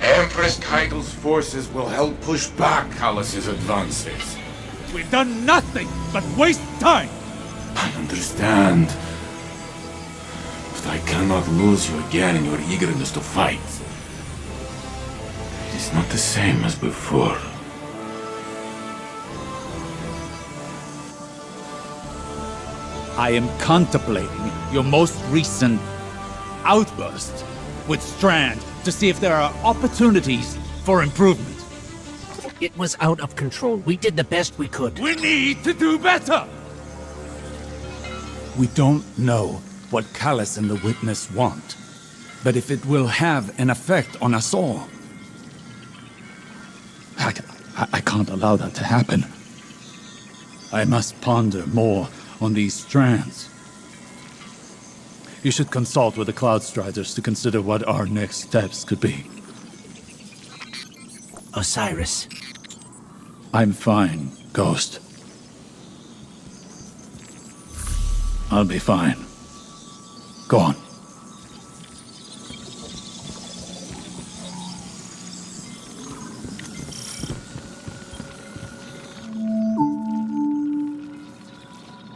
Empress Kaigel's forces will help push back Callus's advances. We've done nothing but waste time! I understand. But I cannot lose you again in your eagerness to fight. It is not the same as before. I am contemplating your most recent outburst with Strand to see if there are opportunities for improvement. It was out of control. We did the best we could. We need to do better! We don't know what Callus and the Witness want, but if it will have an effect on us all, I can't allow that to happen. I must ponder more on these strands. You should consult with the Cloud Striders to consider what our next steps could be. Osiris. I'm fine, Ghost. I'll be fine. Go on.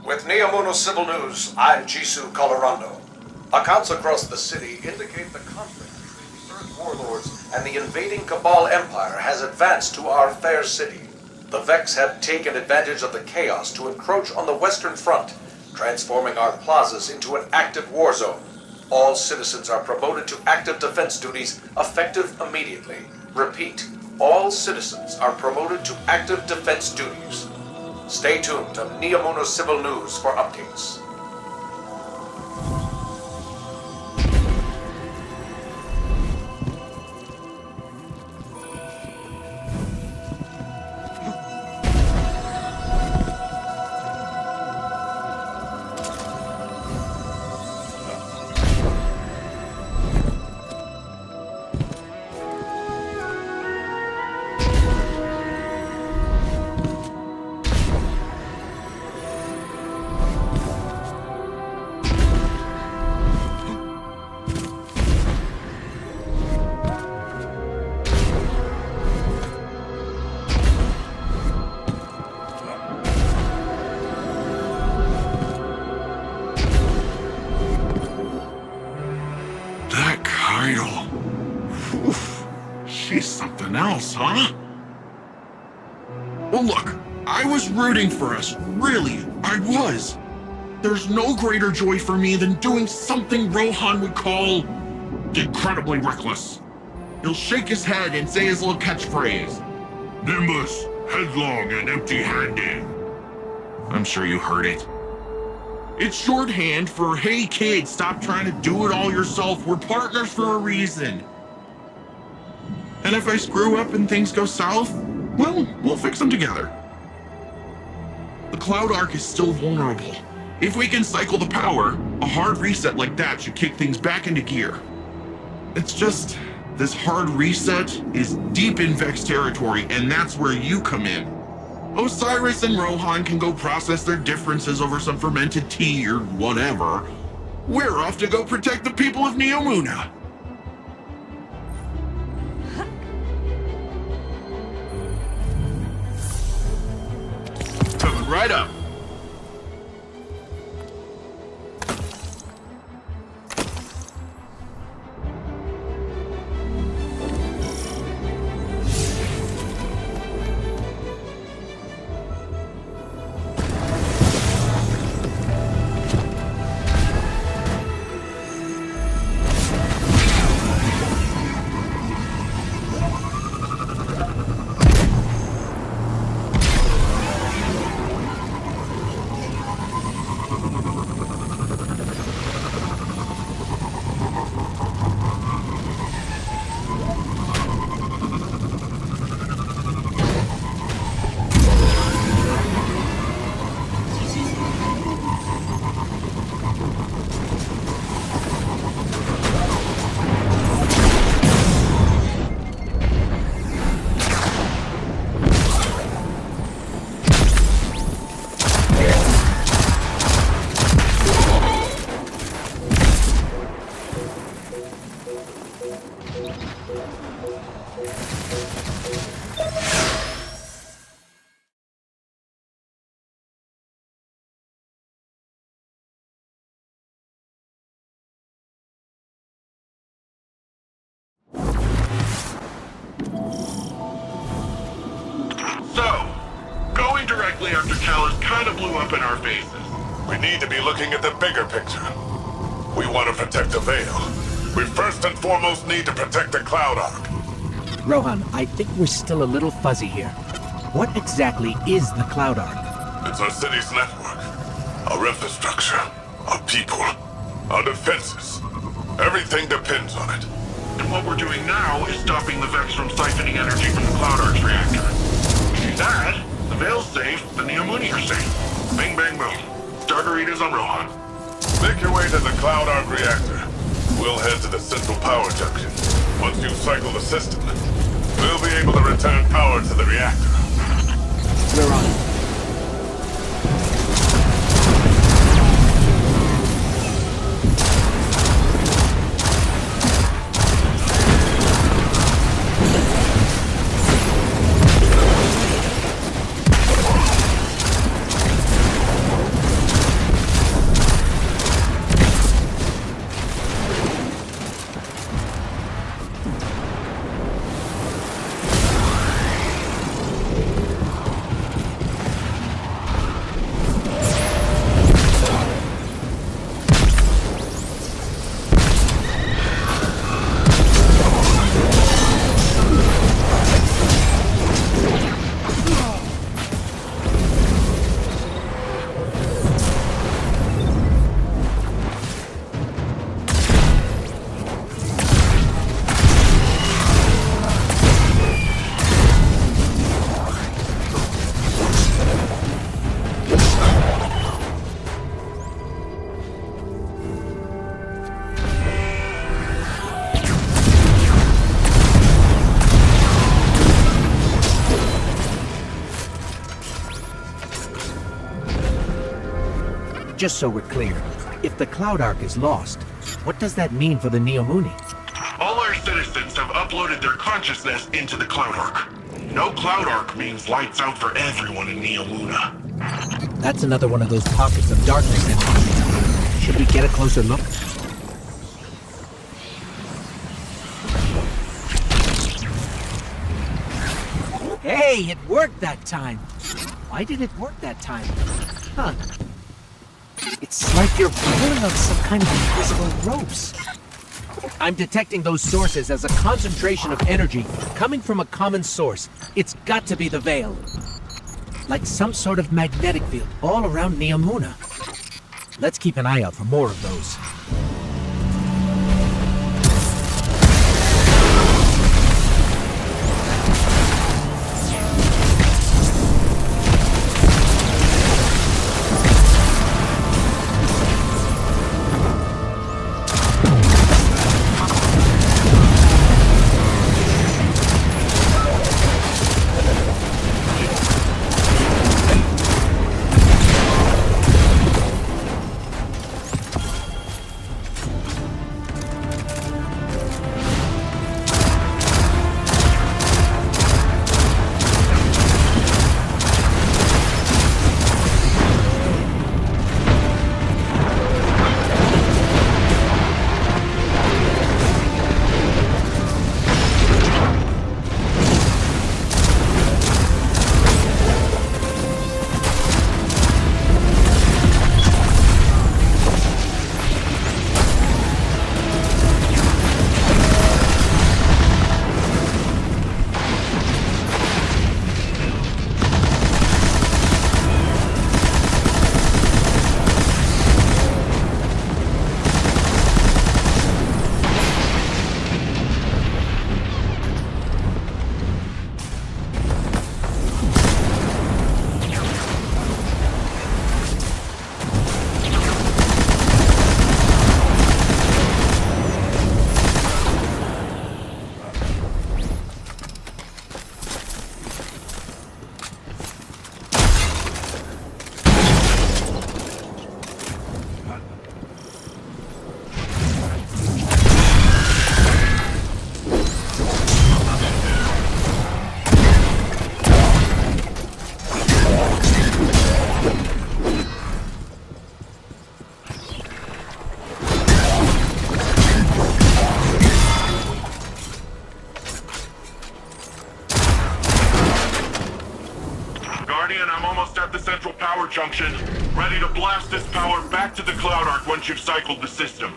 With Neomuno Civil News, I'm Jisoo Colorando. Accounts across the city indicate the conflict between the Earth Warlords and the invading Cabal Empire has advanced to our fair city. The Vex have taken advantage of the chaos to encroach on the Western Front, transforming our plazas into an active war zone. All citizens are promoted to active defense duties, effective immediately. Repeat, all citizens are promoted to active defense duties. Stay tuned to Neomuno Civil News for updates. She's something else, huh? Well, look, I was rooting for us. Really, I was. There's no greater joy for me than doing something Rohan would call incredibly reckless. He'll shake his head and say his little catchphrase. Nimbus, headlong and empty-handed. I'm sure you heard it. It's shorthand for, hey kid, stop trying to do it all yourself. We're partners for a reason. And if I screw up and things go south, well, we'll fix them together. The Cloud Arc is still vulnerable. If we can cycle the power, a hard reset like that should kick things back into gear. It's just, this hard reset is deep in Vex territory, and that's where you come in. Osiris and Rohan can go process their differences over some fermented tea or whatever. We're off to go protect the people of Neomuna. Coming right up. Talos kind of blew up in our faces. We need to be looking at the bigger picture. We want to protect the Veil. We first and foremost need to protect the Cloud Ark. Rohan, I think we're still a little fuzzy here. What exactly is the Cloud Ark? It's our city's network, our infrastructure, our people, our defenses. Everything depends on it. And what we're doing now is stopping the Vex from siphoning energy from the Cloud Ark's reactor. If we do that, the Veil's safe, the Neomuni are safe. Bang, bang, boom. Starter is on Rohan. Make your way to the Cloud Ark reactor. We'll head to the central power junction. Once you cycle the system, we'll be able to return power to the reactor. We're on it. Just so we're clear, if the Cloud Ark is lost, what does that mean for the Neomuni? All our citizens have uploaded their consciousness into the Cloud Ark. No Cloud Ark means lights out for everyone in Neomuna. That's another one of those pockets of darkness. Should we get a closer look? Hey, it worked that time. Why did it work that time? Huh. It's like you're pulling on some kind of invisible ropes. I'm detecting those sources as a concentration of energy coming from a common source. It's got to be the Veil. Like some sort of magnetic field all around Neomuna. Let's keep an eye out for more of those. power junction. Ready to blast this power back to the Cloud Ark once you've cycled the system.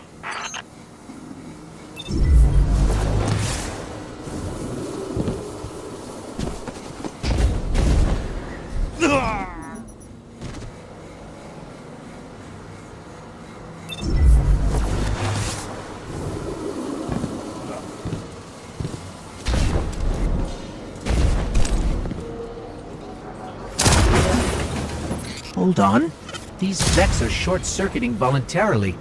Hold on. These Vex are short-circuiting voluntarily.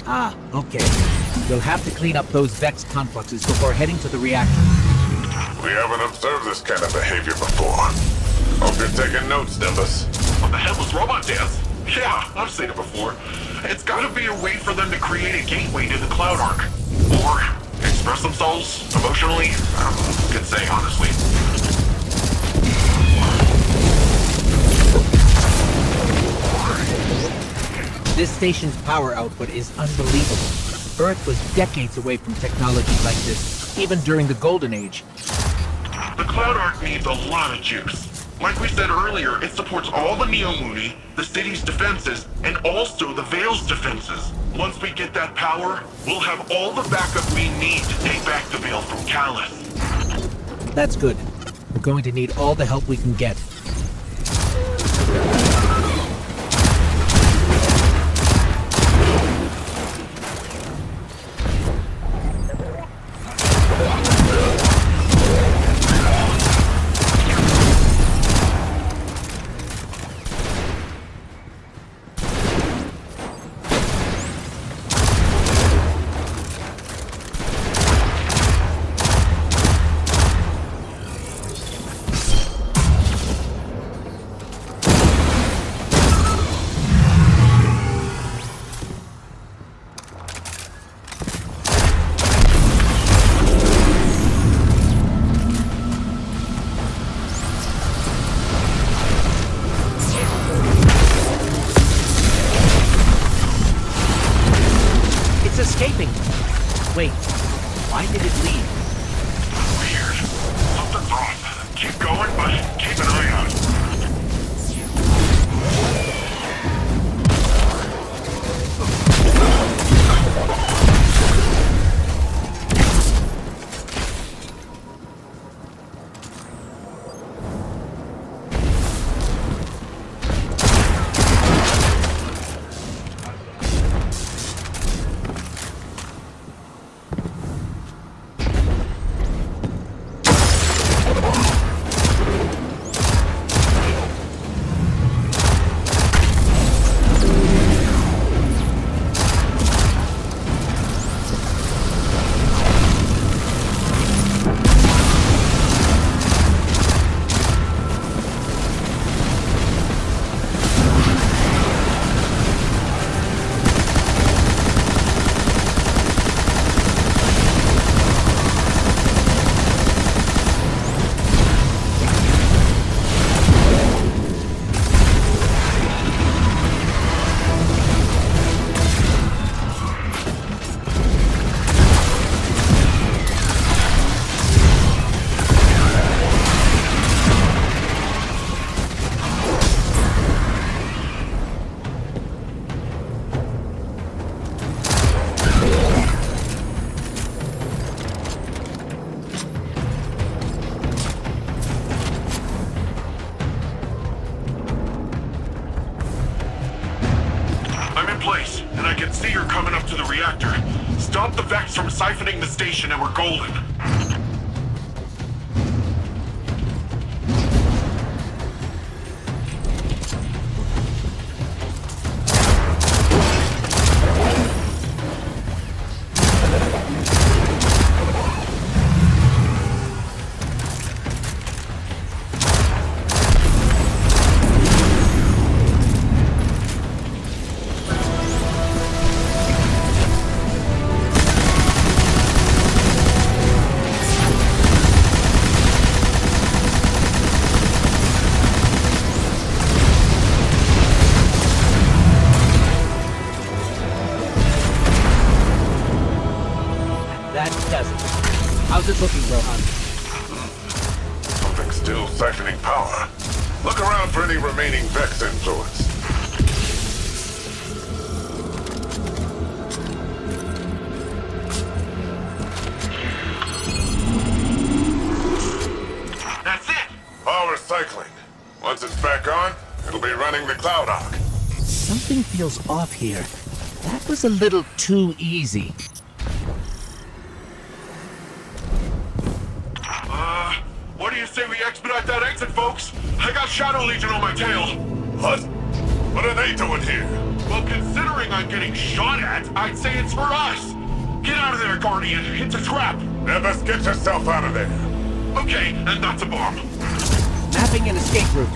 Ah, okay. You'll have to clean up those Vex confluxes before heading to the reactor. We haven't observed this kind of behavior before. Hope you're taking notes, Nimbus. What the hell was Robot Dance? Yeah, I've seen it before. It's gotta be a way for them to create a gateway to the Cloud Ark. Or express themselves emotionally. I don't know. Could say, honestly. This station's power output is unbelievable. Earth was decades away from technology like this, even during the Golden Age. The Cloud Ark needs a lot of juice. Like we said earlier, it supports all the Neomuni, the city's defenses, and also the Veil's defenses. Once we get that power, we'll have all the backup we need to take back the Veil from Callus. That's good. We're going to need all the help we can get. Escaping. Wait, why did it leave? Weird. Something's off. Keep going, but keep an eye out. Stop the Vex from siphoning the station and we're golden. How's it looking, Rohan? Something's still siphoning power. Look around for any remaining Vex influence. That's it! Power cycling. Once it's back on, it'll be running the Cloud Arc. Something feels off here. That was a little too easy. What do you say we expedite that exit, folks? I got Shadow Legion on my tail. What? What are they doing here? Well, considering I'm getting shot at, I'd say it's for us. Get out of there, Guardian. It's a trap. Yeah, best get yourself out of there. Okay, and that's a bomb. Mapping an escape route.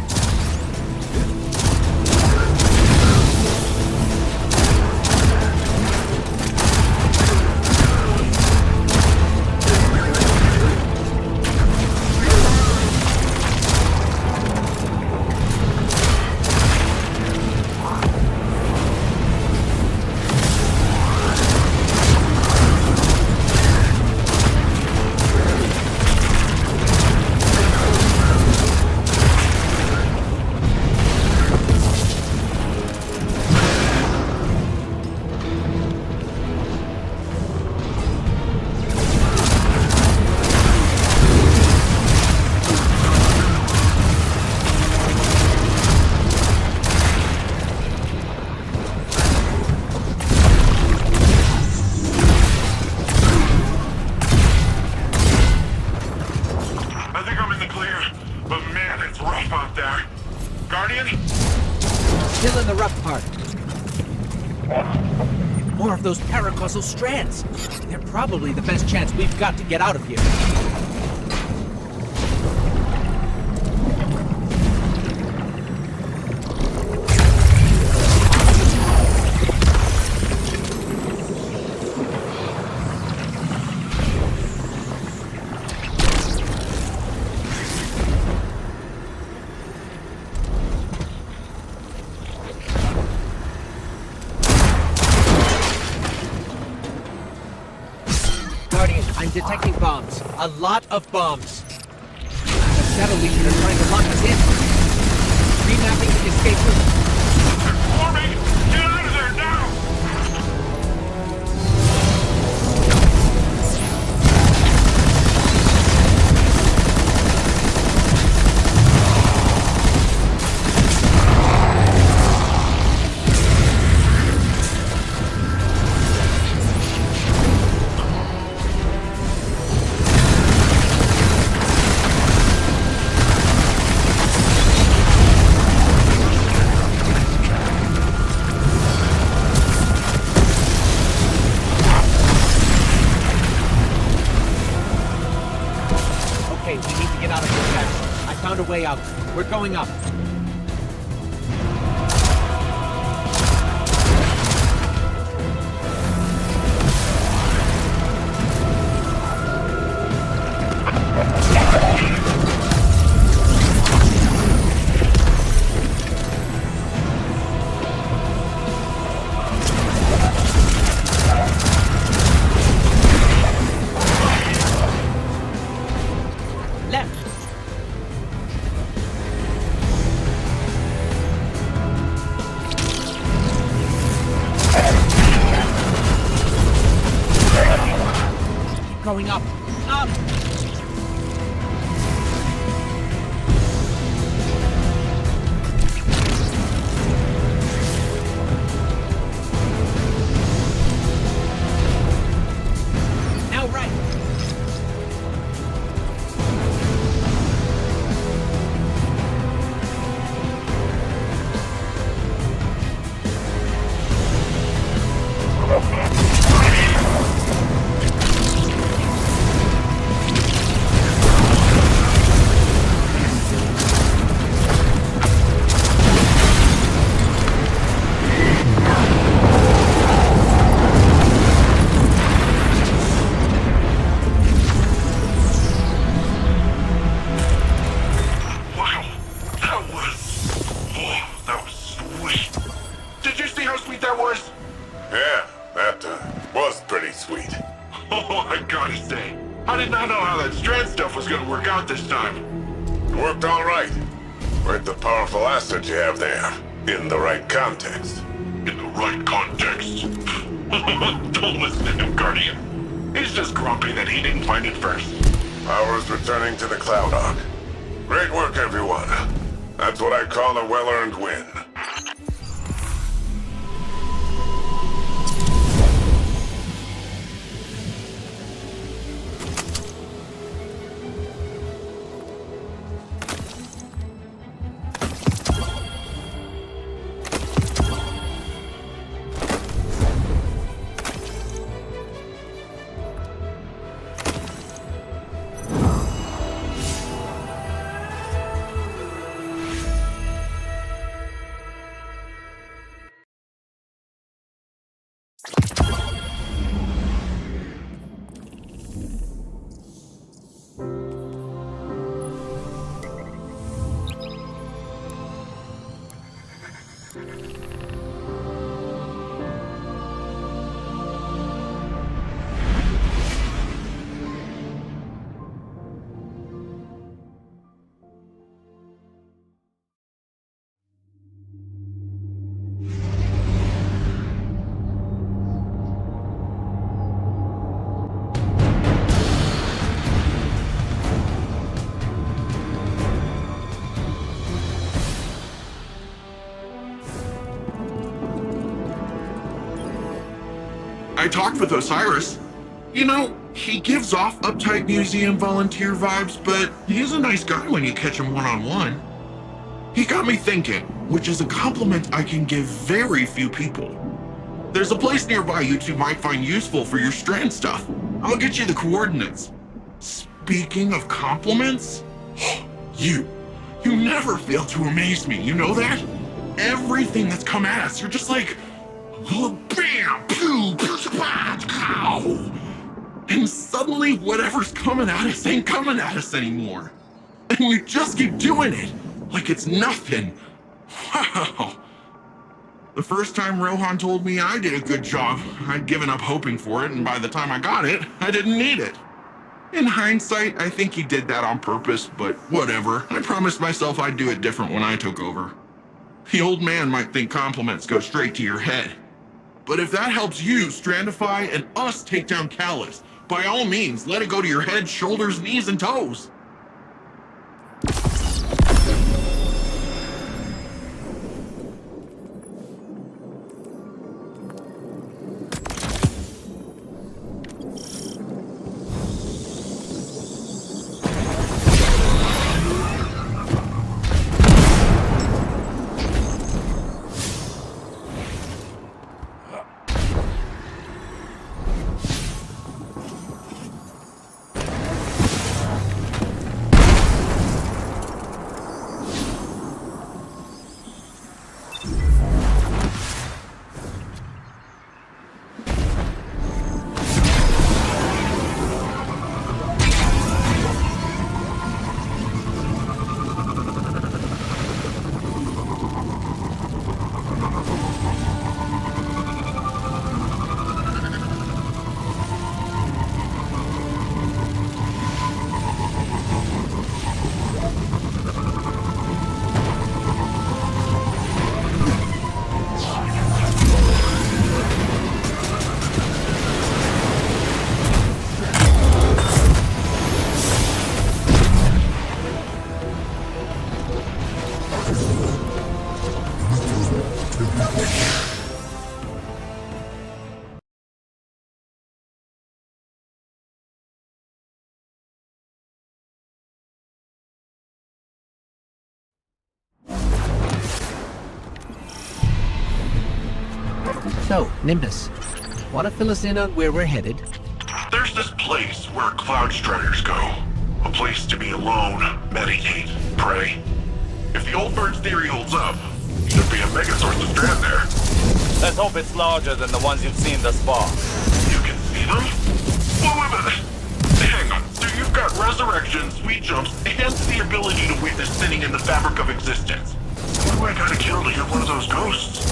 I think I'm in the clear, but man, it's rough out there. Guardian? Still in the rough part. More of those paracausal strands. They're probably the best chance we've got to get out of here. Guardian, I'm detecting bombs. A lot of bombs. The Shadow Legion are trying to lock us in. Remapping the escape route. Forming! Get out of there now! Okay, we need to get out of this mess. I found a way out. We're going up. Left. Keep going up. Up. Now right. Wow, that was sweet. Did you see how sweet that was? Yeah, that was pretty sweet. Oh, I gotta say, I did not know how that strand stuff was gonna work out this time. It worked all right. Quite the powerful asset you have there. In the right context. In the right context. Don't listen to him, Guardian. He's just grumpy that he didn't find it first. Power's returning to the Cloud Ark. Great work, everyone. That's what I call a well-earned win. I talked with Osiris. You know, he gives off uptight museum volunteer vibes, but he's a nice guy when you catch him one-on-one. He got me thinking, which is a compliment I can give very few people. There's a place nearby you two might find useful for your strand stuff. I'll get you the coordinates. Speaking of compliments, you never fail to amaze me, you know that? Everything that's come at us, you're just like, bam, pew, pew, pow. And suddenly whatever's coming at us ain't coming at us anymore. And we just keep doing it, like it's nothing. Wow. The first time Rohan told me I did a good job, I'd given up hoping for it, and by the time I got it, I didn't need it. In hindsight, I think he did that on purpose, but whatever. I promised myself I'd do it different when I took over. The old man might think compliments go straight to your head. But if that helps you Strandify and us take down Callus, by all means, let it go to your head, shoulders, knees, and toes. So, Nimbus, want to fill us in on where we're headed? There's this place where Cloud Striders go. A place to be alone, meditate, pray. If the old bird's theory holds up, should be a mega source of strand there. Let's hope it's larger than the ones you've seen thus far. You can see them? Wait a minute. Hang on. So you've got resurrection, sweet jumps, and the ability to witness thinning in the fabric of existence. What do I gotta kill to get one of those ghosts?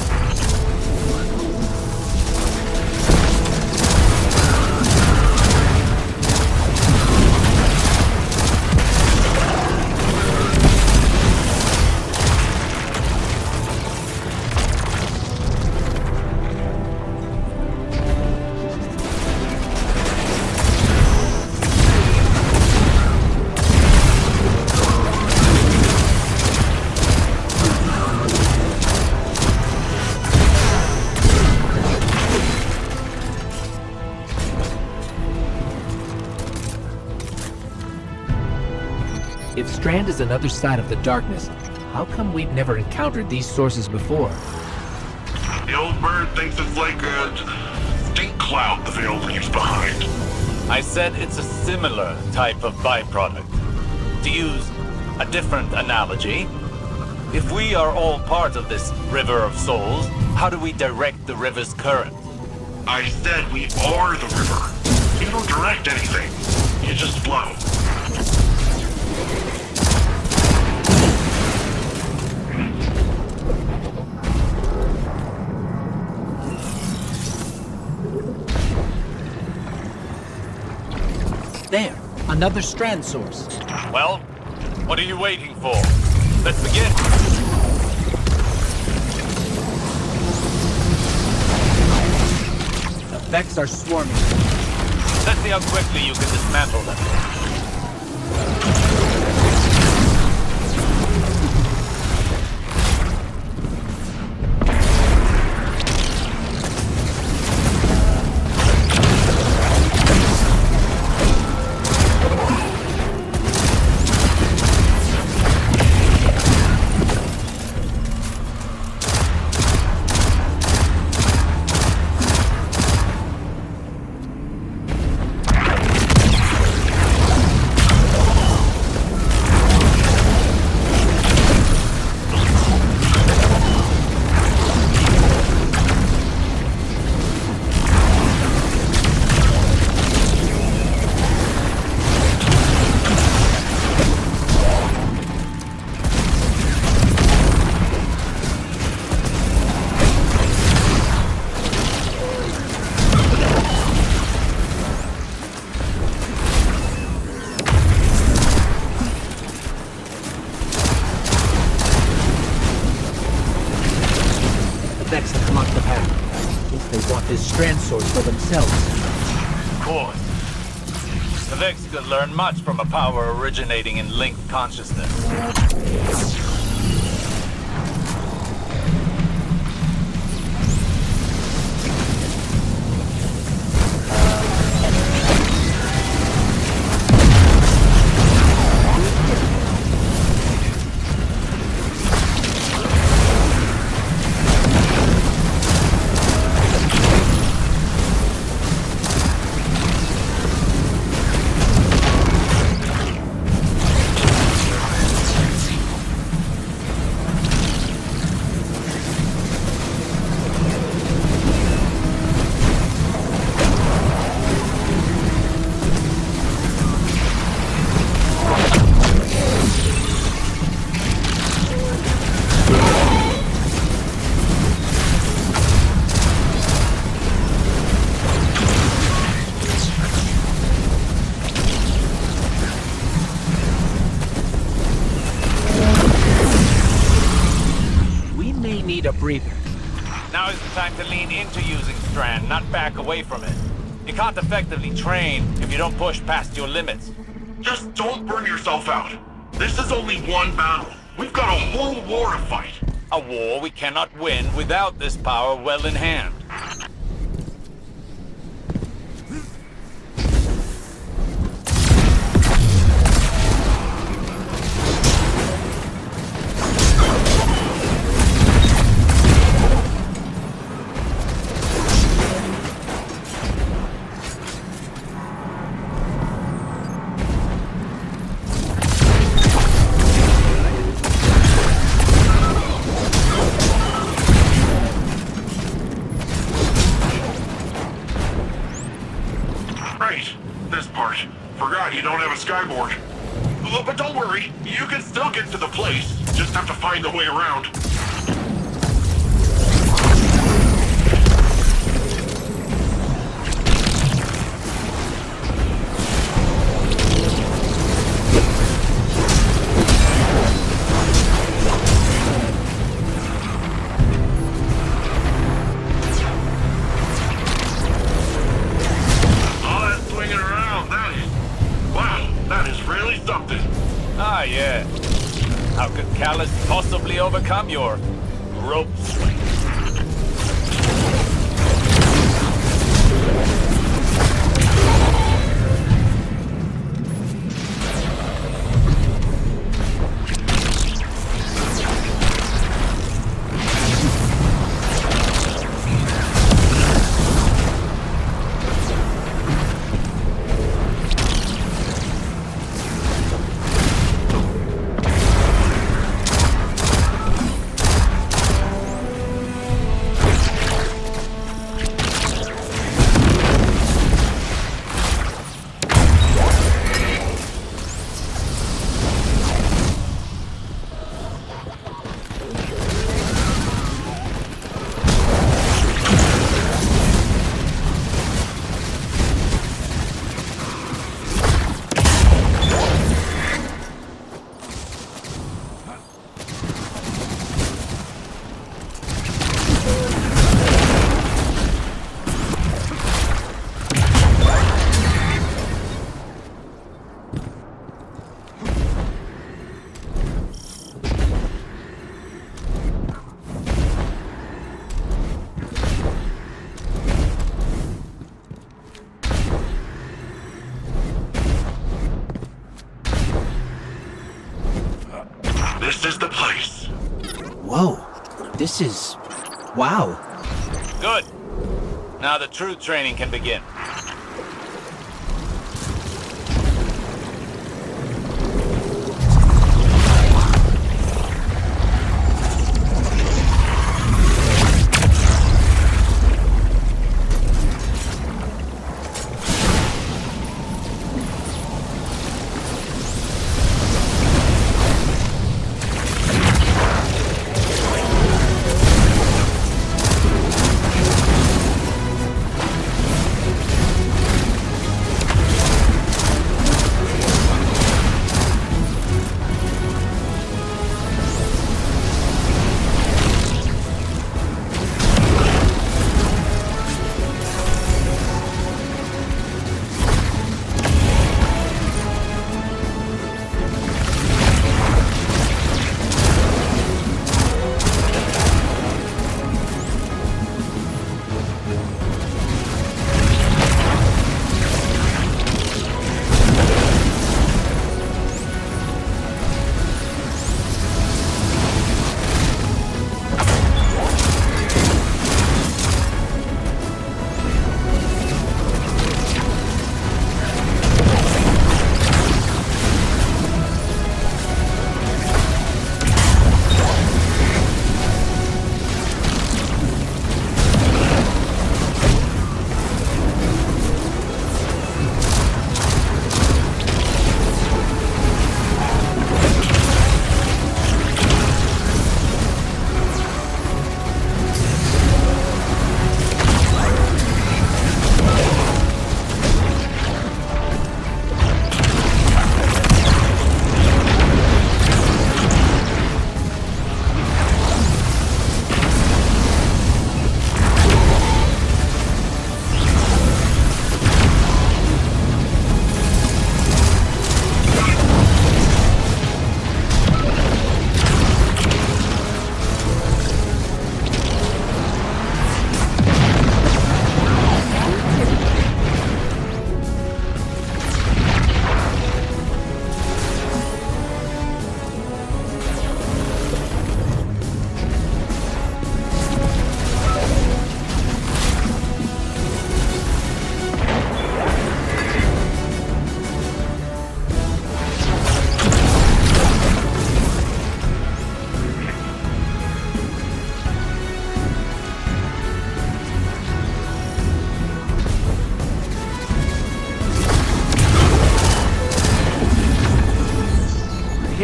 Strand is another side of the darkness. How come we've never encountered these sources before? The old bird thinks it's like a stink cloud the veil leaves behind. I said it's a similar type of byproduct. To use a different analogy, if we are all part of this river of souls, how do we direct the river's current? I said we are the river. You don't direct anything. You just flow. There, another Strand source. Well, what are you waiting for? Let's begin. The Vex are swarming. Let's see how quickly you can dismantle them. The Vex have blocked the path. Guess they want this Strand source for themselves. Of course. The Vex could learn much from a power originating in linked consciousness. Need a breather. Now is the time to lean into using Strand, not back away from it. You can't effectively train if you don't push past your limits. Just don't burn yourself out. This is only one battle. We've got a whole war to fight. A war we cannot win without this power well in hand. Right, this part. Forgot you don't have a skyboard. But don't worry, you can still get to the place. Just have to find the way around. Ah, yeah. How could Callus possibly overcome your rope swing? This is... wow. Good. Now the true training can begin.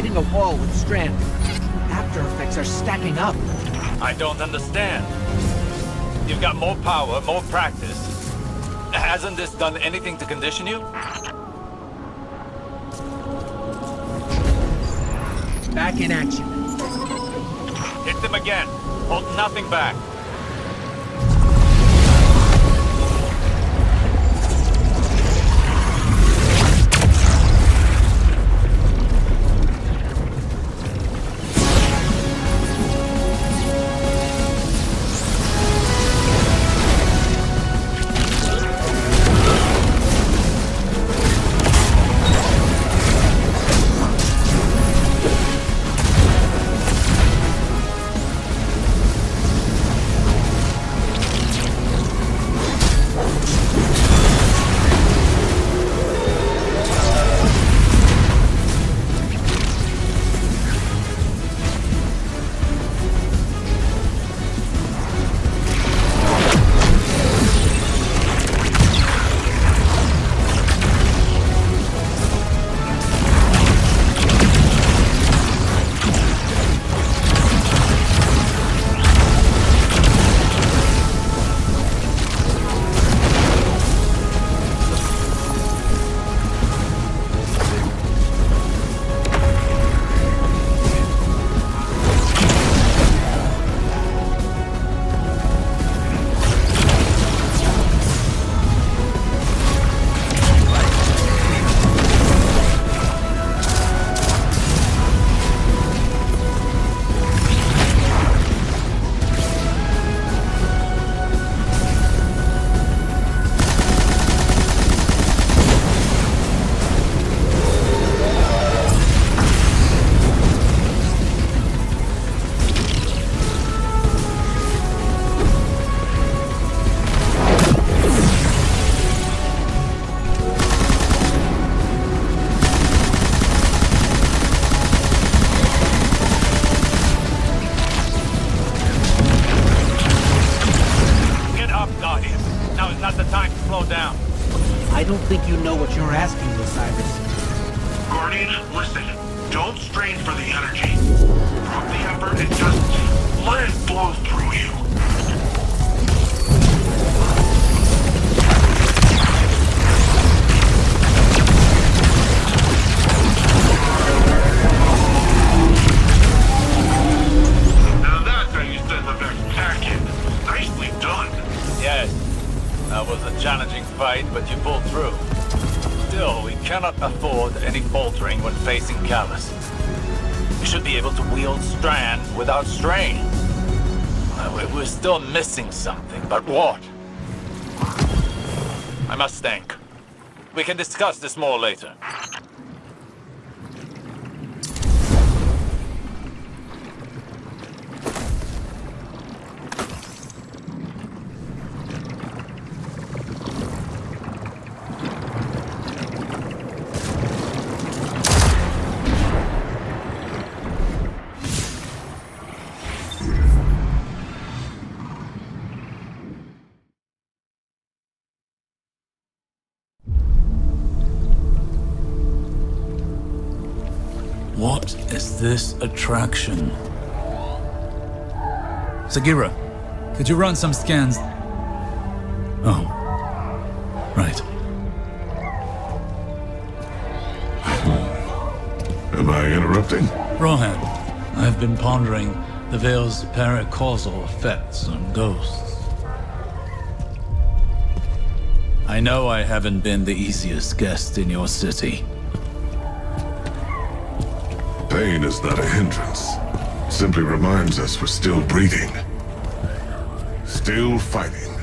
Hitting a wall with Strand. After effects are stacking up. I don't understand. You've got more power, more practice. Hasn't this done anything to condition you? Back in action. Hit them again. Hold nothing back. down. I don't think you know what you're asking, Osiris. Guardian, listen. Don't strain for the energy. Drop the effort and just let it flow through you. Now that's how you send the Vex back in. Nicely done. Yes, that was a challenging fight, but you pulled through. Still, we cannot afford any faltering when facing Callus. We should be able to wield Strand without strain. We're still missing something, but what? I must think. We can discuss this more later. What is this attraction? Sagira, could you run some scans? Oh, right. Am I interrupting? Rohan, I've been pondering the Veil's paracausal effects on ghosts. I know I haven't been the easiest guest in your city. Pain is not a hindrance. Simply reminds us we're still breathing. Still fighting.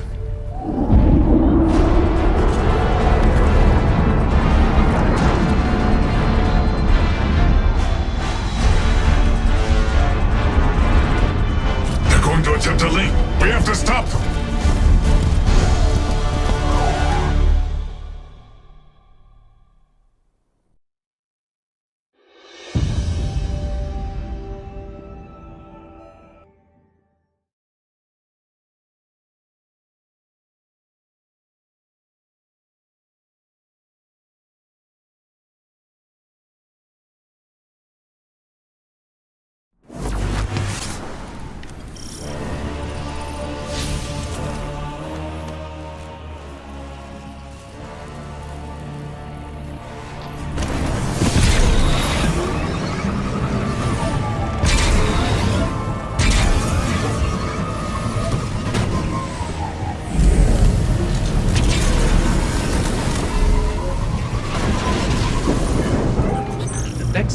They're going to attempt to leap. We have to stop them.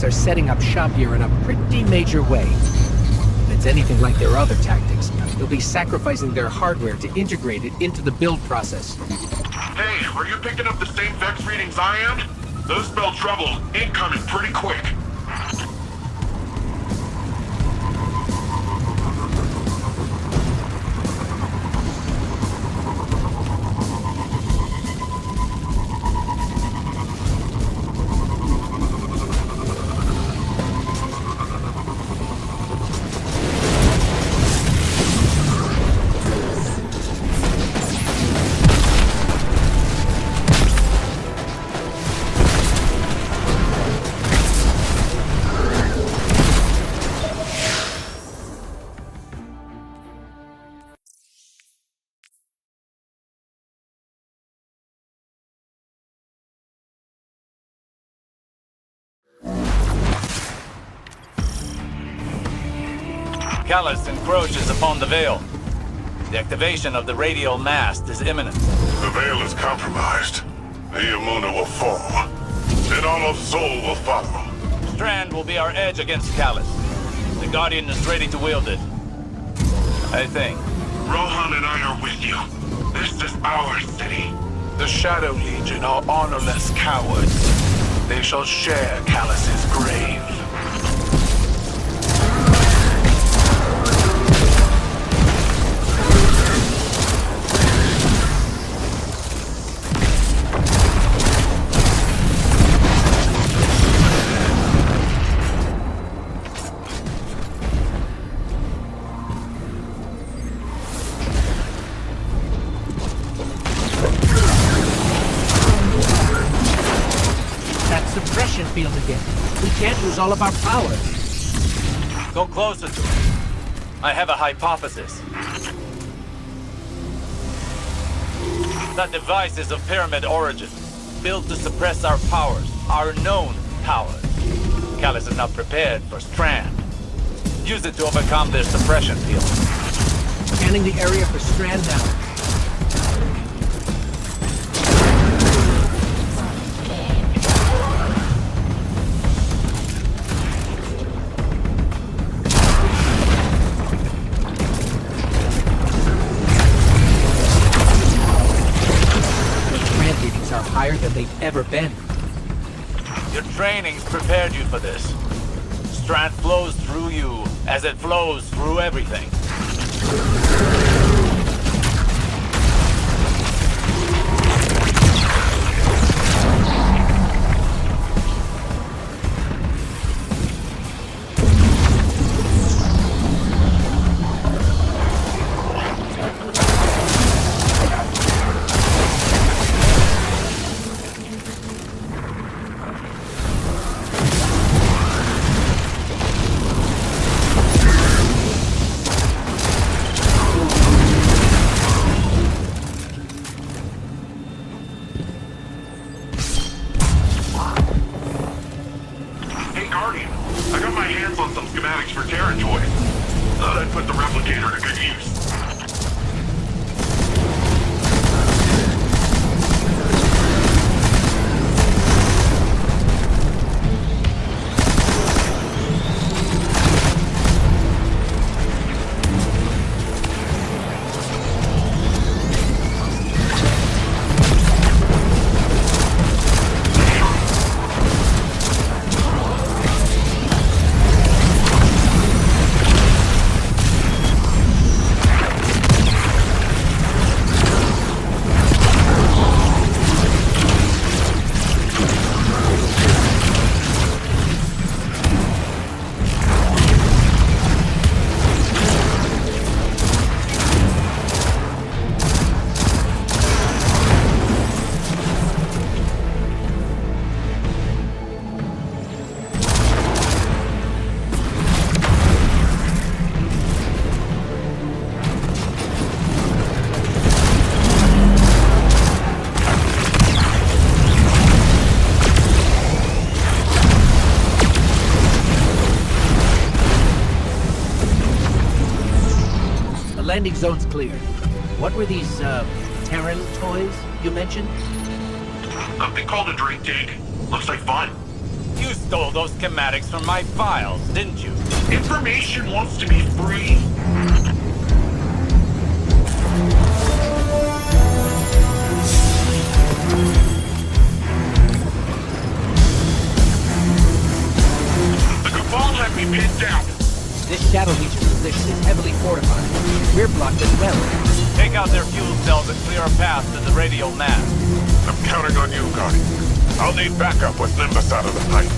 Are setting up shop here in a pretty major way. If it's anything like their other tactics, they'll be sacrificing their hardware to integrate it into the build process. Hey, are you picking up the same Vex readings I am? Those spell trouble incoming pretty quick. Callus encroaches upon the Veil. The activation of the radial mast is imminent. The Veil is compromised. Neomuna will fall. Then all of Sol will follow. Strand will be our edge against Callus. The Guardian is ready to wield it. I think. Rohan and I are with you. This is our city. The Shadow Legion are honorless cowards. They shall share Callus's grave. field again. We can't use all of our power. Go closer to it. I have a hypothesis. That device is of pyramid origin, built to suppress our powers, our known powers. Callus is not prepared for Strand. Use it to overcome their suppression field. Scanning the area for Strand now. Higher than they've ever been. Your training's prepared you for this. Strand flows through you as it flows through everything. Landing zone's clear. What were these, Terran toys you mentioned? They called a drink tank. Looks like fun. You stole those schematics from my files, didn't you? Information wants to be free. The Cabal had me pinned down. This Shadow Legion position is heavily fortified. We're blocked as well. Take out their fuel cells and clear a path to the radial mast. I'm counting on you, Guardian. I'll need backup with Nimbus out of the pipe.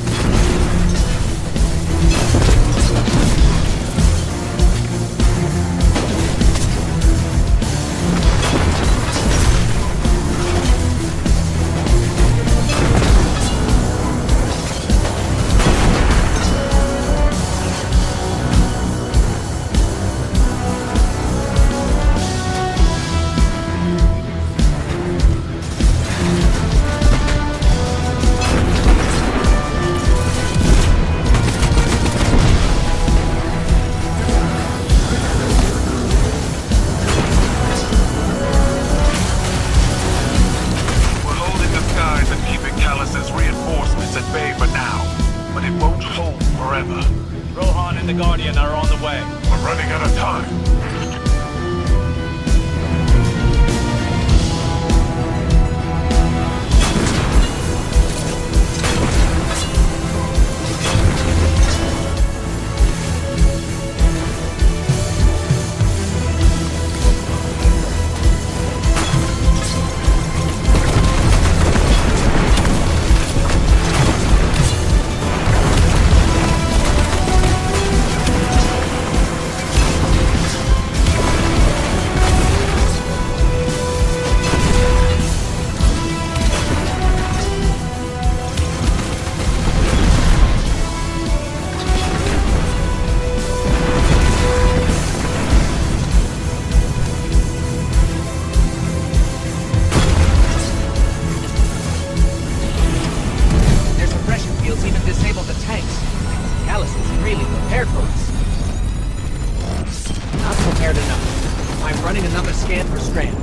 scan for Strand.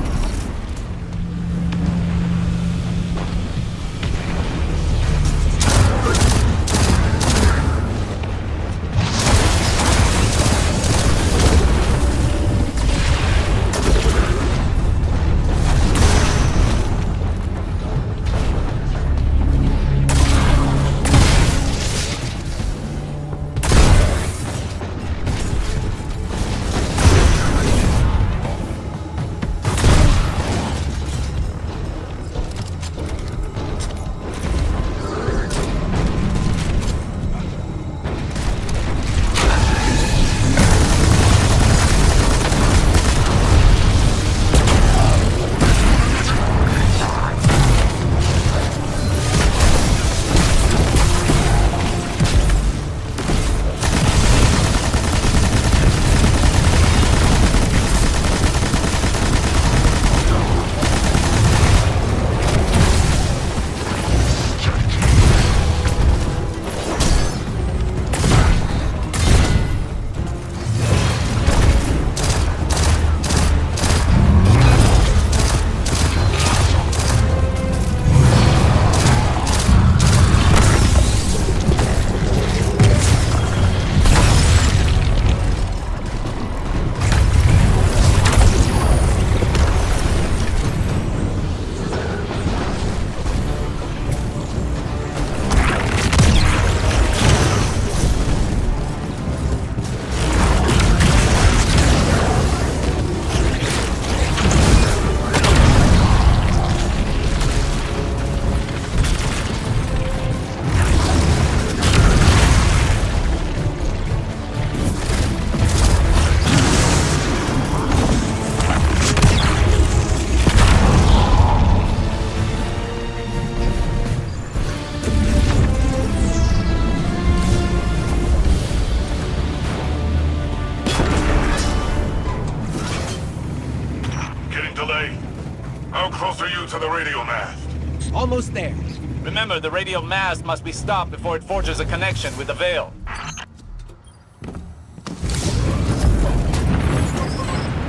How close are you to the radio mast? Almost there. Remember, the radio mast must be stopped before it forges a connection with the Veil.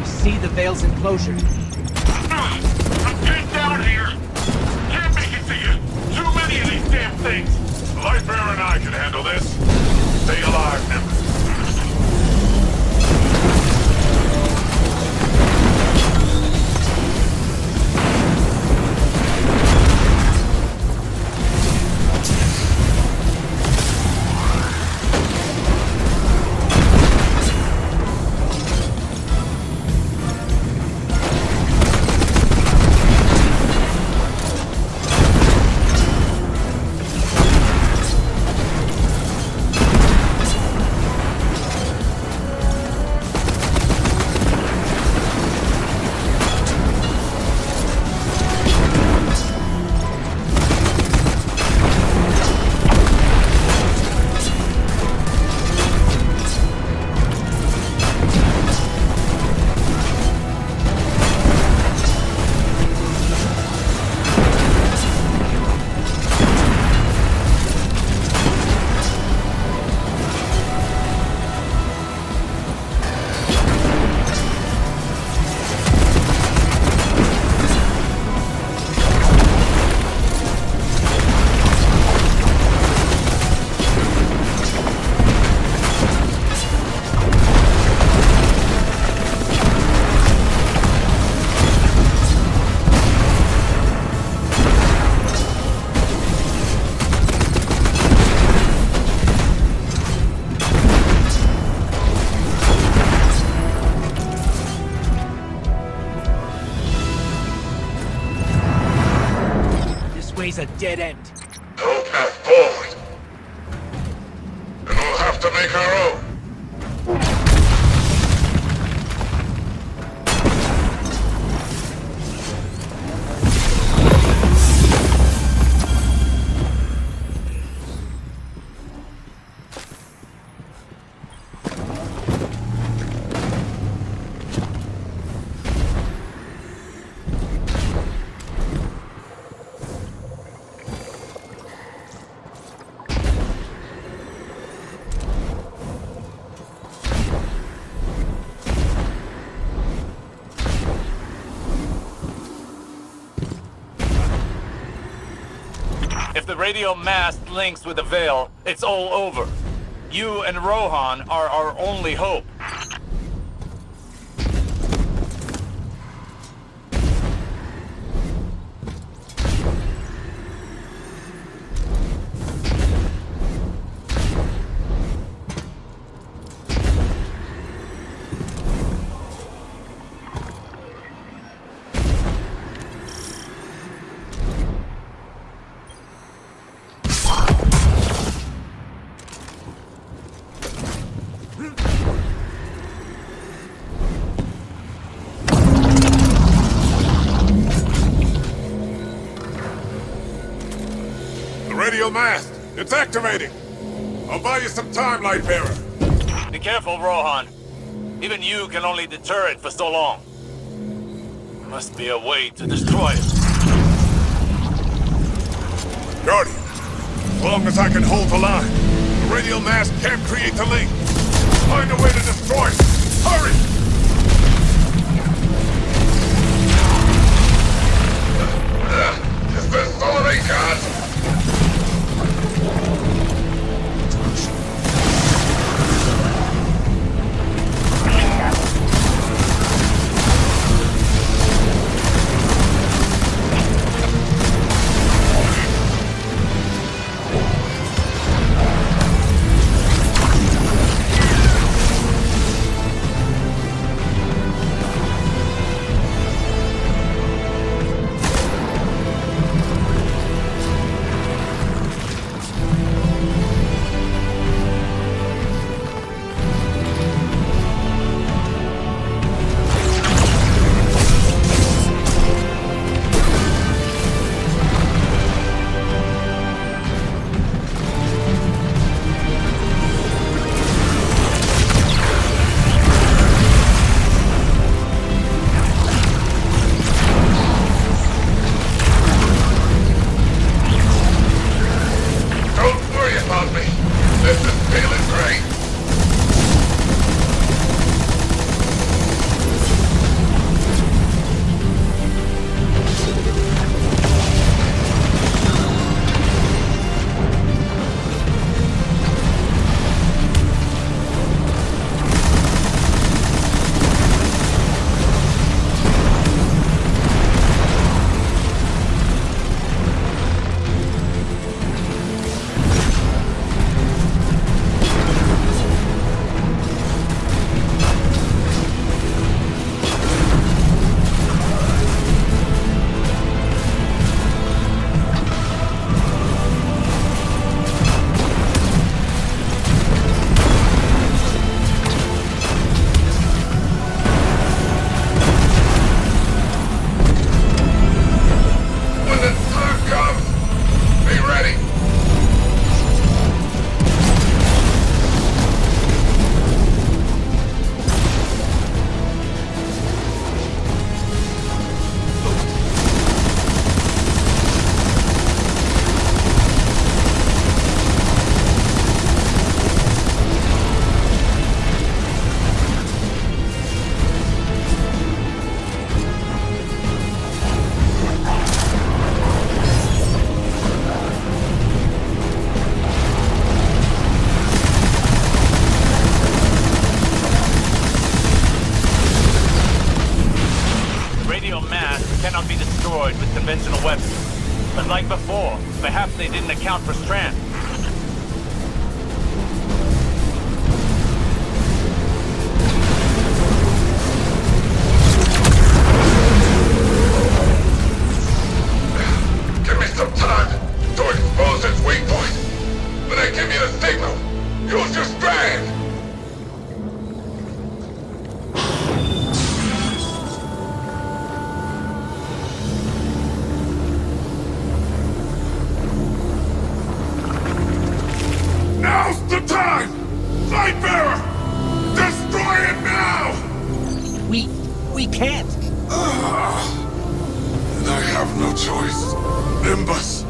See the Veil's enclosure. I'm pinned down here! Can't make it to you! Too many of these damn things! Lightbearer and I can handle this. Stay alive, Nimbus. A dead end. No path forward. And we'll have to make our own. If the radio mast links with the Veil, it's all over. You and Rohan are our only hope. Radio mast! It's activating! I'll buy you some time, Lightbearer. Be careful, Rohan. Even you can only deter it for so long. Must be a way to destroy it. Guardian, as long as I can hold the line, the radial mast can't create the link. Find a way to destroy it. Hurry! Is this all they got? Cannot be destroyed with conventional weapons. But like before, perhaps they didn't account for Strand. Give me some time to expose its weak point. When I give you the signal, use your Strand! Now's the time! Lightbearer! Destroy it now! We can't. And I have no choice. Nimbus,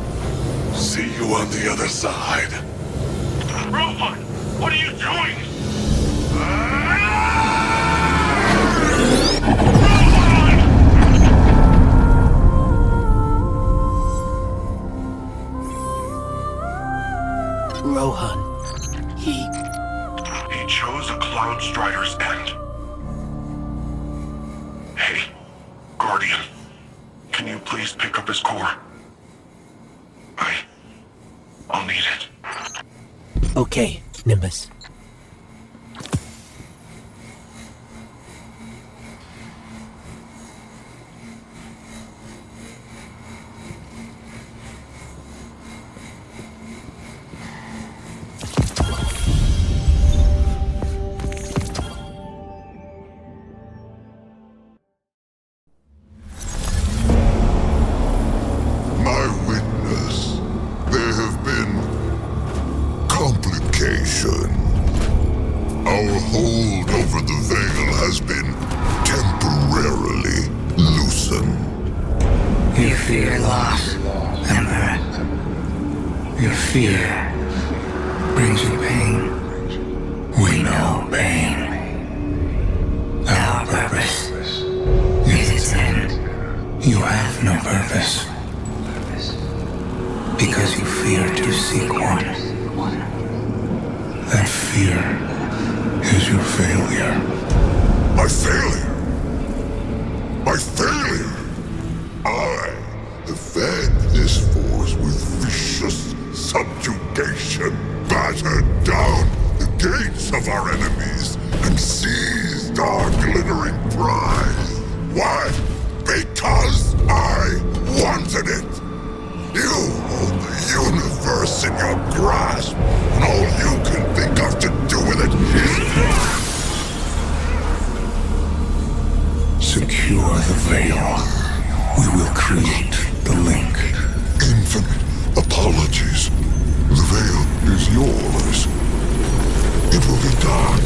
see you on the other side. Rohan, what are you doing? Guardian. Can you please pick up his core? I'll need it. Okay, Nimbus. My witness, there have been complication. Our hold over the veil has been temporarily loosened. You fear loss, Emperor. Your fear brings you pain. We know pain. Our purpose is its end. You have no purpose. Because you fear to seek one. That fear is your failure. My failure! My failure! I have fed this force with vicious subjugation, battered down the gates of our enemies, and seized our glittering prize. Why? Because I wanted it! You hold the universe in your grasp, and all you can think of to do with it is... Secure the veil. We will create the link. Infinite apologies. The veil is yours. It will be done.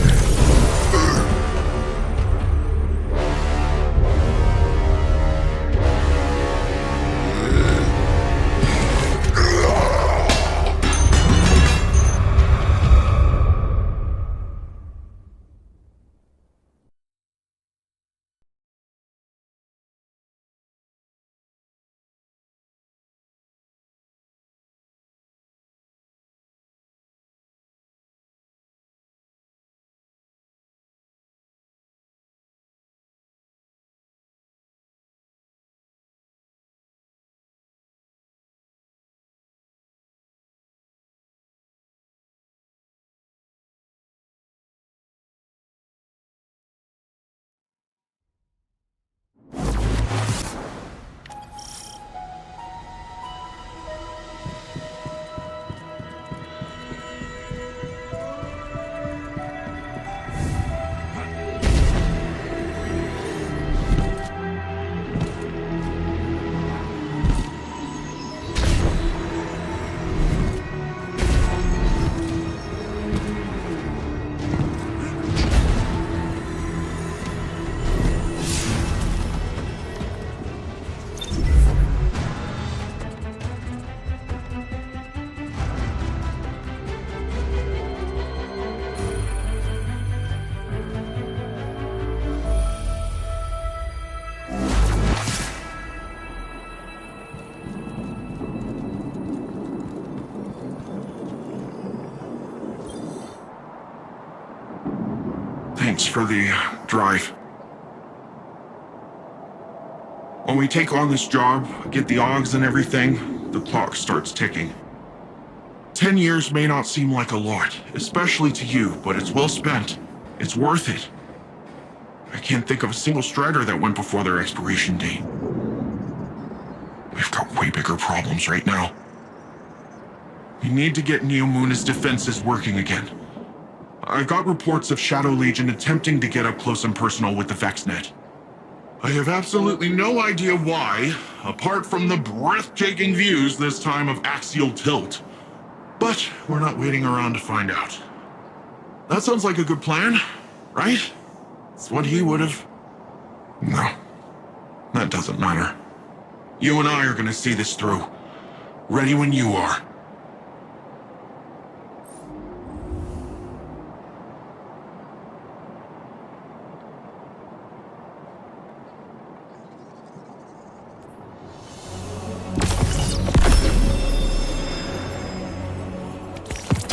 Thanks for the drive. When we take on this job, get the Augs and everything, the clock starts ticking. 10 years may not seem like a lot, especially to you, but it's well spent. It's worth it. I can't think of a single Strider that went before their expiration date. We've got way bigger problems right now. We need to get Neomuna's defenses working again. I've got reports of Shadow Legion attempting to get up close and personal with the VexNet. I have absolutely no idea why, apart from the breathtaking views this time of axial tilt. But we're not waiting around to find out. That sounds like a good plan, right? It's what he would have... No, that doesn't matter. You and I are gonna see this through. Ready when you are.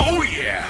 Oh yeah!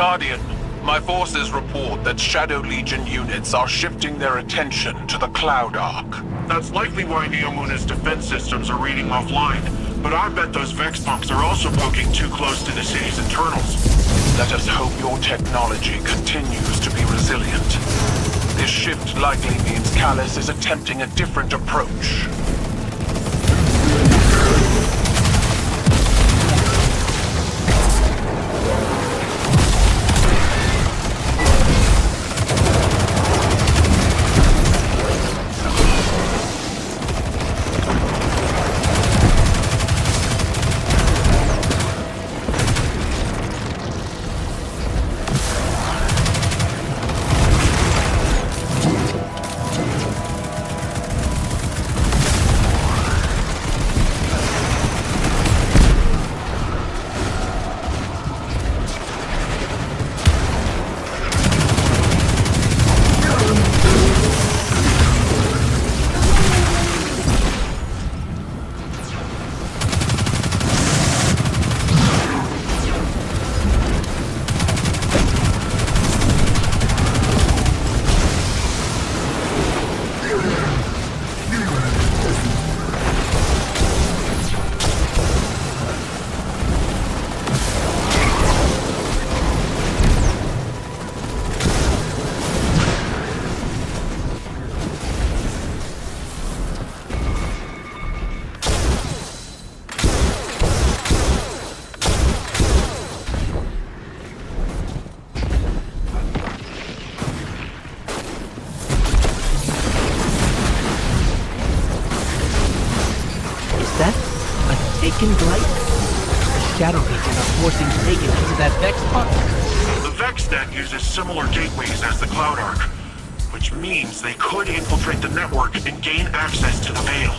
Guardian, my forces report that Shadow Legion units are shifting their attention to the Cloud Ark. That's likely why Neomuna's defense systems are reading offline, but I bet those Vex pumps are also poking too close to the city's internals. Let us hope your technology continues to be resilient. This shift likely means Callus is attempting a different approach. Blight? The Shadow Legion are forcing Taken into that Vex pump. The Vex net uses similar gateways as the Cloud Ark, which means they could infiltrate the network and gain access to the Veil.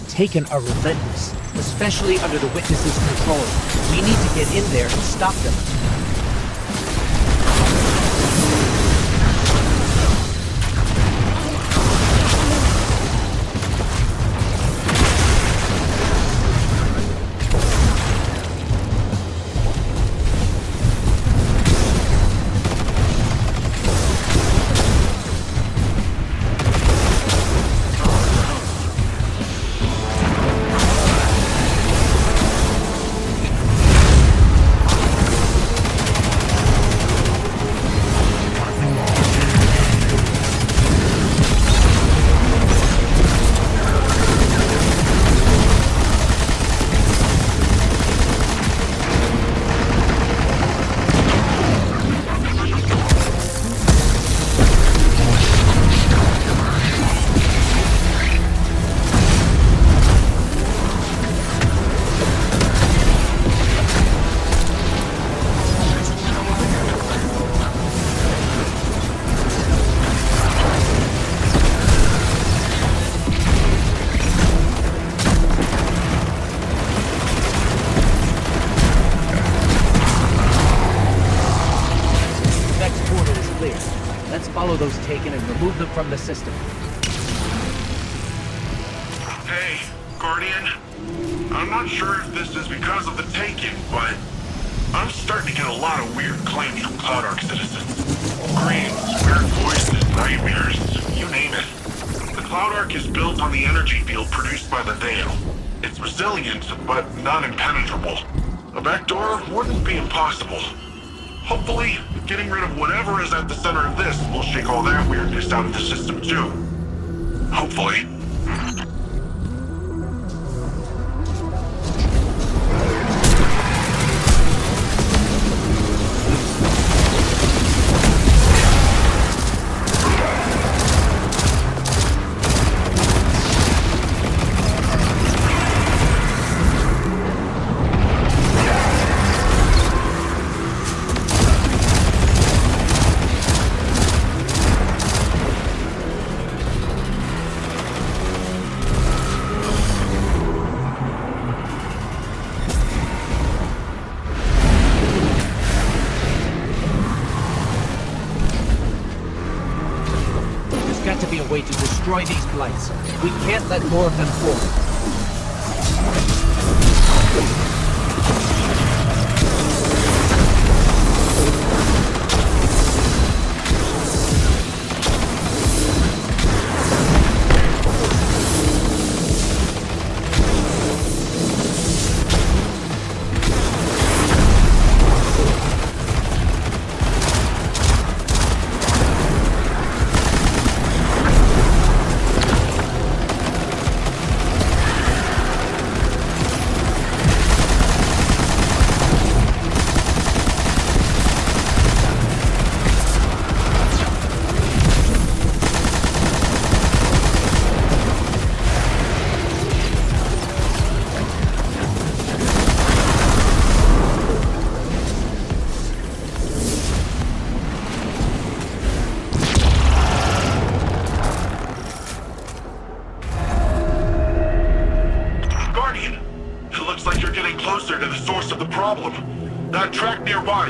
Taken are relentless, especially under the Witness's control. We need to get in there and stop them. Those Taken and remove them from the system. Hey, Guardian. I'm not sure if this is because of the Taken, but I'm starting to get a lot of weird claims from Cloud Ark citizens. Screams, weird voices, nightmares, you name it. The Cloud Ark is built on the energy field produced by the Veil. It's resilient, but not impenetrable. A backdoor wouldn't be impossible. Hopefully, getting rid of whatever is at the center of this will shake all that weirdness out of the system too. Hopefully. Way to destroy these blights. We can't let more of them form.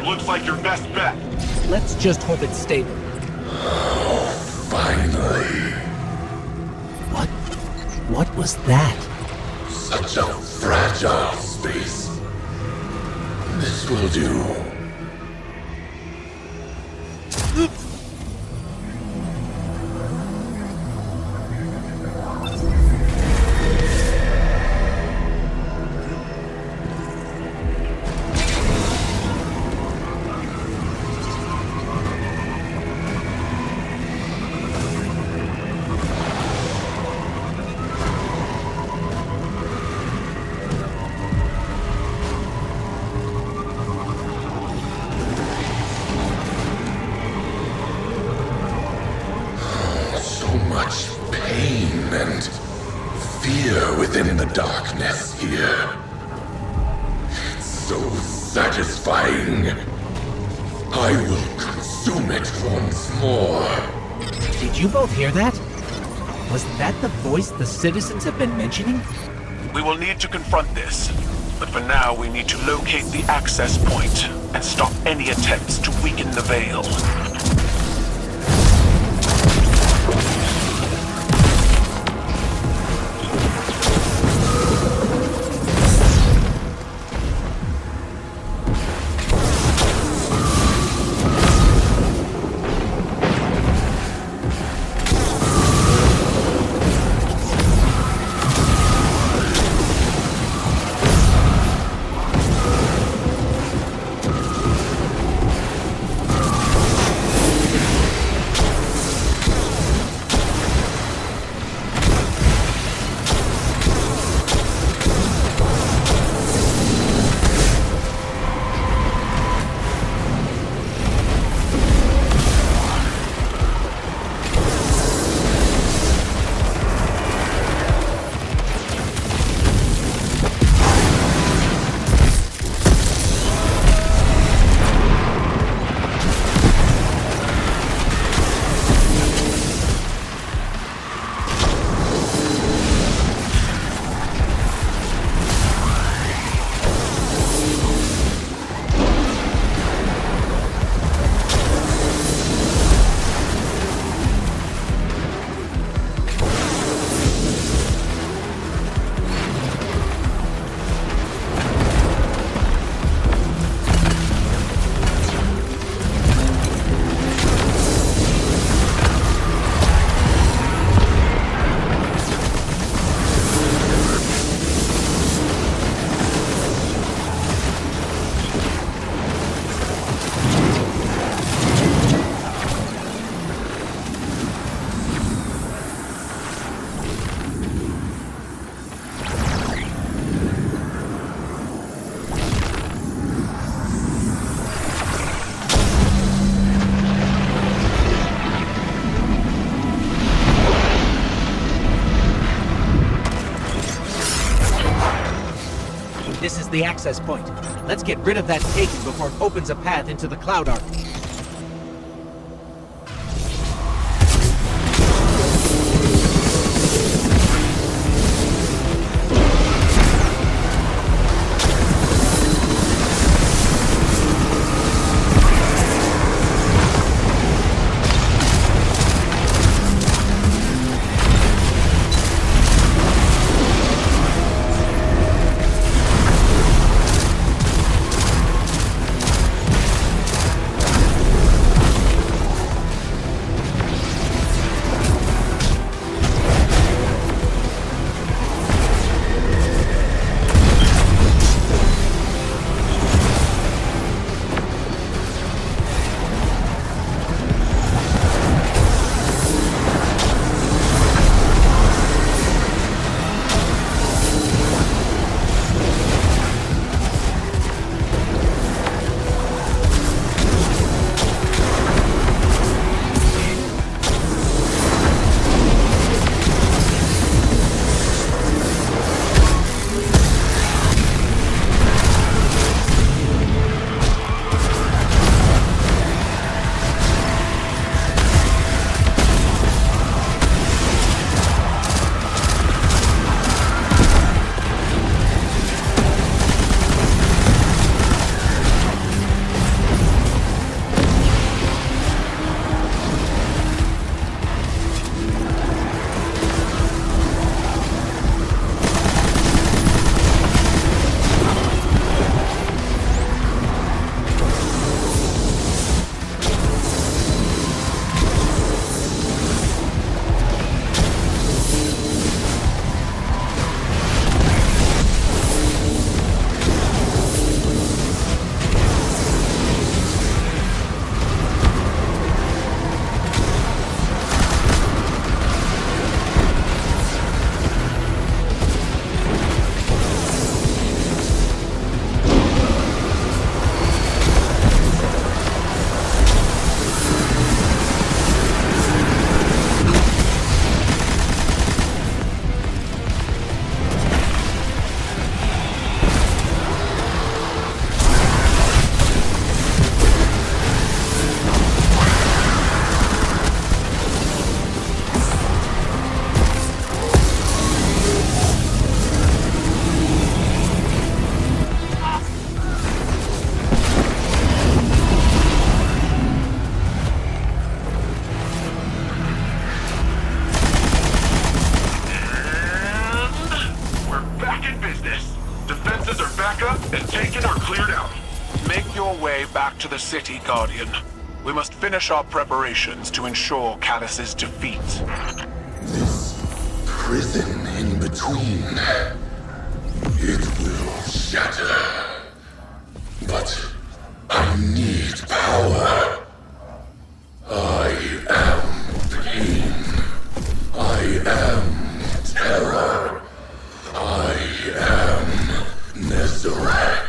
Empire looks like your best bet. Let's just hope it's stable. Finally, What was that? such a fragile space. This will do. So much pain and fear within the darkness here. It's so satisfying. I will consume it once more. Did you both hear that? Was that the voice the citizens have been mentioning? We will need to confront this. But for now, we need to locate the access point and stop any attempts to weaken the Veil. This is the access point. Let's get rid of that Taken before it opens a path into the Cloud Arc. the city, Guardian. We must finish our preparations to ensure Callus's defeat. This prison in between, it will shatter. But I need power. I am pain. I am terror. I am Nezarek.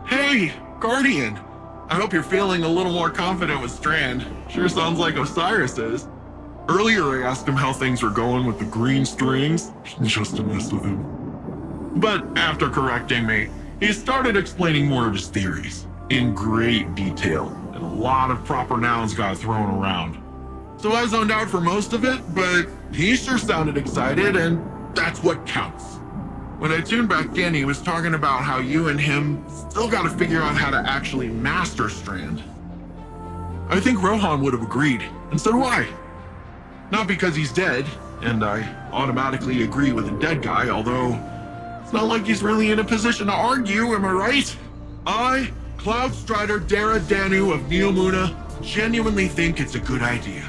Hey, Guardian! I hope you're feeling a little more confident with Strand. Sure sounds like Osiris is. Earlier I asked him how things were going with the green strings, just to mess with him. But after correcting me, he started explaining more of his theories, in great detail, and a lot of proper nouns got thrown around. So I zoned out for most of it, but he sure sounded excited, and that's what counts. When I tuned back in, he was talking about how you and him still gotta figure out how to actually master Strand. I think Rohan would have agreed, and so do I. Not because he's dead, and I automatically agree with a dead guy, although it's not like he's really in a position to argue, am I right? I, Cloudstrider Dara Danu of Neomuna, genuinely think it's a good idea.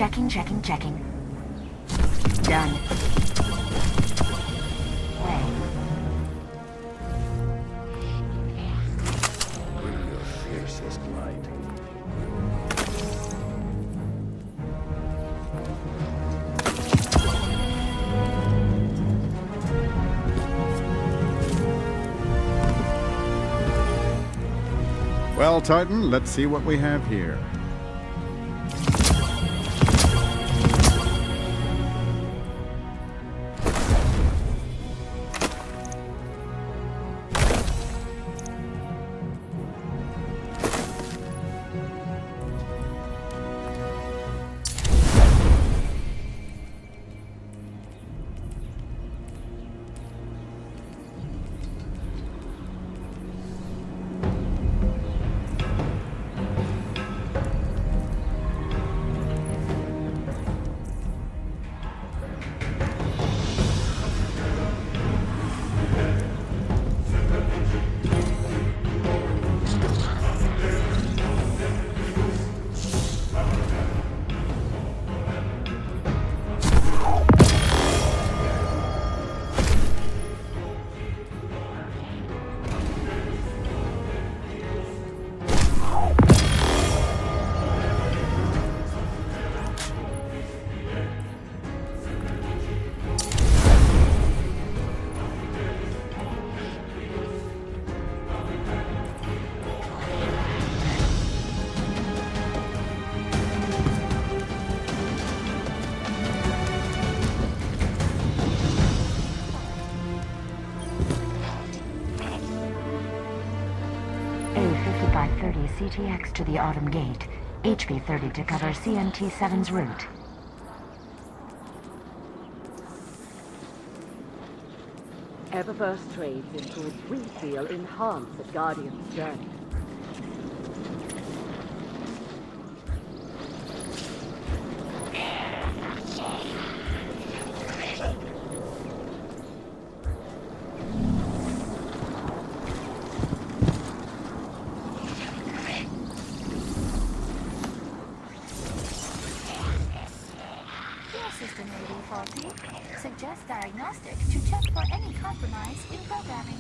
Checking. Done. Way. Bring your fiercest light. Well, Titan, let's see what we have here. A5530 CTX to the Autumn Gate. HB30 to cover CMT7's route. Eververse trades into which we feel enhance at Guardian's journey. System may be faulty. Suggest diagnostic to check for any compromise in programming.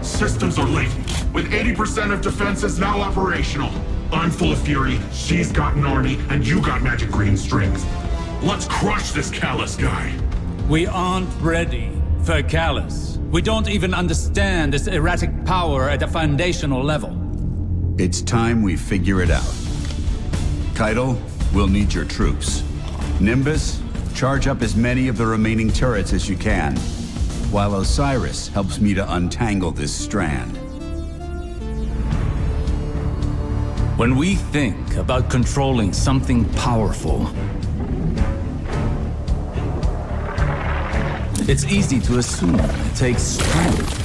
Systems are latent, with 80% of defenses now operational. I'm full of fury, she's got an army, and you got magic green strings. Let's crush this Callus guy. We aren't ready for Callus. We don't even understand this erratic power at a foundational level. It's time we figure it out. Keitel, we'll need your troops. Nimbus, charge up as many of the remaining turrets as you can, while Osiris helps me to untangle this strand. When we think about controlling something powerful, it's easy to assume it takes strength.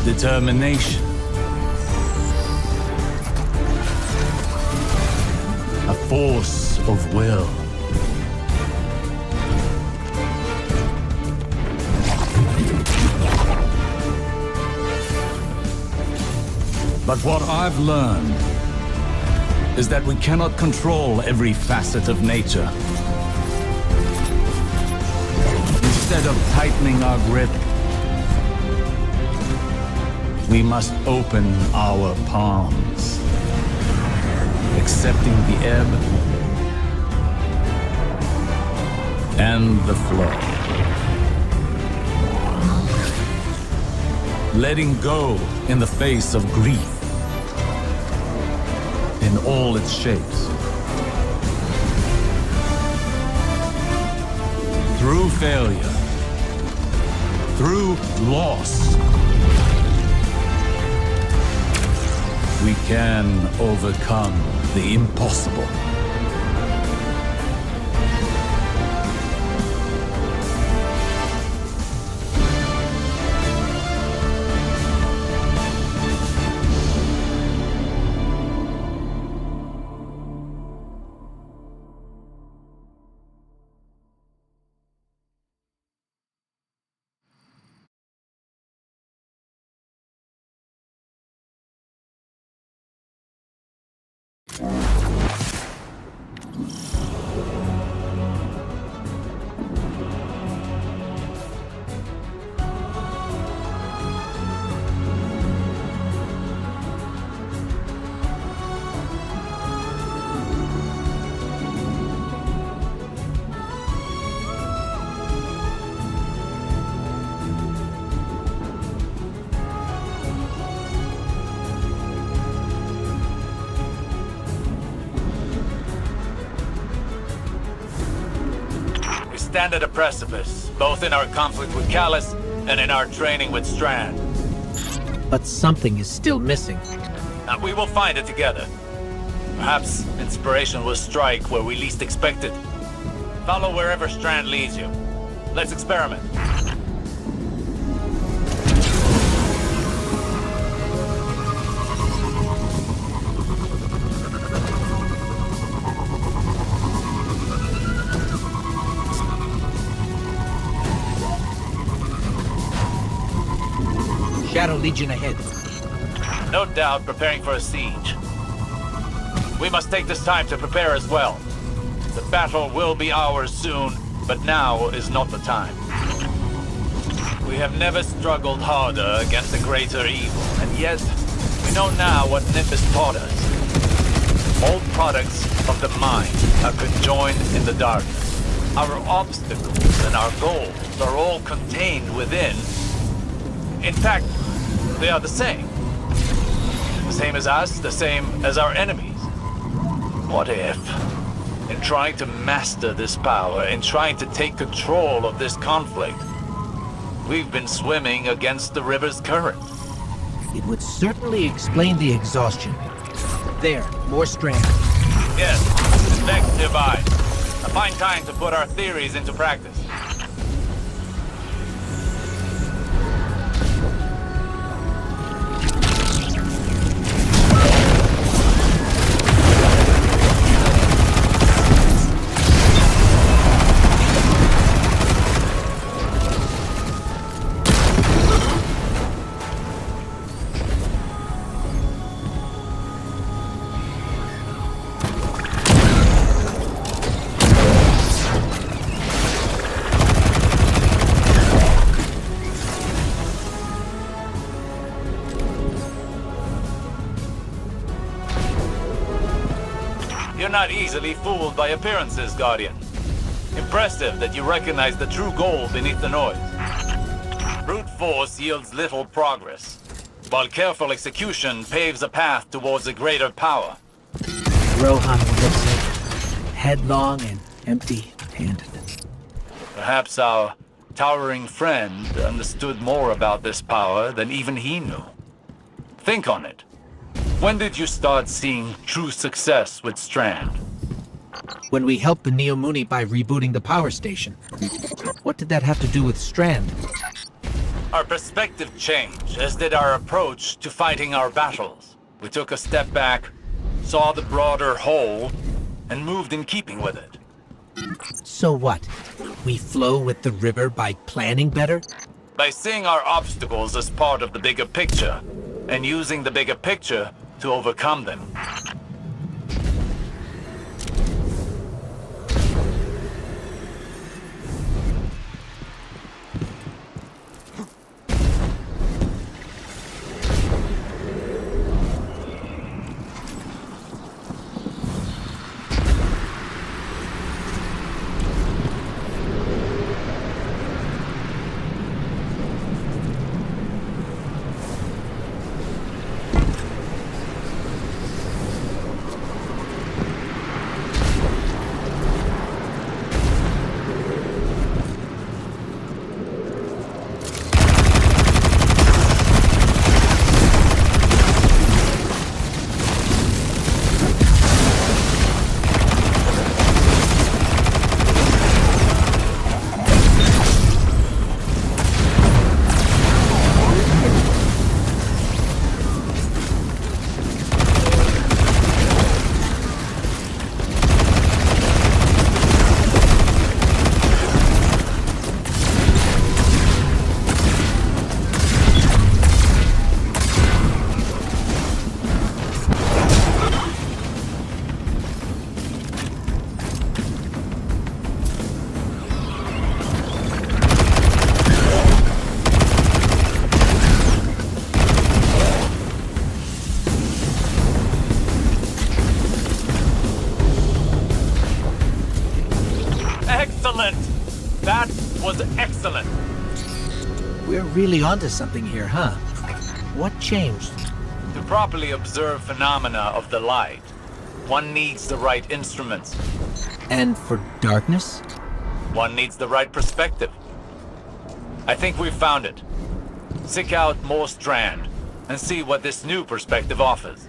determination. A force of will. But what I've learned is that we cannot control every facet of nature. Instead of tightening our grip, we must open our palms, accepting the ebb and the flow. Letting go in the face of grief in all its shapes. Through failure, through loss, we can overcome the impossible. Stand at a precipice, both in our conflict with Callus and in our training with Strand. But something is still missing. And we will find it together. Perhaps inspiration will strike where we least expect it. Follow wherever Strand leads you. Let's experiment. Shadow Legion ahead. No doubt preparing for a siege. We must take this time to prepare as well. The battle will be ours soon, but now is not the time. We have never struggled harder against a greater evil, and yet we know now what Nimbus taught us. All products of the mind are conjoined in the darkness. Our obstacles and our goals are all contained within. In fact, they are the same. The same as us, the same as our enemies. What if, in trying to master this power, in trying to take control of this conflict, we've been swimming against the river's current? It would certainly explain the exhaustion. There, more Strand. Yes, next nearby. A fine time to put our theories into practice. You're not easily fooled by appearances, Guardian. Impressive that you recognize the true goal beneath the noise. Brute force yields little progress, while careful execution paves a path towards a greater power. Rohan would have said, headlong and empty-handed. Perhaps our towering friend understood more about this power than even he knew. Think on it. When did you start seeing true success with Strand? When we helped the Neomuni by rebooting the power station. What did that have to do with Strand? Our perspective changed, as did our approach to fighting our battles. We took a step back, saw the broader whole, and moved in keeping with it. So what? We flow with the river by planning better? By seeing our obstacles as part of the bigger picture, and using the bigger picture to overcome them. Excellent! That was excellent! We're really onto something here, huh? What changed? To properly observe phenomena of the light, one needs the right instruments. And for darkness? One needs the right perspective. I think we've found it. Seek out more Strand, and see what this new perspective offers.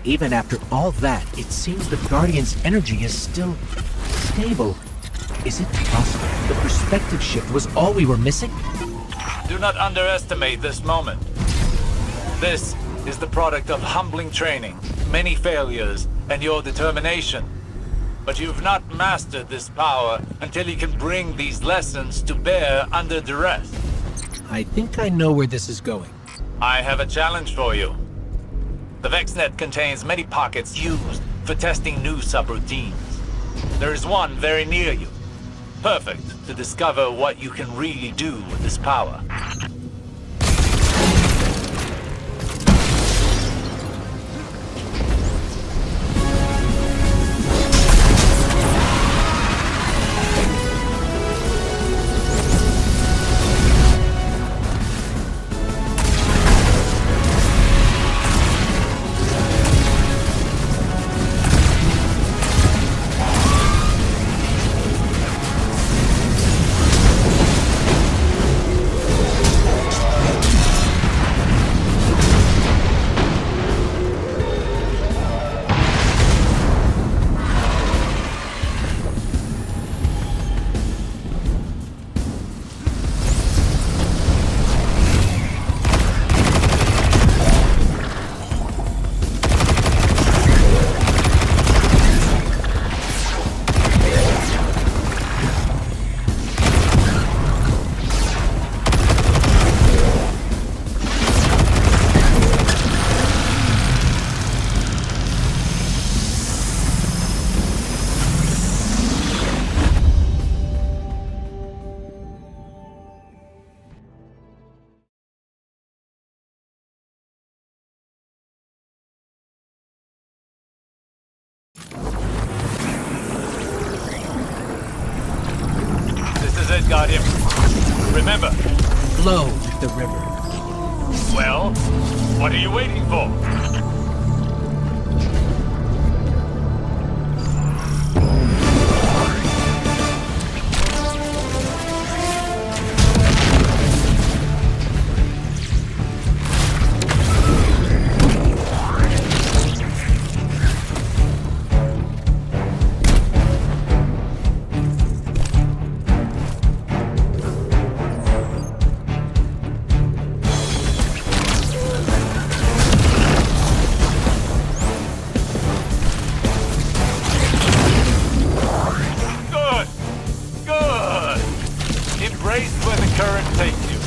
Even after all that, it seems the Guardian's energy is still stable. Is it possible the perspective shift was all we were missing? Do not underestimate this moment. This is the product of humbling training, many failures, and your determination. But you've not mastered this power until you can bring these lessons to bear under duress. I think I know where this is going. I have a challenge for you. The VexNet contains many pockets used for testing new subroutines. There is one very near you. Perfect to discover what you can really do with this power. it, Guardian. Remember, Blow the river. well, what are you waiting for? Good! Good! Embrace where the current takes you.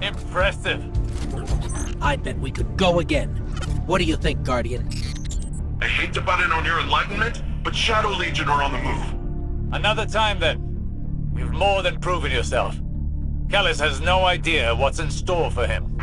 Impressive. I bet we could go again. What do you think, Guardian? I hate to butt in on your enlightenment, but Shadow Legion are on the move. Another time then. You've more than proven yourself. Callus has no idea what's in store for him.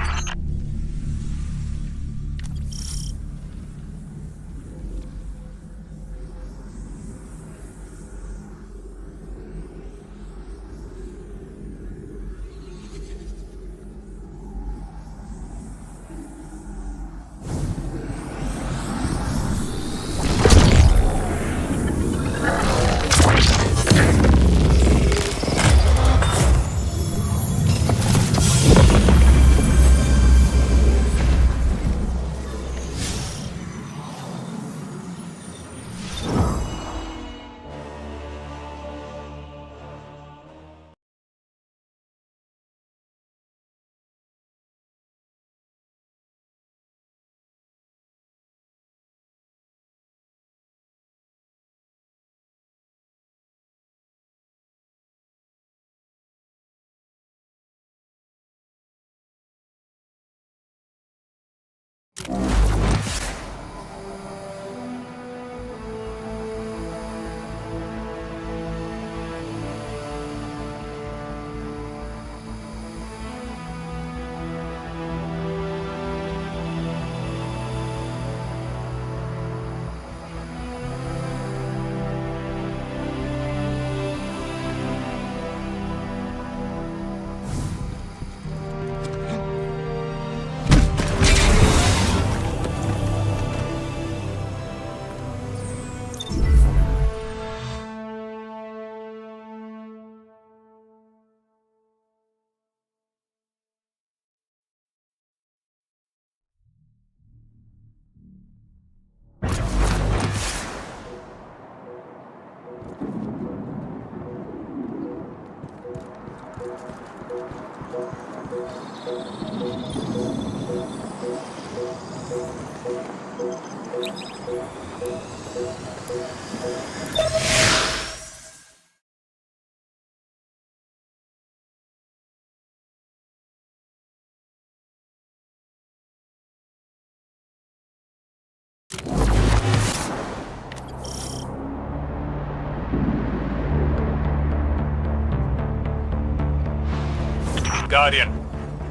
Guardian,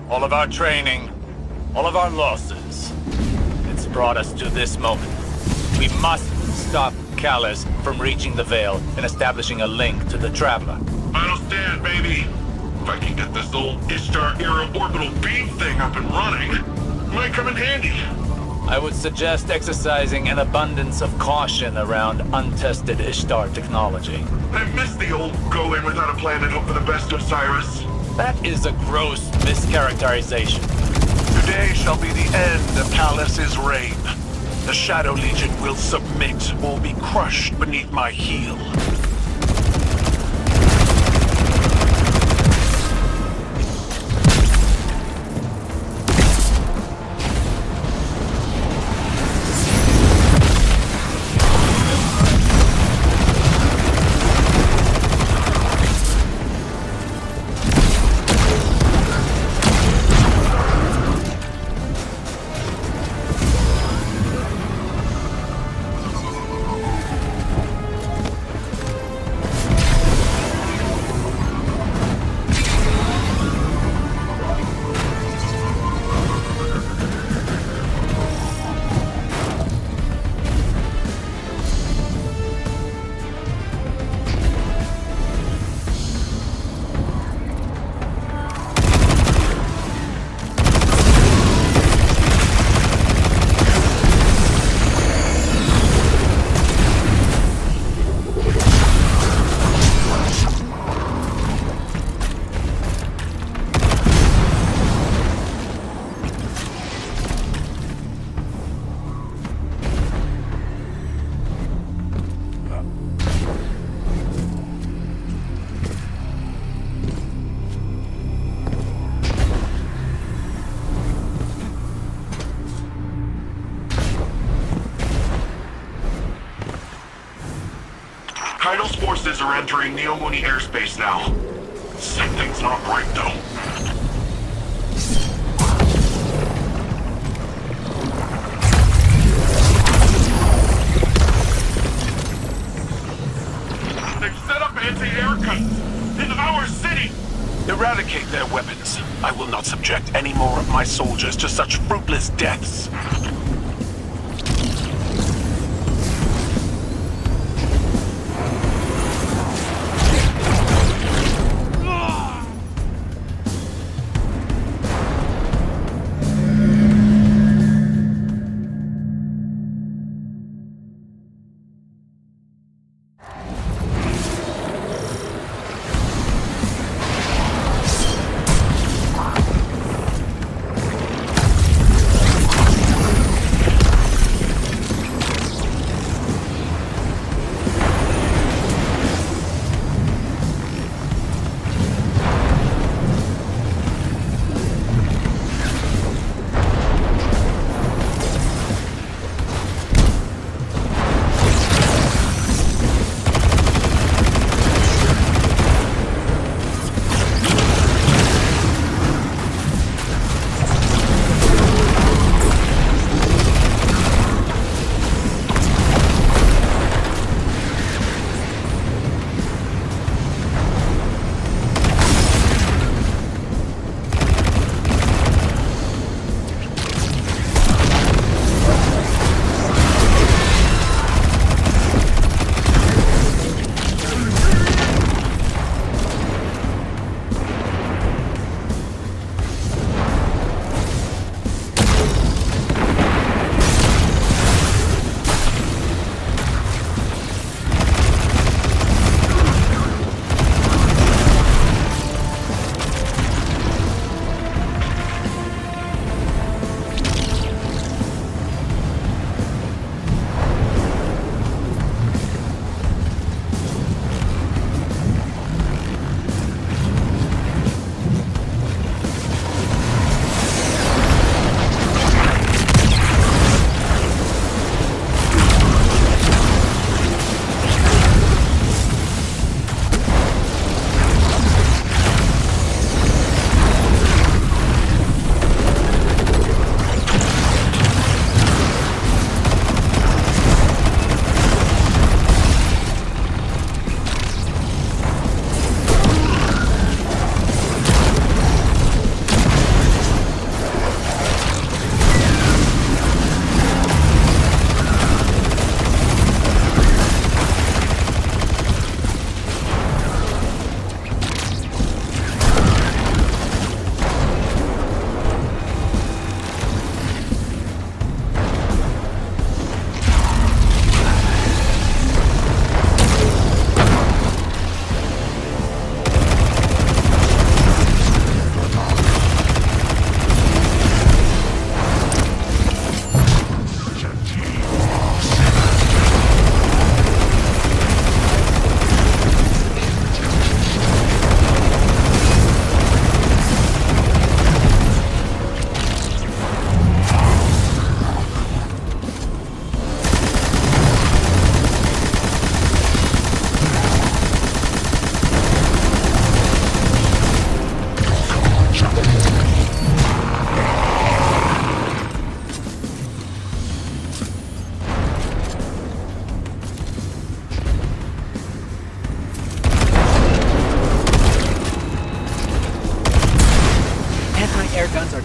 all of our training, all of our losses, it's brought us to this moment. We must stop Callus from reaching the Veil and establishing a link to the Traveler. Final stand, baby. If I can get this old Ishtar-era orbital beam thing up and running, it might come in handy. I would suggest exercising an abundance of caution around untested Ishtar technology. I miss the old go in without a plan and hope for the best, Osiris. That is a gross mischaracterization. Today shall be the end of Callus's reign. The Shadow Legion will submit or be crushed beneath my heel. Kaido's forces are entering Neomuni airspace now. Something's not right, though. They've set up anti-air guns in our city! Eradicate their weapons. I will not subject any more of my soldiers to such fruitless deaths.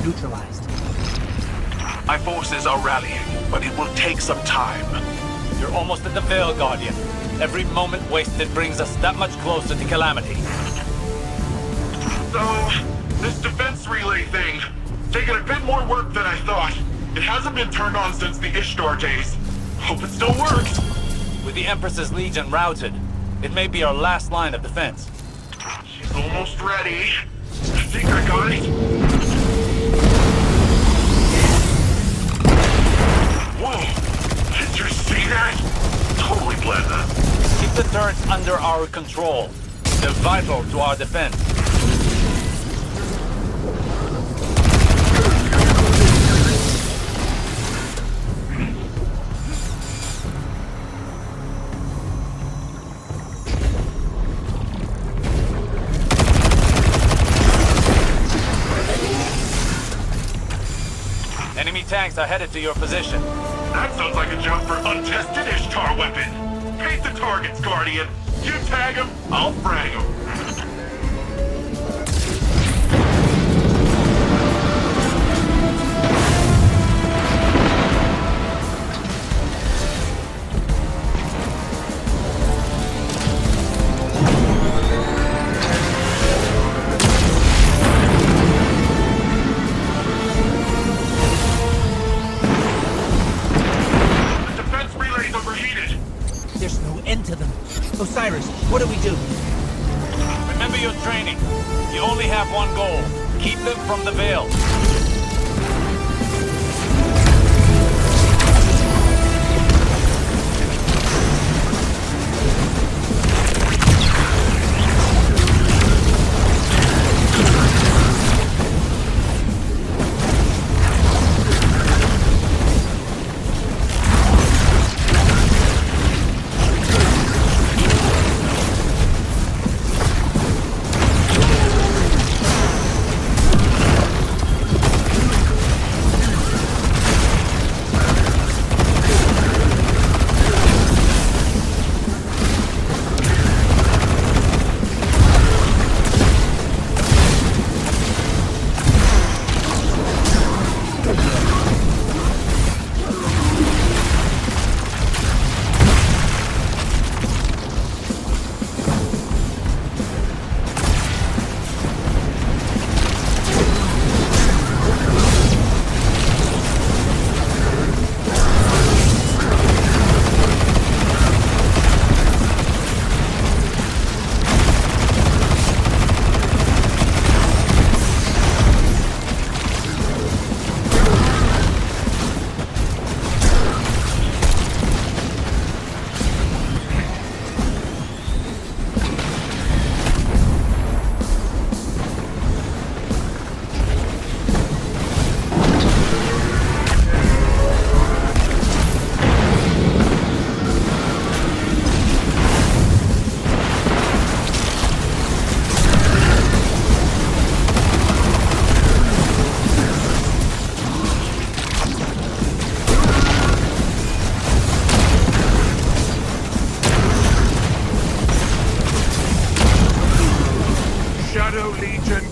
neutralized. My forces are rallying, but it will take some time. You're almost at the Veil, Guardian. Every moment wasted brings us that much closer to Calamity. So, this defense relay thing, taking a bit more work than I thought. It hasn't been turned on since the Ishtar days. Hope it still works. With the Empress's Legion routed, it may be our last line of defense. She's almost ready. I think I got it. Whoa! Did you see that? Totally blend that. Keep the turrets under our control. They're vital to our defense. Enemy tanks are headed to your position. That sounds like a job for untested Ishtar weapon. Paint the targets, Guardian. You tag them, I'll frag them. Osiris, what do we do? Remember your training. You only have one goal. Keep them from the Veil.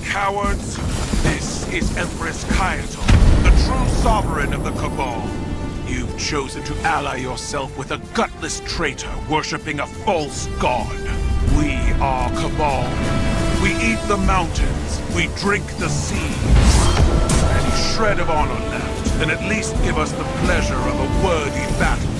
Cowards, this is Empress Kaito, the true sovereign of the Cabal. You've chosen to ally yourself with a gutless traitor worshipping a false god. We are Cabal. We eat the mountains, we drink the sea. Any shred of honor left, and at least give us the pleasure of a worthy battle.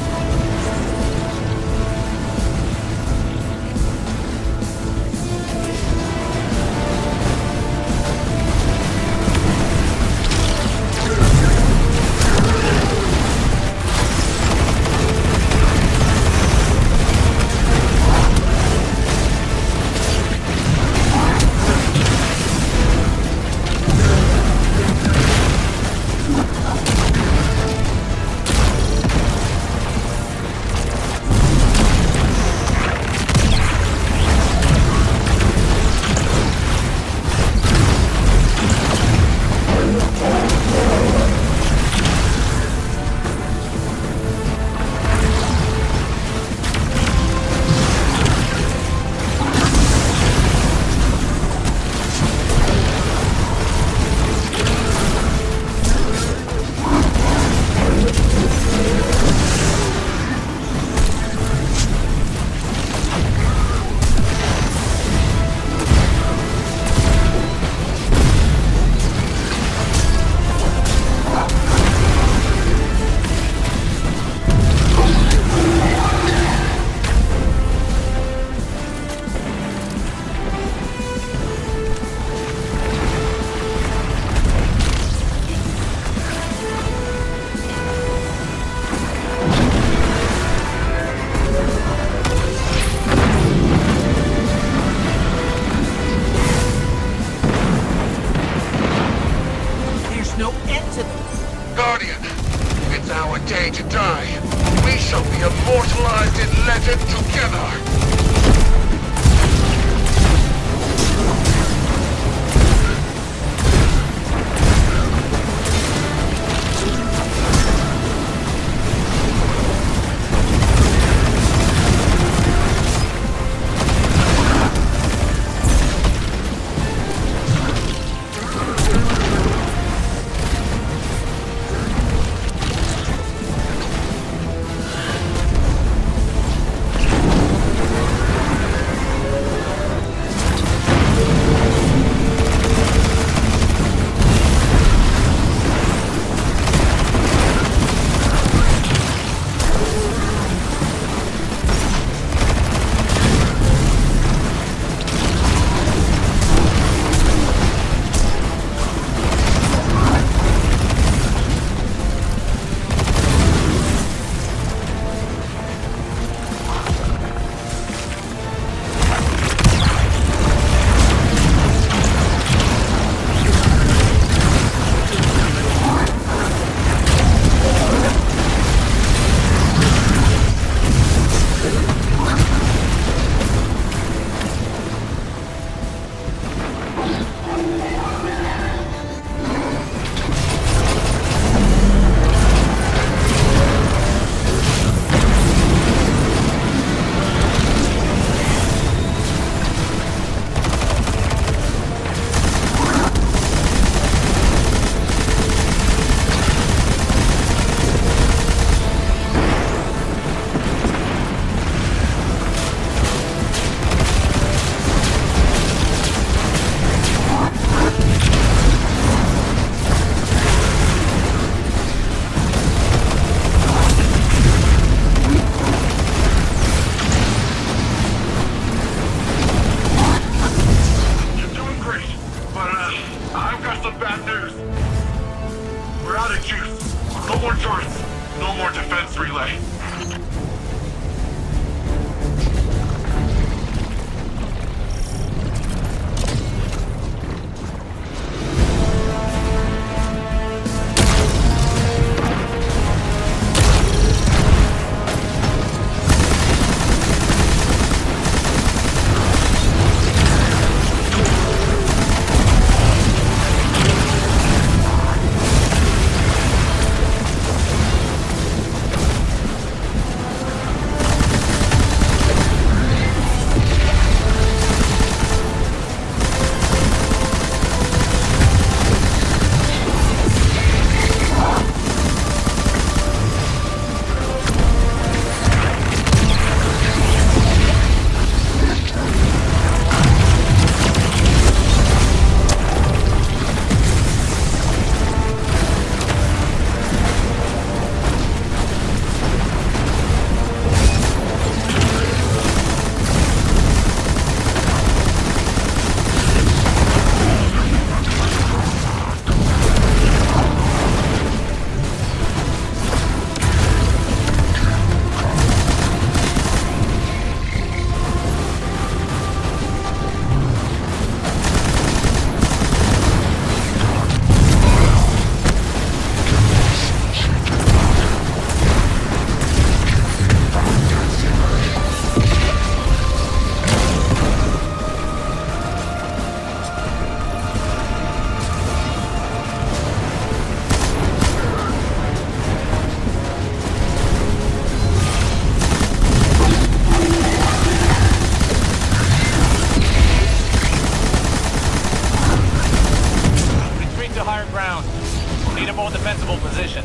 position.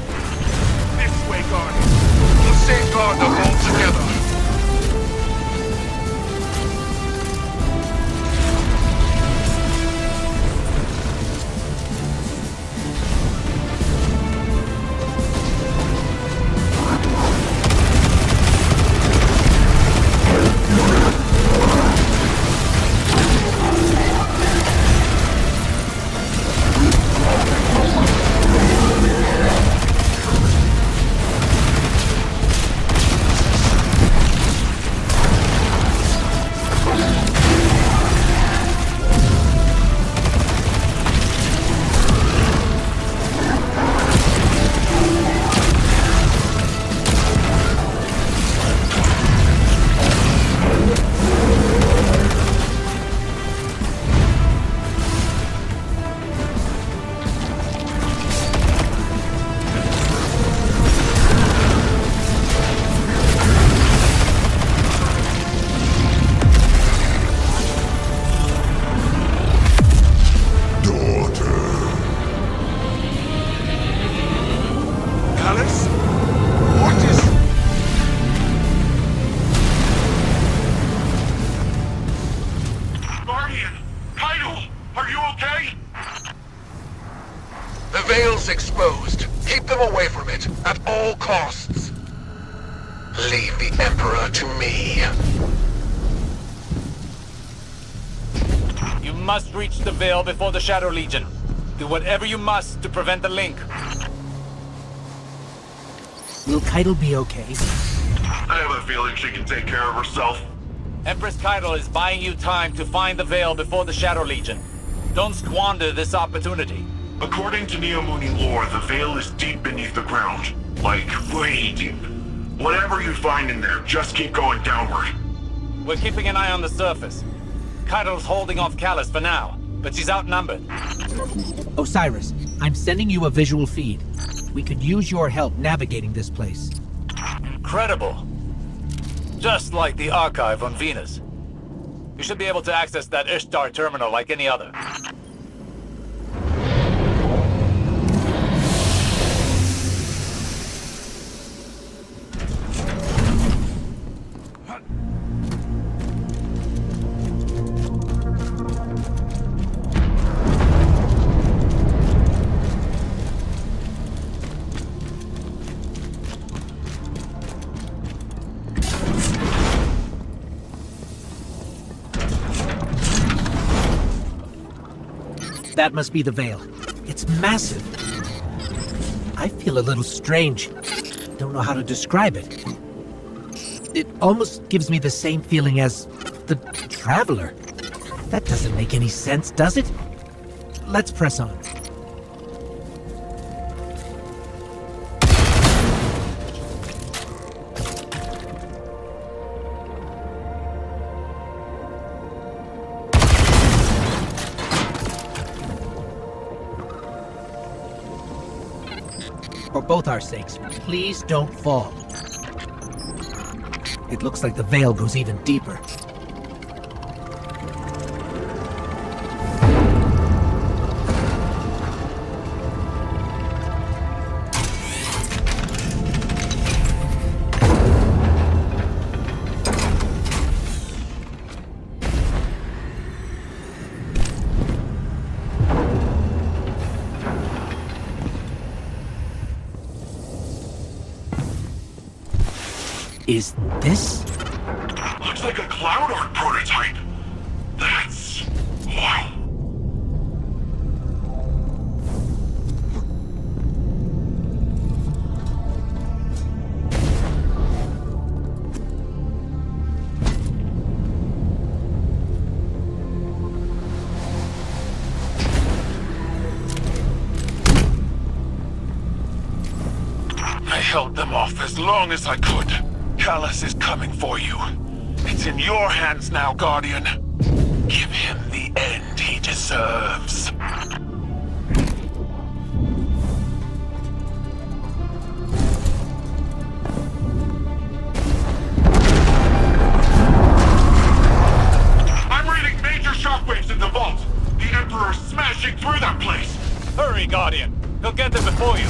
This way, Guardian. We'll safeguard the vault together. Veil's exposed. Keep them away from it, at all costs. Leave the Emperor to me. You must reach the Veil before the Shadow Legion. Do whatever you must to prevent the link. Will Keitel be okay? I have a feeling she can take care of herself. Empress Keitel is buying you time to find the Veil before the Shadow Legion. Don't squander this opportunity. According to Neomuni lore, the Veil is deep beneath the ground. Like, way deep. Whatever you find in there, just keep going downward. We're keeping an eye on the surface. Keitel's holding off Callus for now, but she's outnumbered. Osiris, I'm sending you a visual feed. We could use your help navigating this place. Incredible. Just like the archive on Venus. You should be able to access that Ishtar terminal like any other. That must be the Veil. It's massive. I feel a little strange. Don't know how to describe it. It almost gives me the same feeling as the Traveler. That doesn't make any sense, does it? Let's press on. For both our sakes, please don't fall. It looks like the Veil goes even deeper. Is this? Looks like a Cloud Ark prototype. That's... wow. I held them off as long as I could. Callus is coming for you. It's in your hands now, Guardian. Give him the end he deserves. I'm reading major shockwaves in the vault. The Emperor's smashing through that place. Hurry, Guardian. He'll get there before you.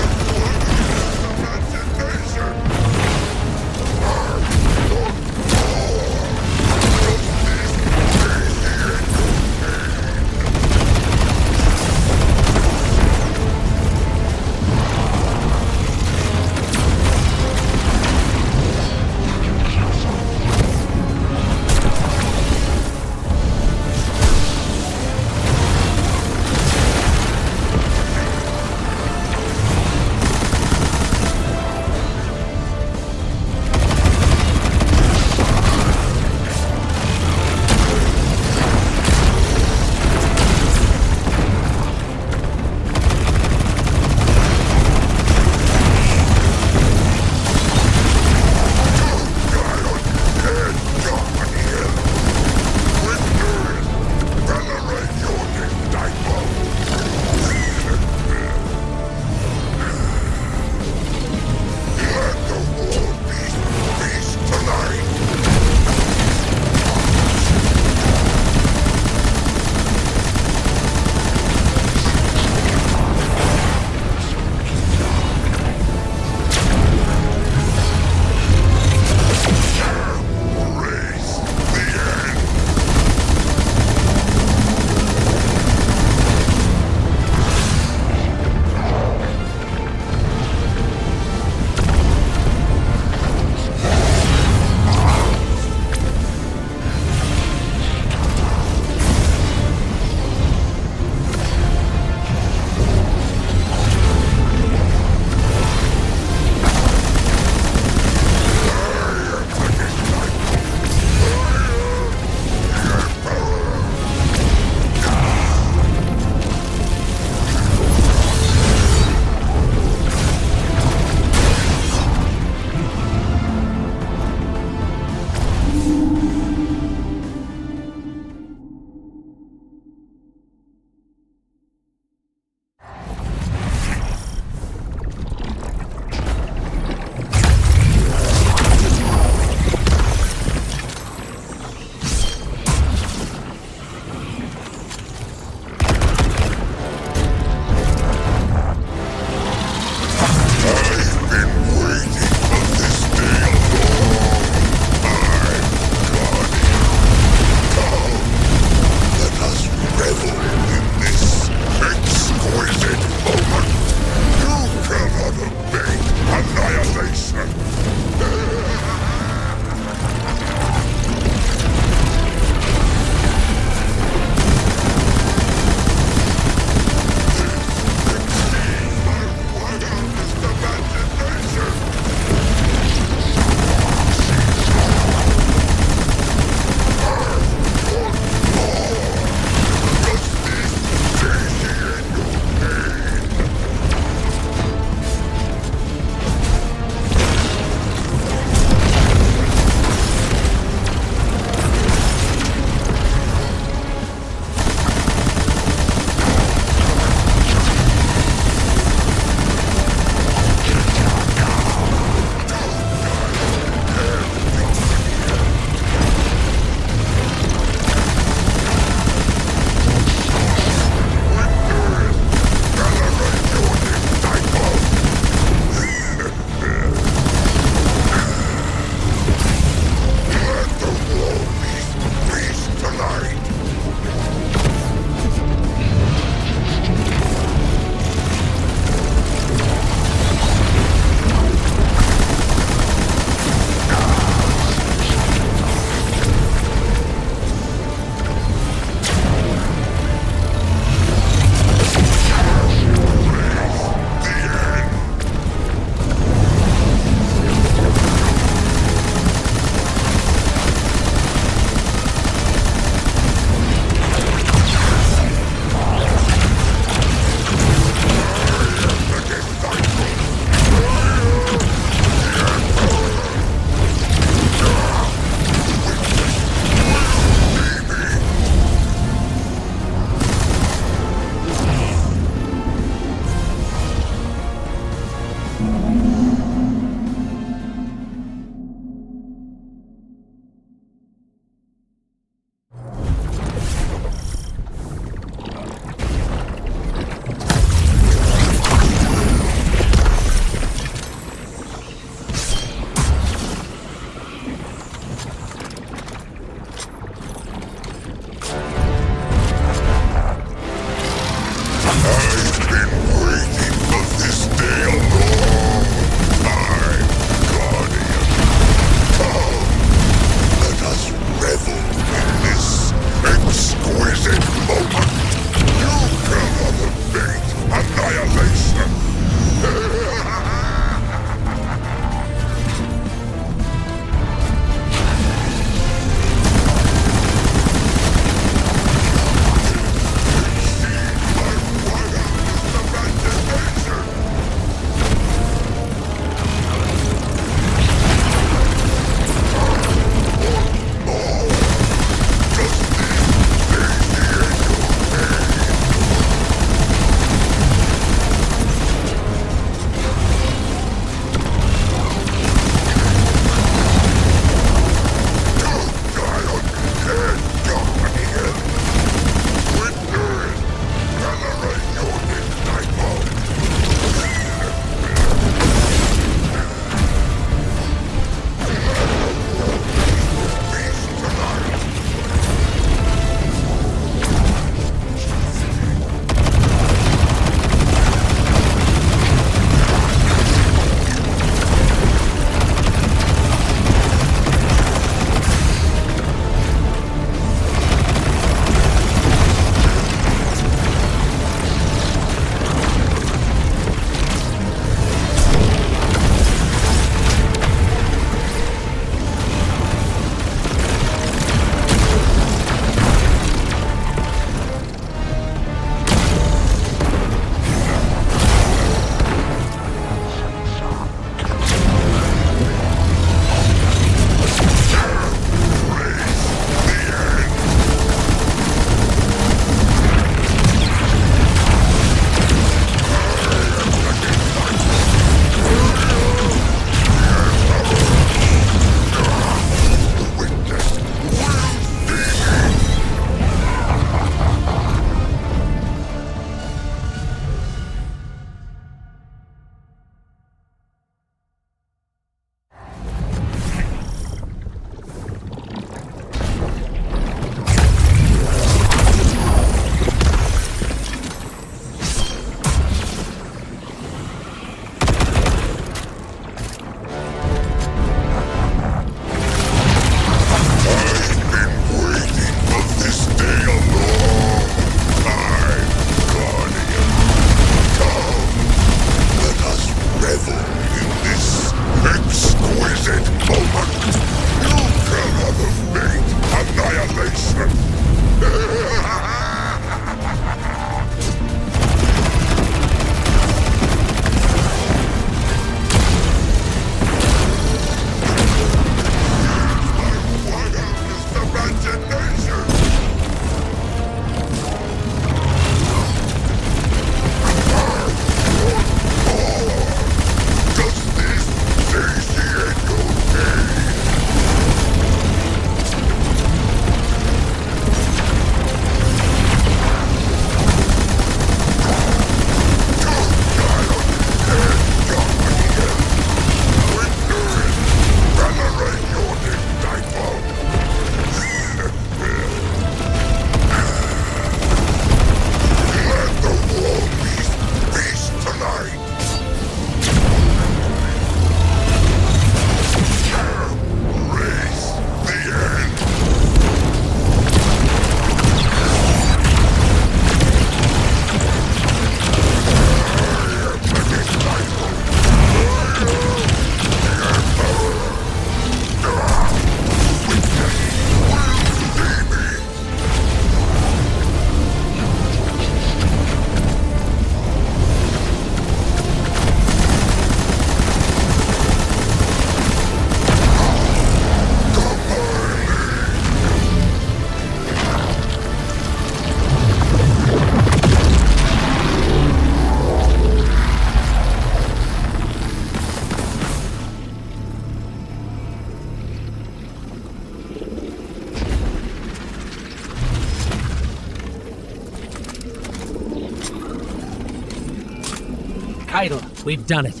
Keitel, we've done it.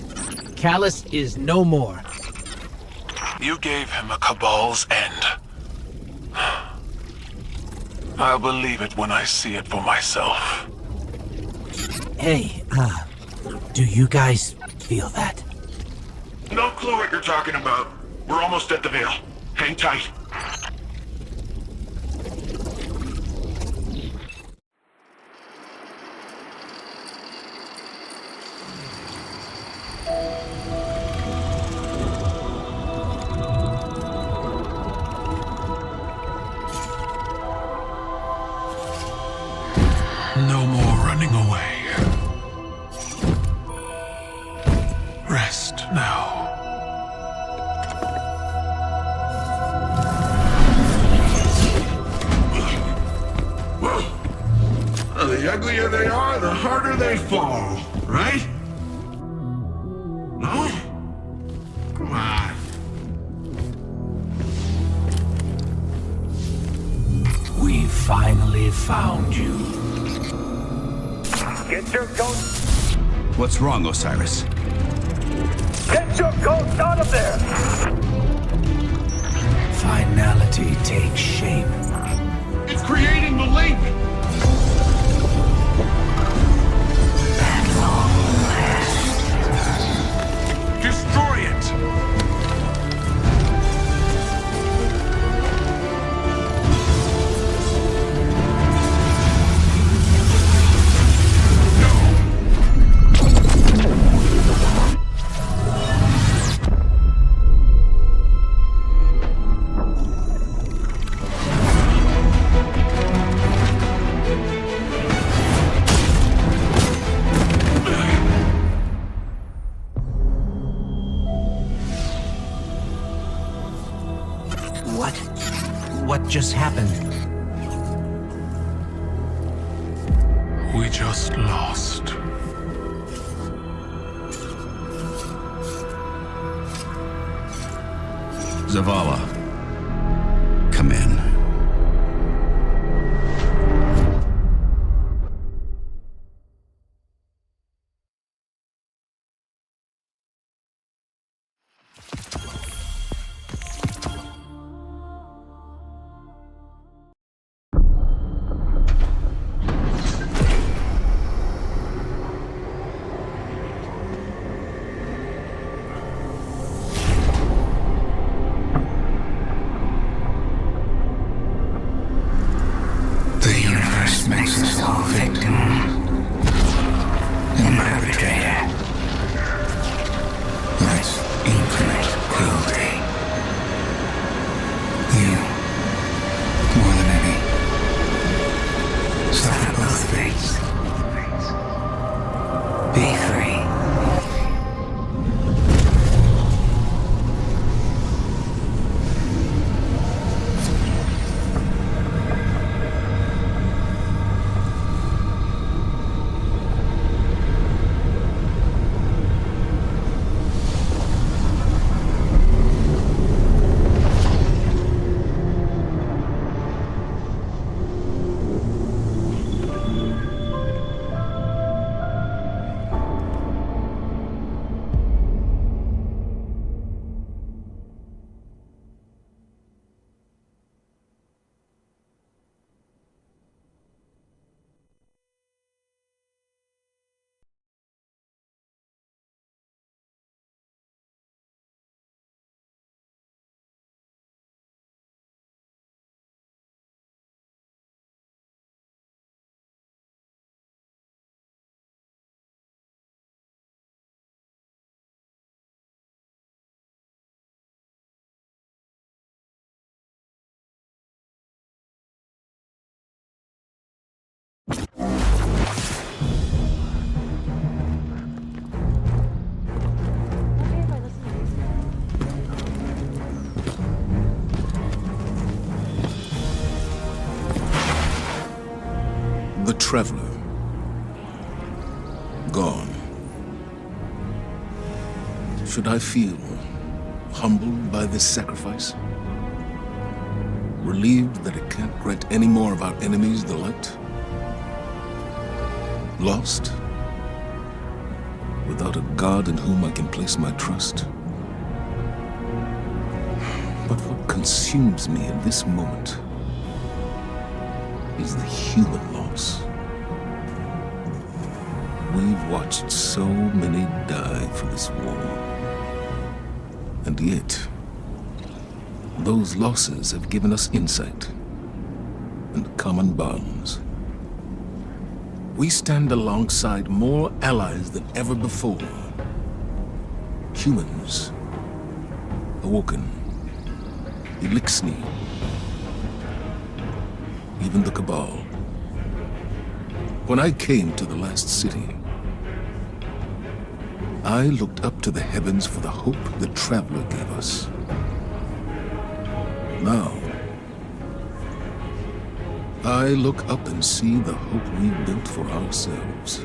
Callus is no more. You gave him a Cabal's end. I'll believe it when I see it for myself. Hey, do you guys feel that? No clue what you're talking about. We're almost at the Veil. Hang tight. No more running away. Rest now. Well, the uglier they are, the harder they fall, right? No? Come on. We finally found you. Get your ghost! What's wrong, Osiris? Get your ghost out of there! Finality takes shape. It's creating the link! At long last. Destroy it! What just happened? We just lost. Zavala, come in. Makes us all victim and perpetrator. That's infinite cruelty. You, more than any, suffer both fates. Be free. The Traveler. Gone. Should I feel humbled by this sacrifice? Relieved that it can't grant any more of our enemies the light? Lost? without a god in whom I can place my trust. But what consumes me in this moment is the human loss. We've watched so many die for this war. And yet, those losses have given us insight and common bonds. We stand alongside more allies than ever before. Humans, Awoken, Elixni, even the Cabal. When I came to the last city, I looked up to the heavens for the hope the Traveler gave us. Now, I look up and see the hope we built for ourselves.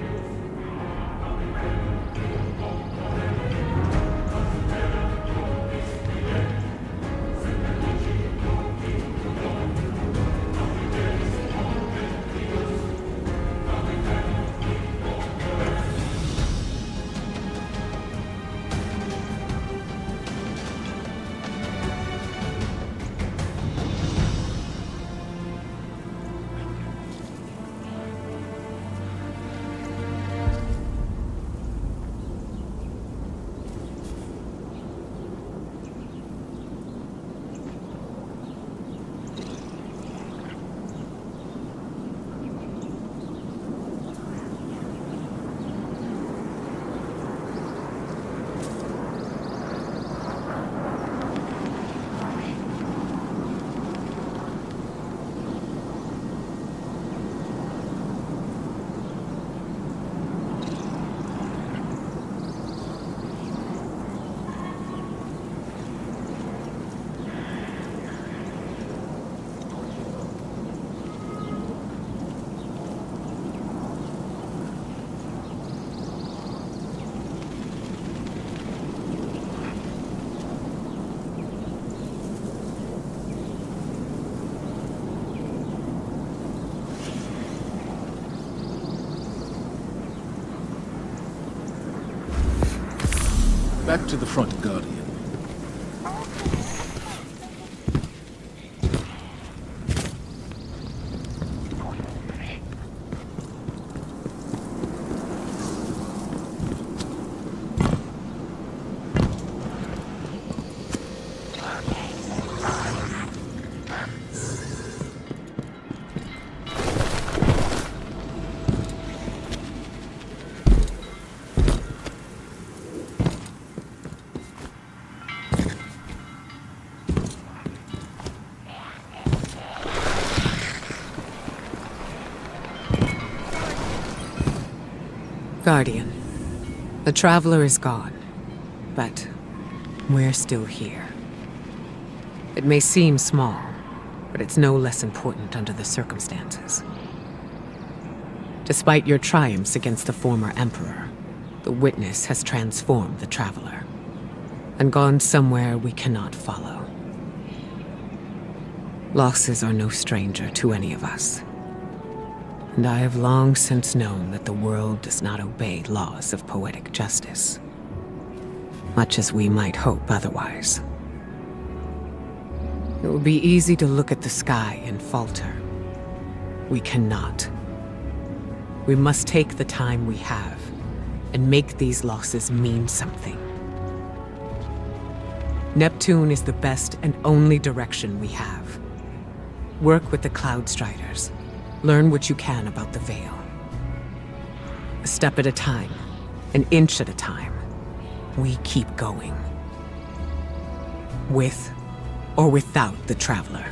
Back to the front, Guardian. Guardian, the Traveler is gone, but we're still here. It may seem small, but it's no less important under the circumstances. Despite your triumphs against the former Emperor, the Witness has transformed the Traveler, and gone somewhere we cannot follow. Losses are no stranger to any of us. And I have long since known that the world does not obey laws of poetic justice, much as we might hope otherwise. It would be easy to look at the sky and falter. We cannot. We must take the time we have and make these losses mean something. Neptune is the best and only direction we have. Work with the Cloud Striders. Learn what you can about the Veil. A step at a time, an inch at a time, we keep going. With or without the Traveler.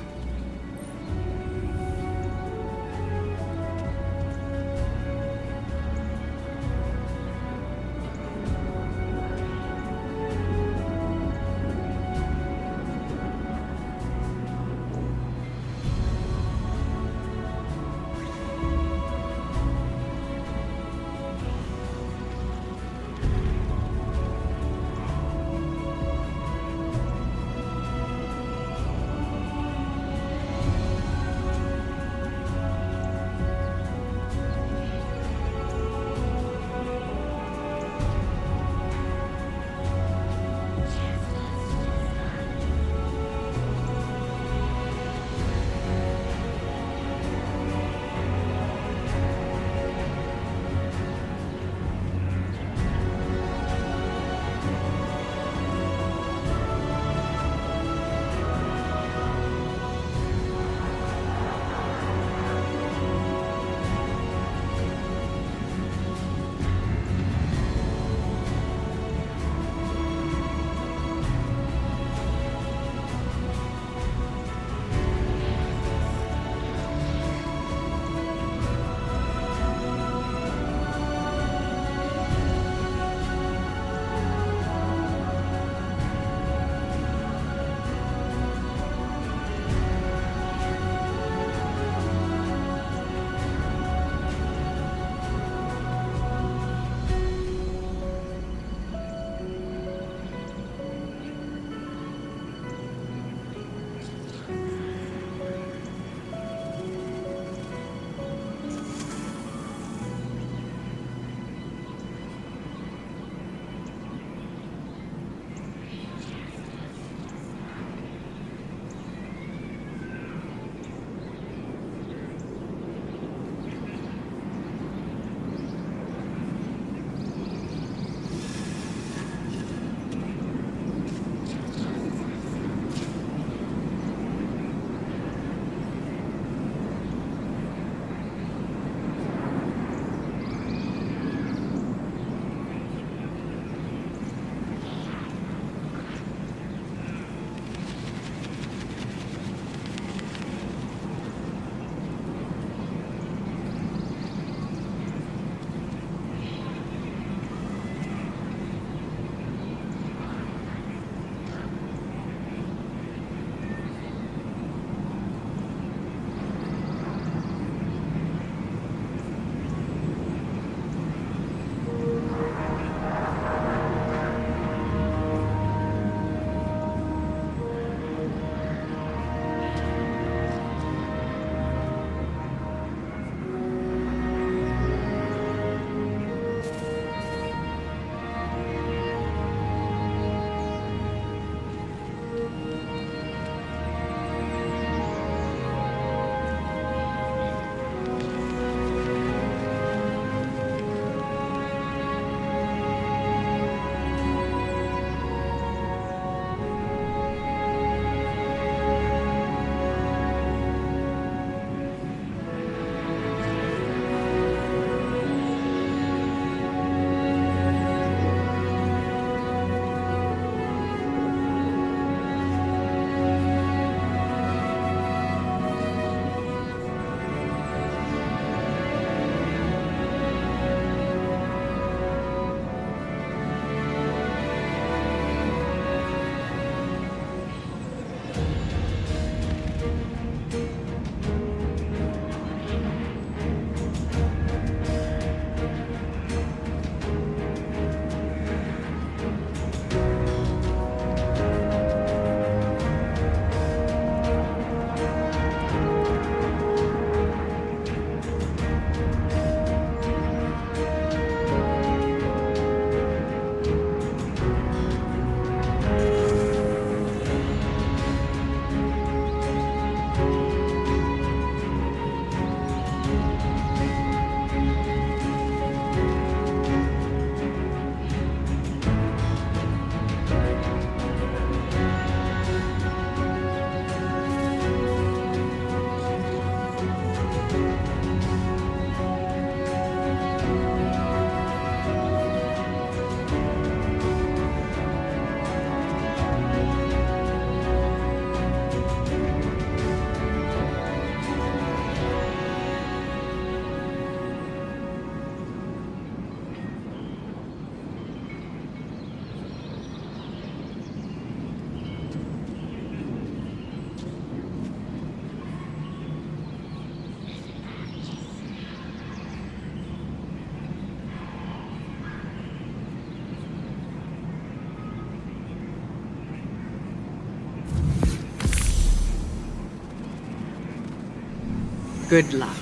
Good luck.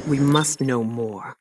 We must know more.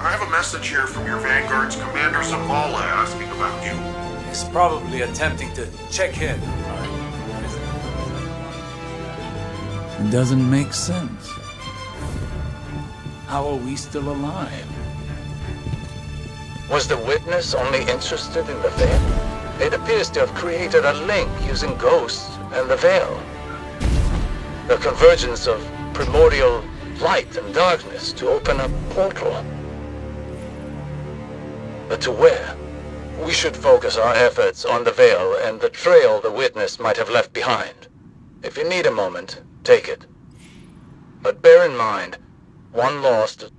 I have a message here from your Vanguard's Commander Zavala asking about you. He's probably attempting to check in. It doesn't make sense. How are we still alive? Was the witness only interested in the Veil? It appears to have created a link using ghosts and the Veil. The convergence of primordial light and darkness to open a portal. But to where? We should focus our efforts on the Veil and the trail the witness might have left behind. If you need a moment, take it. But bear in mind, one lost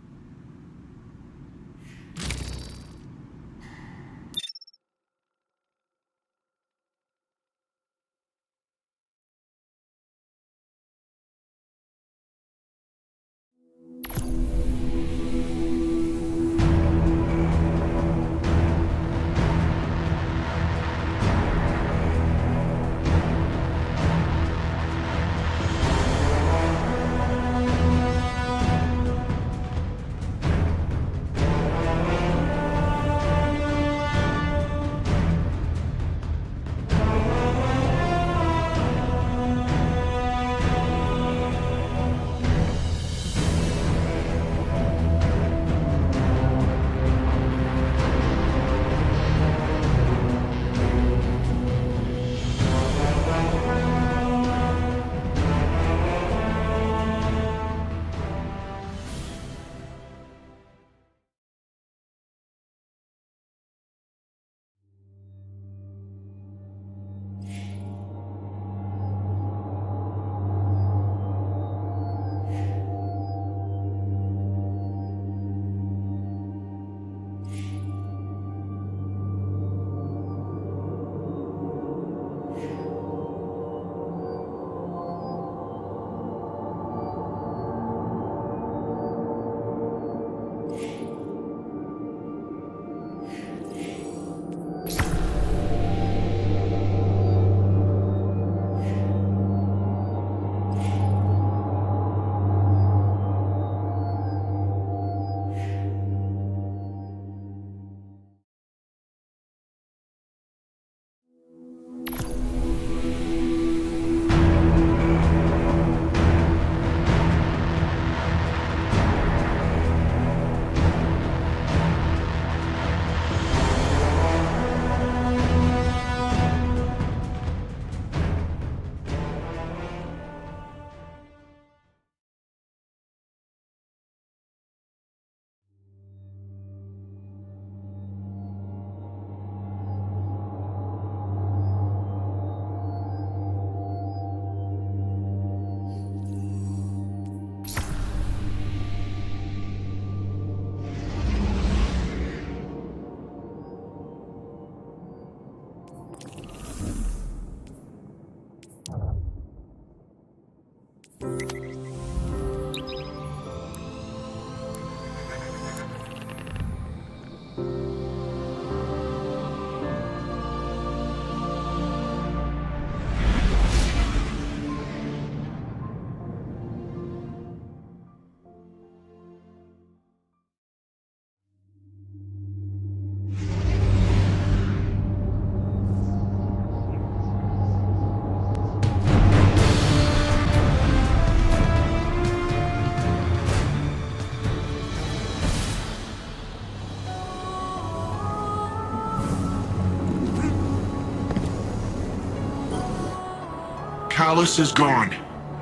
Callus is gone,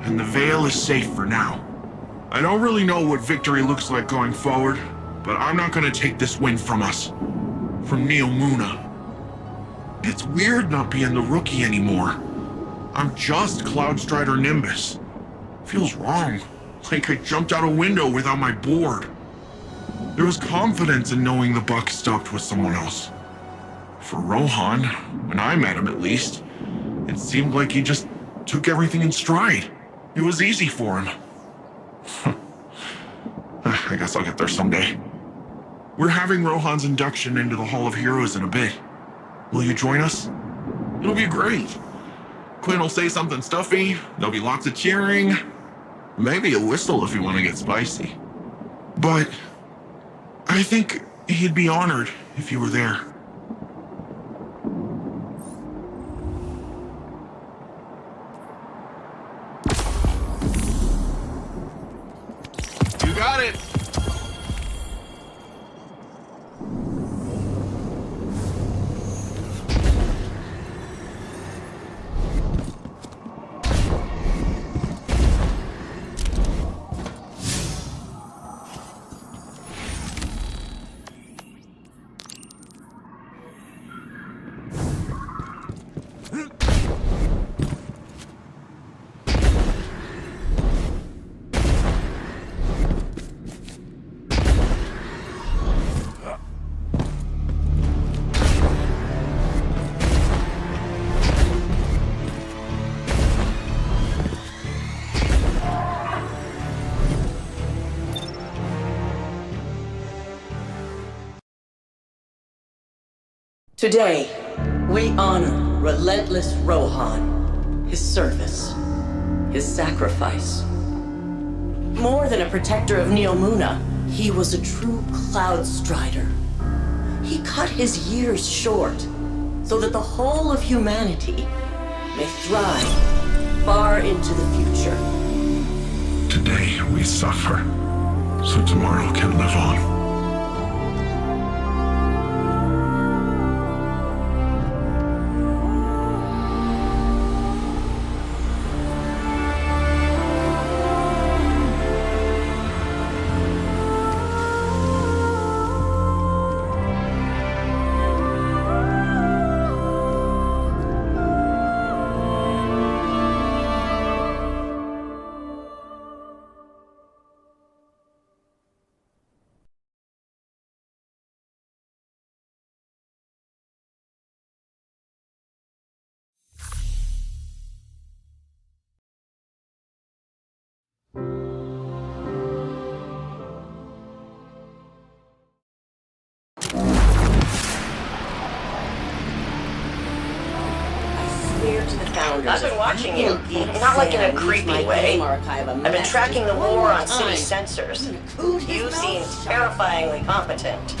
and the Veil is safe for now. I don't really know what victory looks like going forward, but I'm not gonna take this win from us. From Neomuna. It's weird not being the rookie anymore. I'm just Cloudstrider Nimbus. Feels wrong. Like I jumped out a window without my board. There was confidence in knowing the buck stopped with someone else. For Rohan, when I met him at least, it seemed like he just took everything in stride. It was easy for him. I guess I'll get there someday. We're having Rohan's induction into the Hall of Heroes in a bit. Will you join us? It'll be great. Quinn will say something stuffy, there'll be lots of cheering, maybe a whistle if you want to get spicy. But I think he'd be honored if you were there. You got it! Today, we honor relentless Rohan, his service, his sacrifice. More than a protector of Neomuna, he was a true Cloudstrider. He cut his years short so that the whole of humanity may thrive far into the future. Today we suffer, so tomorrow can live on. I've been watching you, not like in a creepy way. I've been tracking the war on city sensors. You seem terrifyingly competent.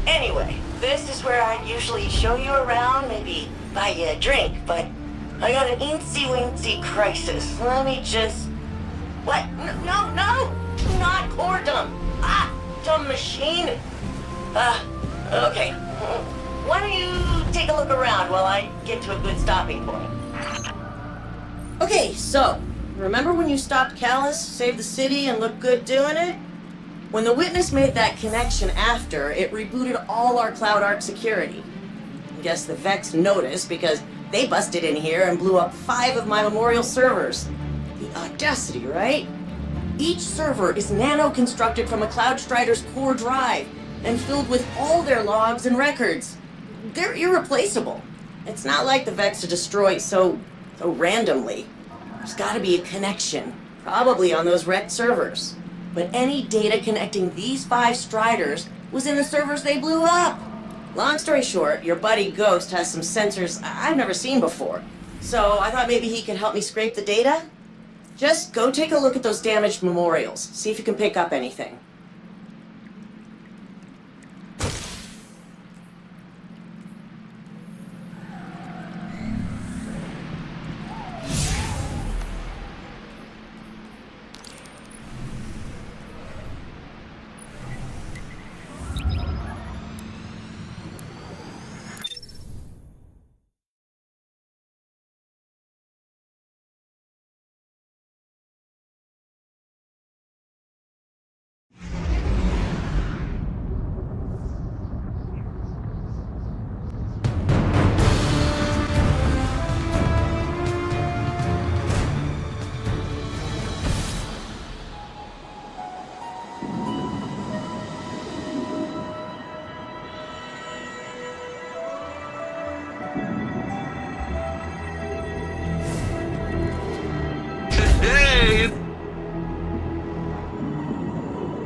Anyway, this is where I'd usually show you around, maybe buy you a drink, but I got an eensy-weensy crisis. Let me just... What? No, not Cordum. Dumb machine. Okay. Why don't you take a look around while I get to a good stopping point? Okay, so, remember when you stopped Callus, saved the city, and looked good doing it? When the Witness made that connection after, it rebooted all our CloudArk security. I guess the Vex noticed because they busted in here and blew up 5 of my Memorial servers. The audacity, right? Each server is nano-constructed from a Cloudstrider's core drive and filled with all their logs and records. They're irreplaceable. It's not like the Vex are destroyed so randomly. There's gotta be a connection, probably on those wrecked servers. But any data connecting these 5 Striders was in the servers they blew up. Long story short, your buddy Ghost has some sensors I've never seen before. So I thought maybe he could help me scrape the data. Just go take a look at those damaged memorials, see if you can pick up anything.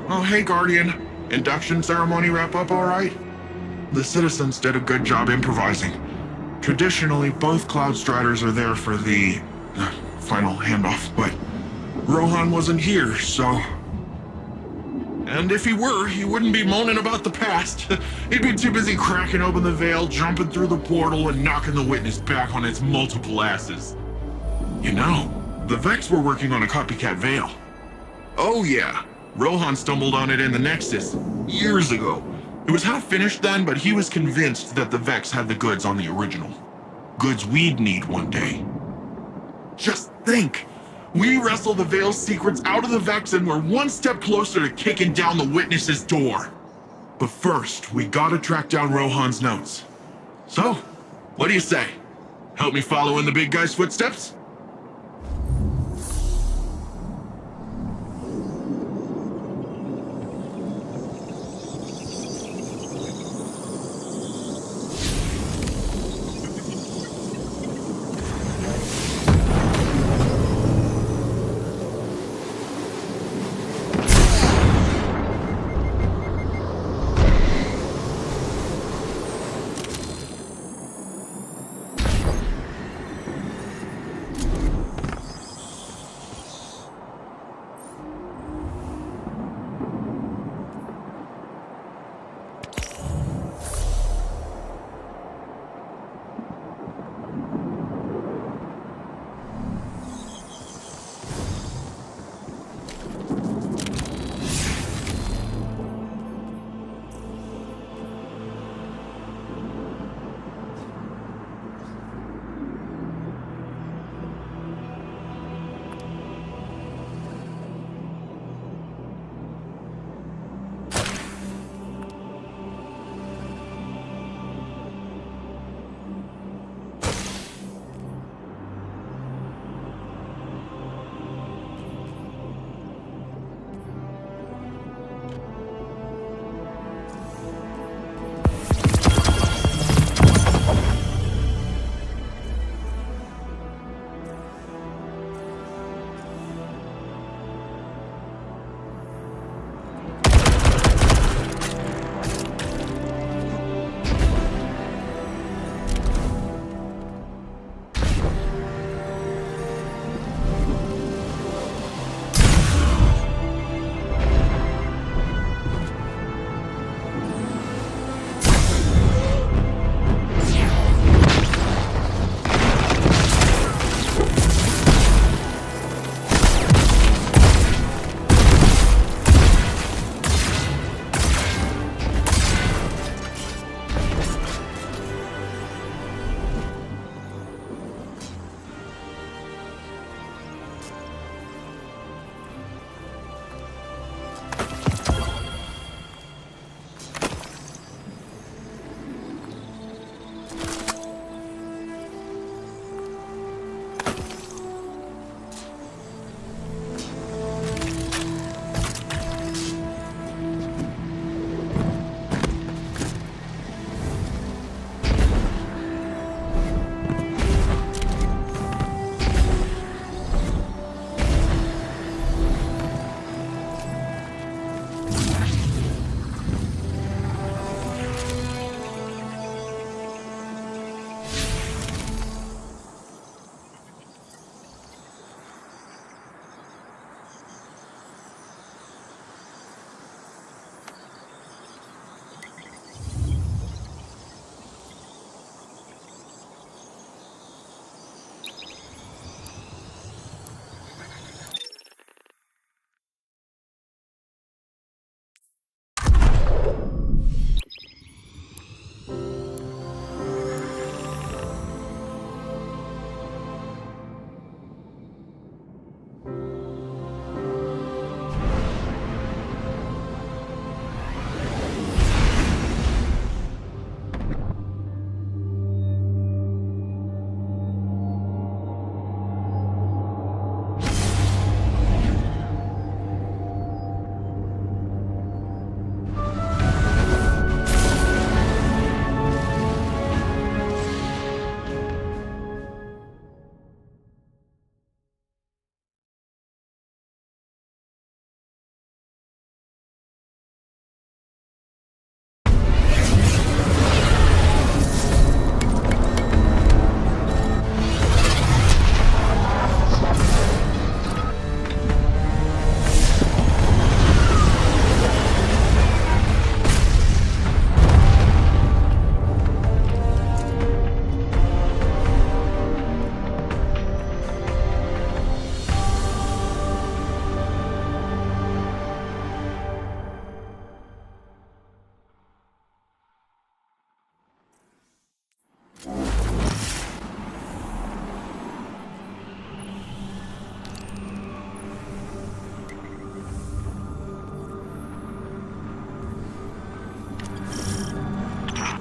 Oh, hey, Guardian. Induction ceremony wrap up all right? The citizens did a good job improvising. Traditionally, both Cloud Striders are there for the final handoff, but Rohan wasn't here, so... And if he were, he wouldn't be moaning about the past. He'd be too busy cracking open the veil, jumping through the portal, and knocking the witness back on its multiple asses. You know, the Vex were working on a copycat veil. Oh yeah, Rohan stumbled on it in the Nexus, years ago. It was half finished then, but he was convinced that the Vex had the goods on the original. Goods we'd need one day. Just think! We wrestle the Veil's secrets out of the Vex and we're one step closer to kicking down the Witness's door. But first, we gotta track down Rohan's notes. So, what do you say? Help me follow in the big guy's footsteps?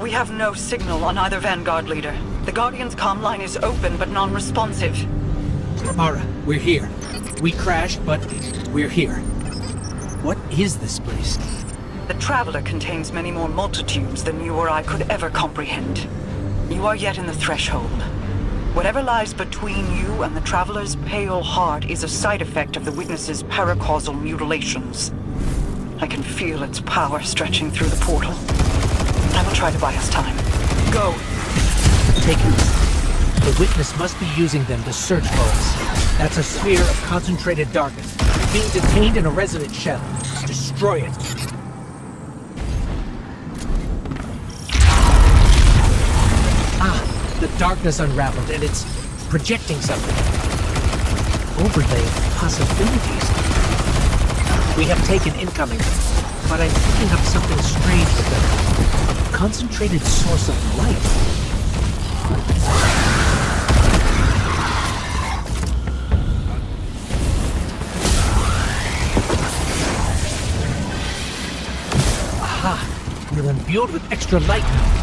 We have no signal on either Vanguard leader. The Guardian's comm line is open but non-responsive. Mara, we're here. We crashed, but we're here. What is this place? The Traveler contains many more multitudes than you or I could ever comprehend. You are yet in the threshold. Whatever lies between you and the Traveler's pale heart is a side effect of the Witness's paracausal mutilations. I can feel its power stretching through the portal. I will try to buy us time. Go! Take it. The Witness must be using them to search for us. That's a sphere of concentrated darkness, being detained in a resonant shell. Destroy it. The darkness unraveled, and it's projecting something. Overlay of possibilities. We have taken incoming, but I'm picking up something strange with them. A concentrated source of light. Aha! We're imbued with extra light now.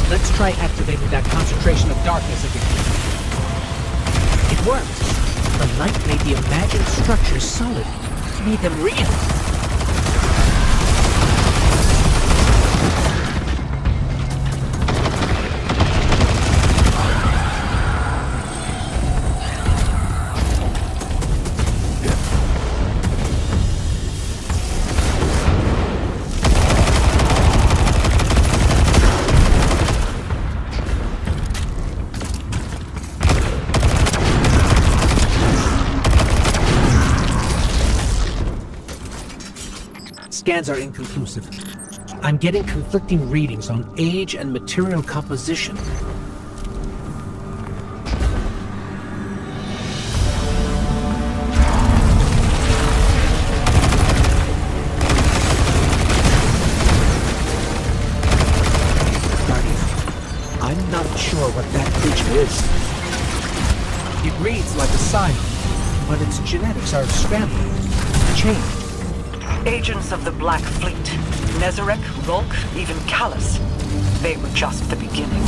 Let's try activating that concentration of darkness again. It worked. The light made the imagined structures solid. Made them real. Scans are inconclusive. I'm getting conflicting readings on age and material composition. Guardian, I'm not sure what that creature is. It reads like a scion, but its genetics are scrambled, changed. Agents of the Black Fleet. Nezarec, Volk, even Callus. They were just the beginning.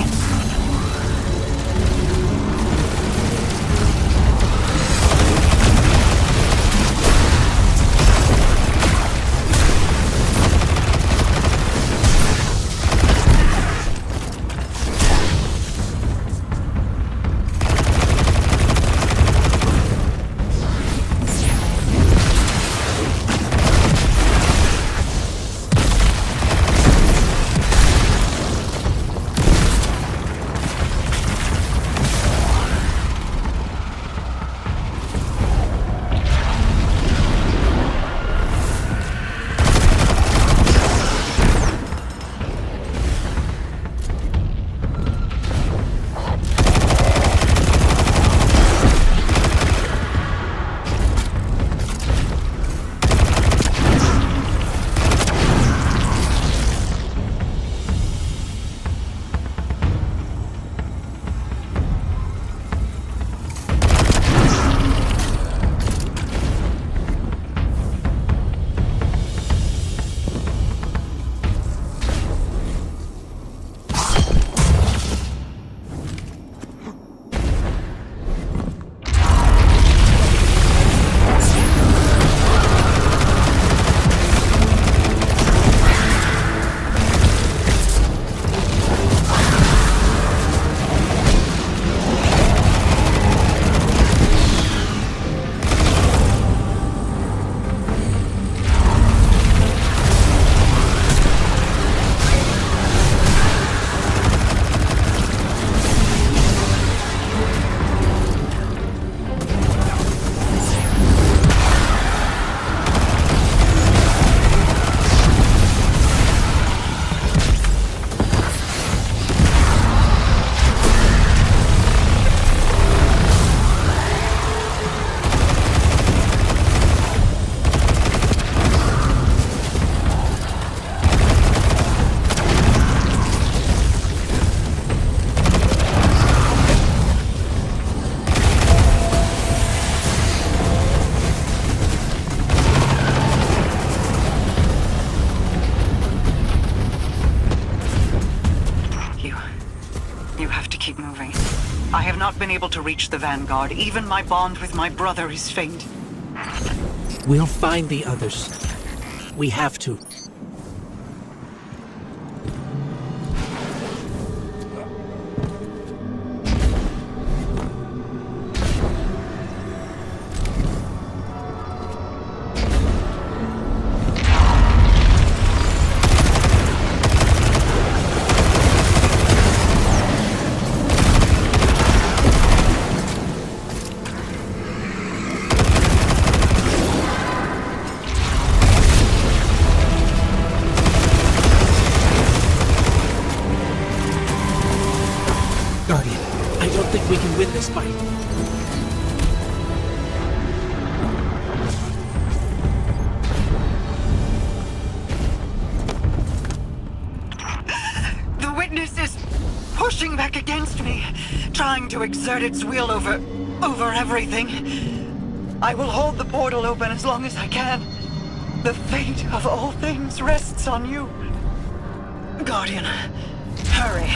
not been able to reach the Vanguard. Even my bond with my brother is faint. We'll find the others. We have to. Guardian, I don't think we can win this fight. The Witness is pushing back against me, trying to exert its will over everything. I will hold the portal open as long as I can. The fate of all things rests on you. Guardian, hurry.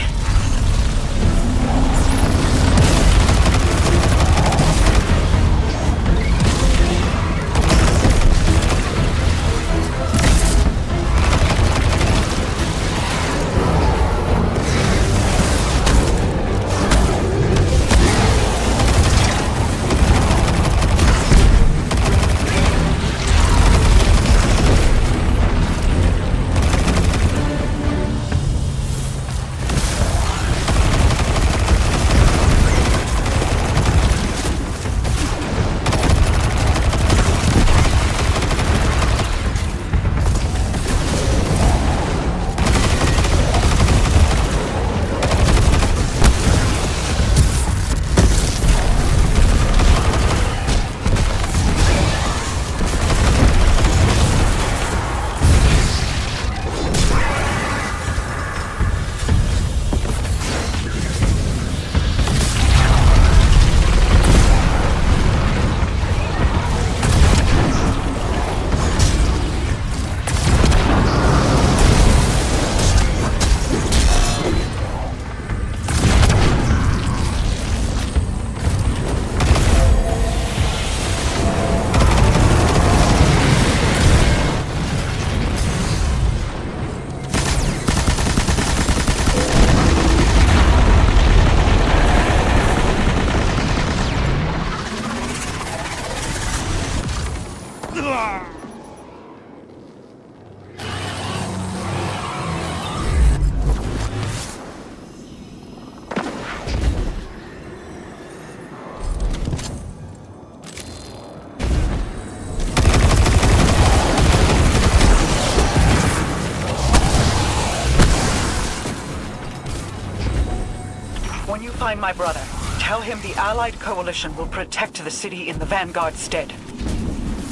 When you find my brother, tell him the Allied Coalition will protect the city in the Vanguard's stead.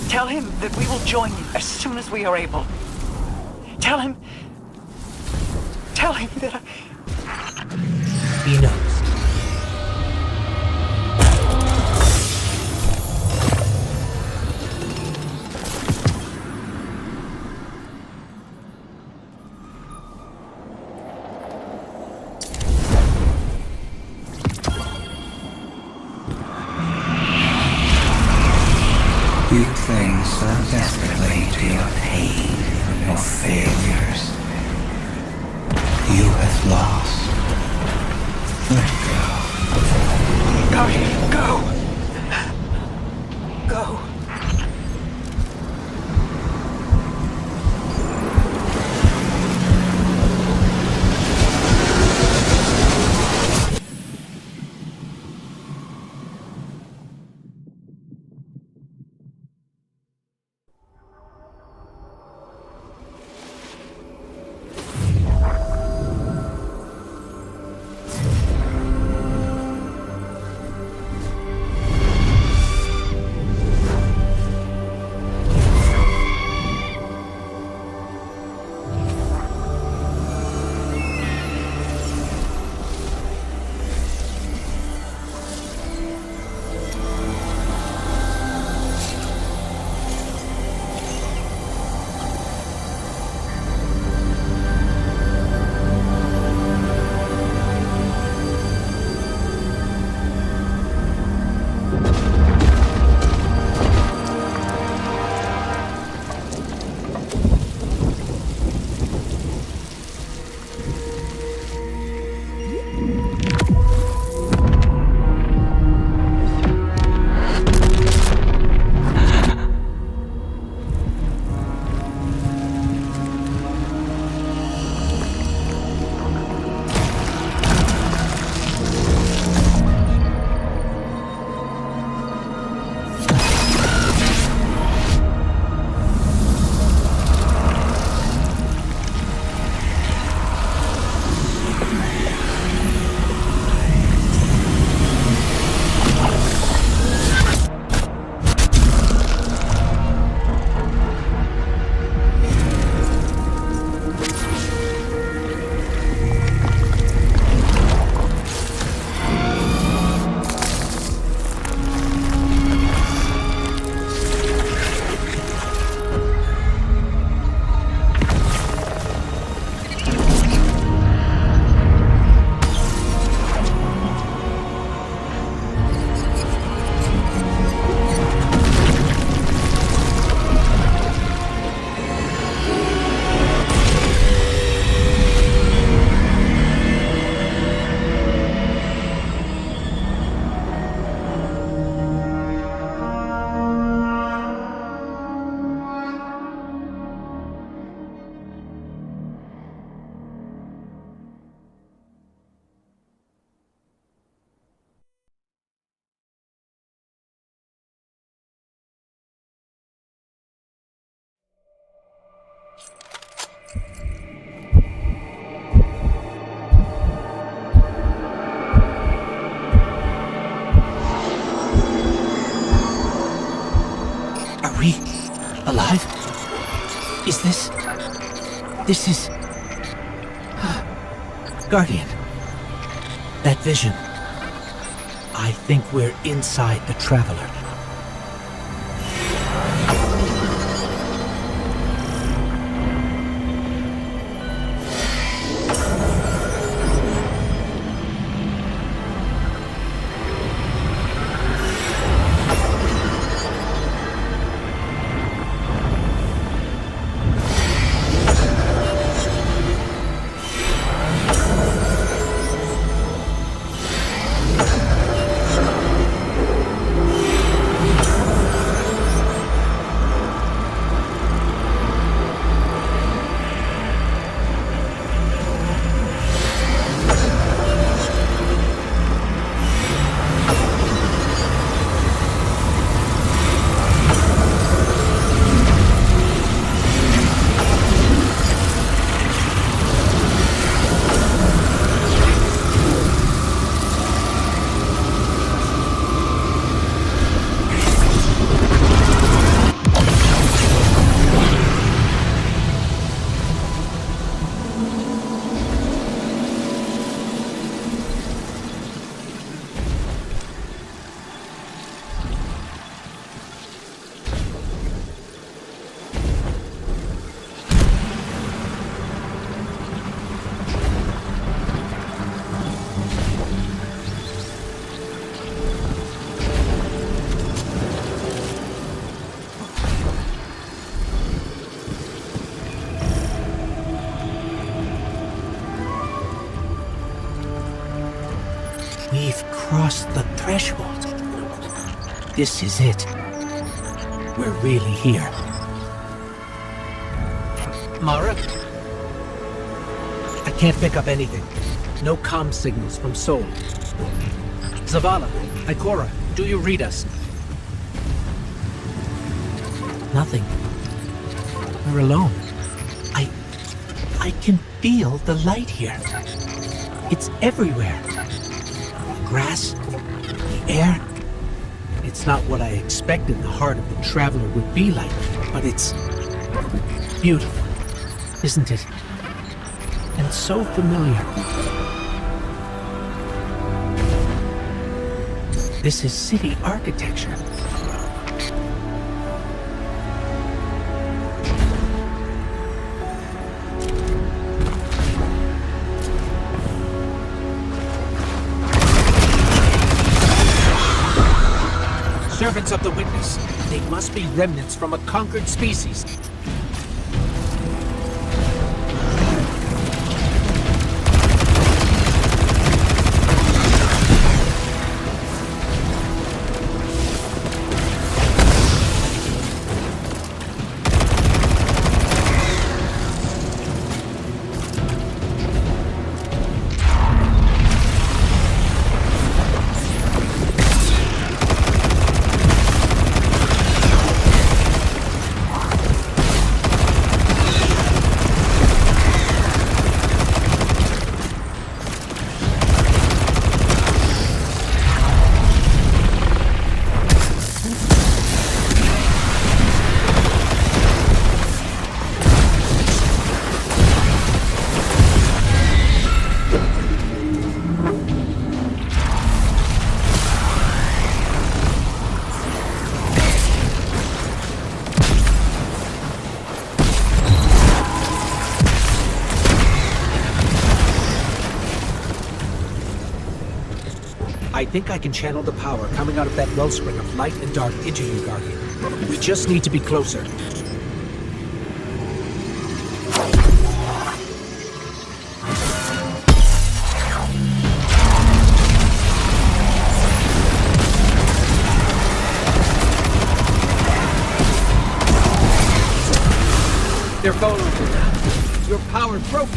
Tell him that we will join you as soon as we are able. Tell him that He knows. You cling so desperately to your pain and your failures. You have lost. Let go. Guardian, go! Go. Is this... This is... Guardian. That vision. I think we're inside the Traveler. We've crossed the threshold. This is it. We're really here. Mara? I can't pick up anything. No comm signals from Sol. Zavala, Ikora, do you read us? Nothing. We're alone. I can feel the light here. It's everywhere. The grass, the air. It's not what I expected the heart of the Traveler would be like, but it's beautiful, isn't it? And so familiar. This is city architecture. Servants of the Witness. They must be remnants from a conquered species. I think I can channel the power coming out of that wellspring of light and dark into you, Guardian. We just need to be closer. They're vulnerable now. Your power broke.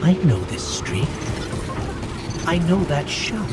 I know this street. I know that shop.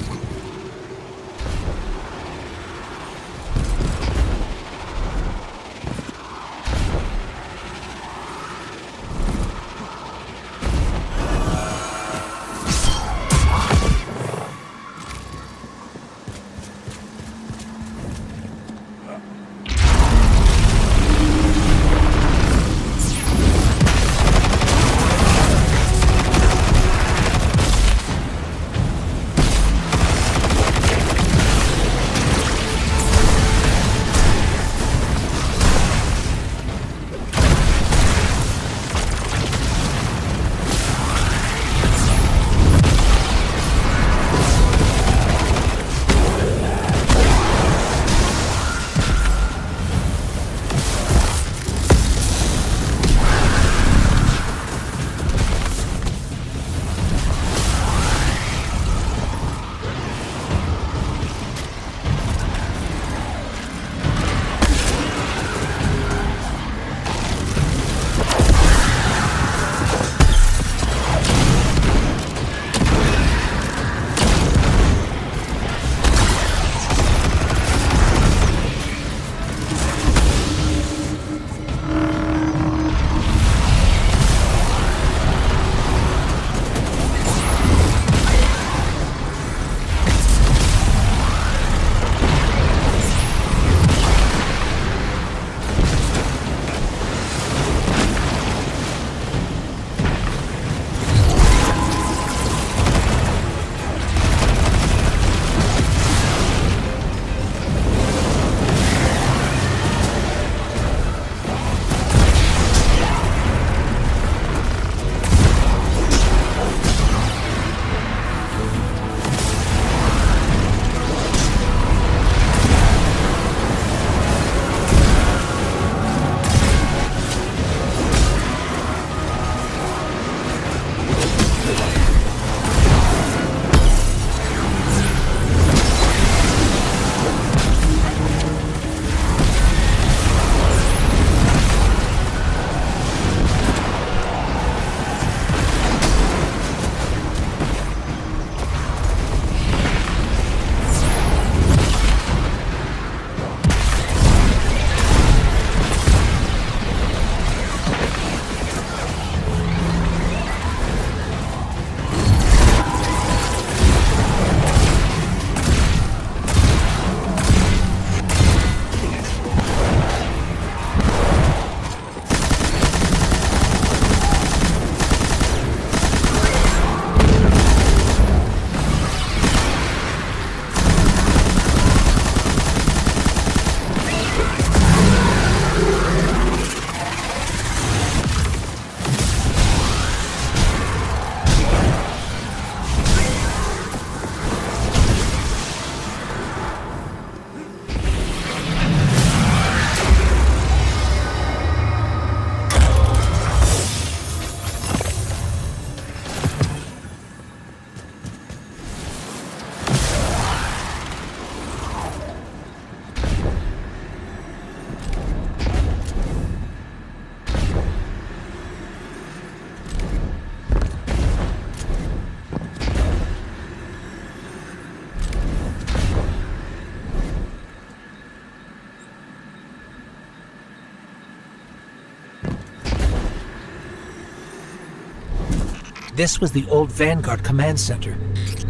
This was the old Vanguard command center,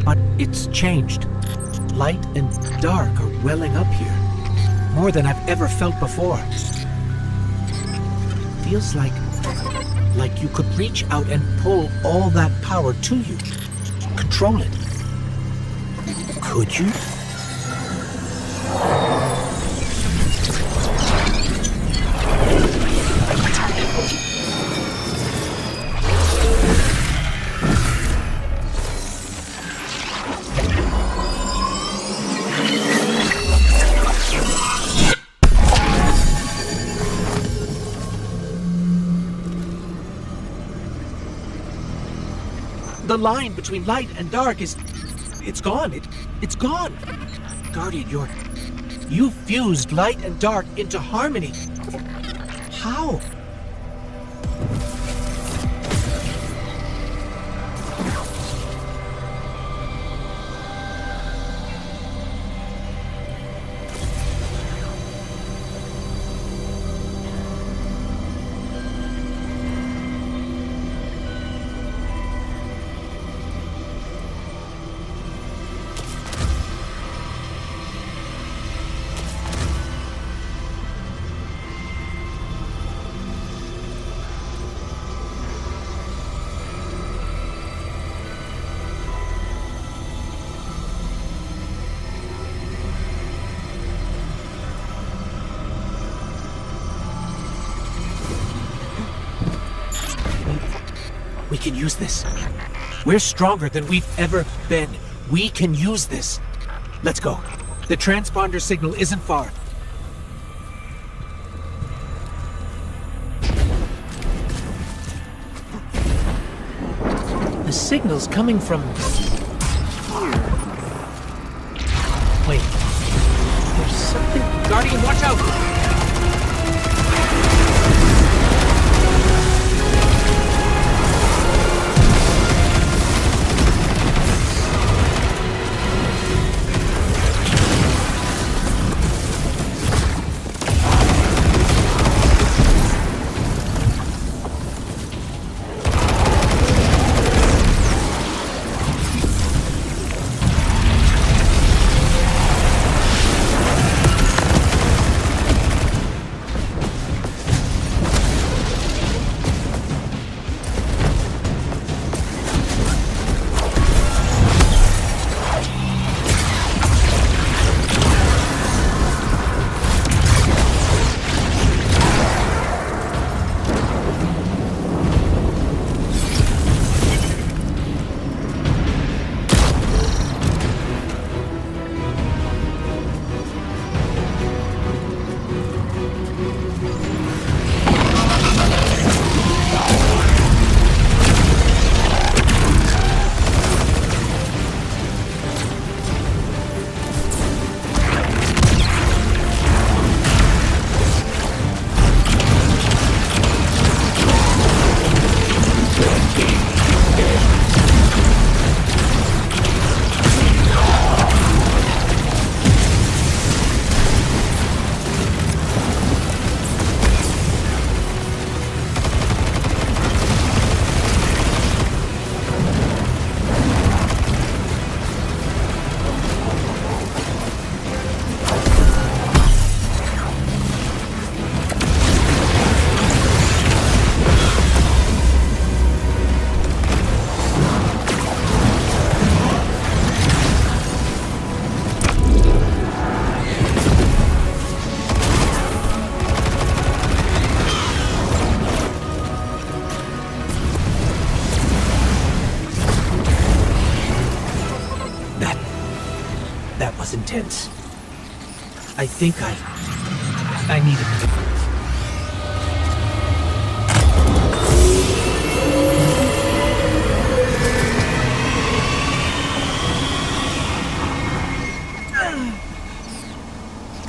but it's changed. Light and dark are welling up here, more than I've ever felt before. Feels like you could reach out and pull all that power to you, control it. Could you? The line between light and dark it's gone. It's gone. Guardian, you fused light and dark into harmony. How? We can use this. We're stronger than we've ever been. We can use this. Let's go. The transponder signal isn't far. The signal's coming from here. Wait. There's something. Guardian, watch out! That was intense. I think I needed to.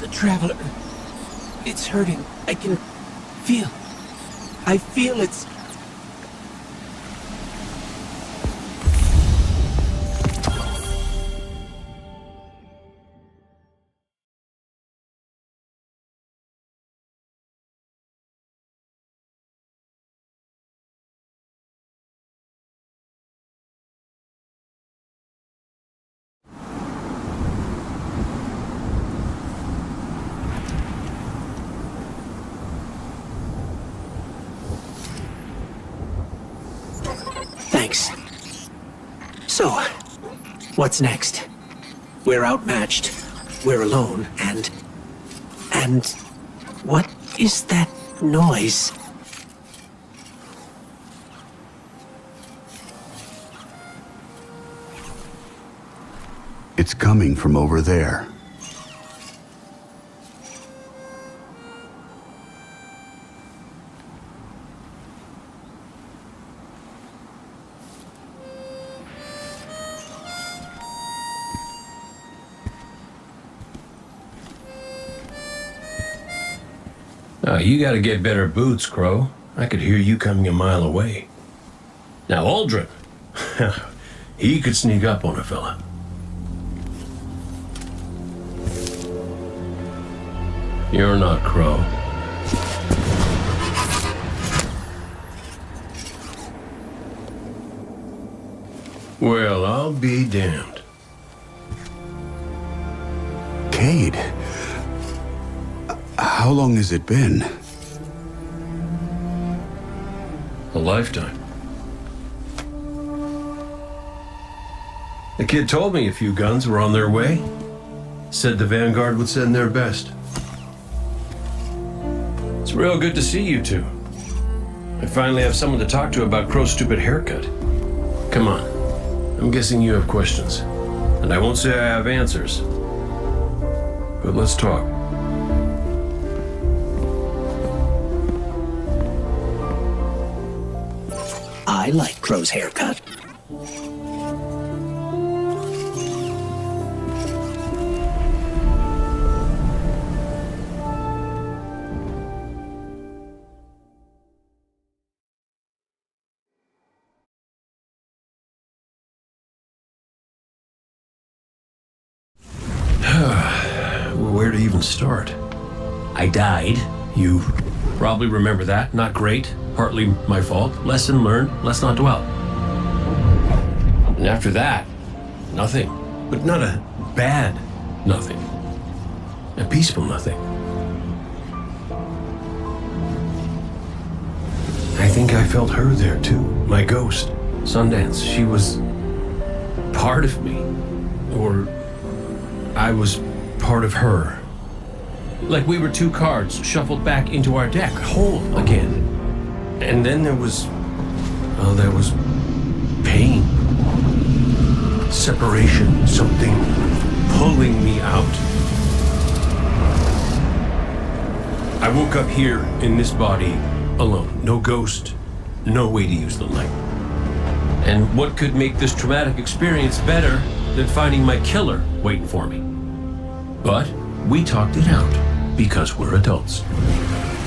The Traveler. It's hurting. I can feel. I feel it's thanks. So, what's next? We're outmatched. We're alone, and what is that noise? It's coming from over there. You gotta get better boots, Crow. I could hear you coming a mile away. Now, Aldrin, he could sneak up on a fella. You're not Crow. Well, I'll be damned. Cade. How long has it been? A lifetime. The kid told me a few guns were on their way. Said the Vanguard would send their best. It's real good to see you two. I finally have someone to talk to about Crow's stupid haircut. Come on. I'm guessing you have questions. And I won't say I have answers. But let's talk. I like Crow's haircut. Where to even start? I died. You probably remember that. Not great. Partly my fault. Lesson learned. Let's not dwell. And after that, nothing. But not a bad nothing. A peaceful nothing. I think I felt her there too. My ghost. Sundance. She was part of me. Or I was part of her. Like we were two cards shuffled back into our deck, whole again. And then there was pain. Separation, something pulling me out. I woke up here in this body alone. No ghost, no way to use the light. And what could make this traumatic experience better than finding my killer waiting for me? But we talked it out because we're adults.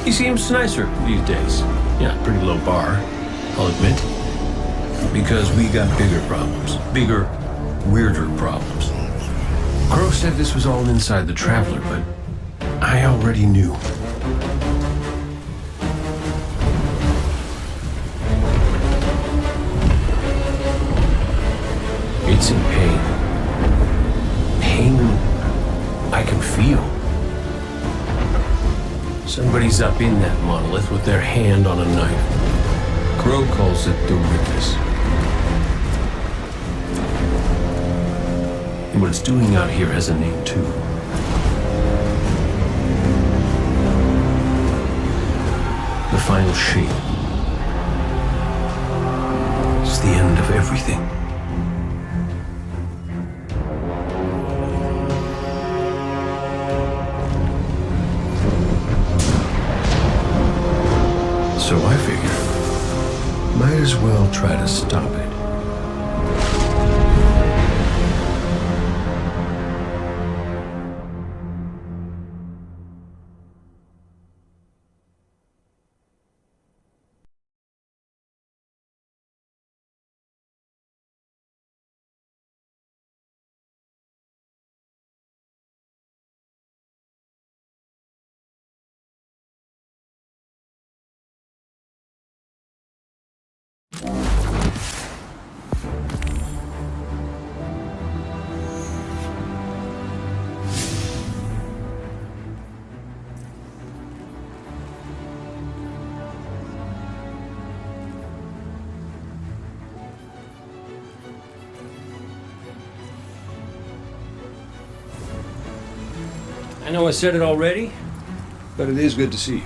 He seems nicer these days. Yeah, pretty low bar, I'll admit. Because we got bigger problems. Bigger, weirder problems. Crow said this was all inside the Traveler, but I already knew. It's in pain. Pain I can feel. Somebody's up in that monolith with their hand on a knife. Crow calls it the Witness. And what it's doing out here has a name too. The final shape. It's the end of everything. So I figure, might as well try to stop it. I know I said it already, but it is good to see you.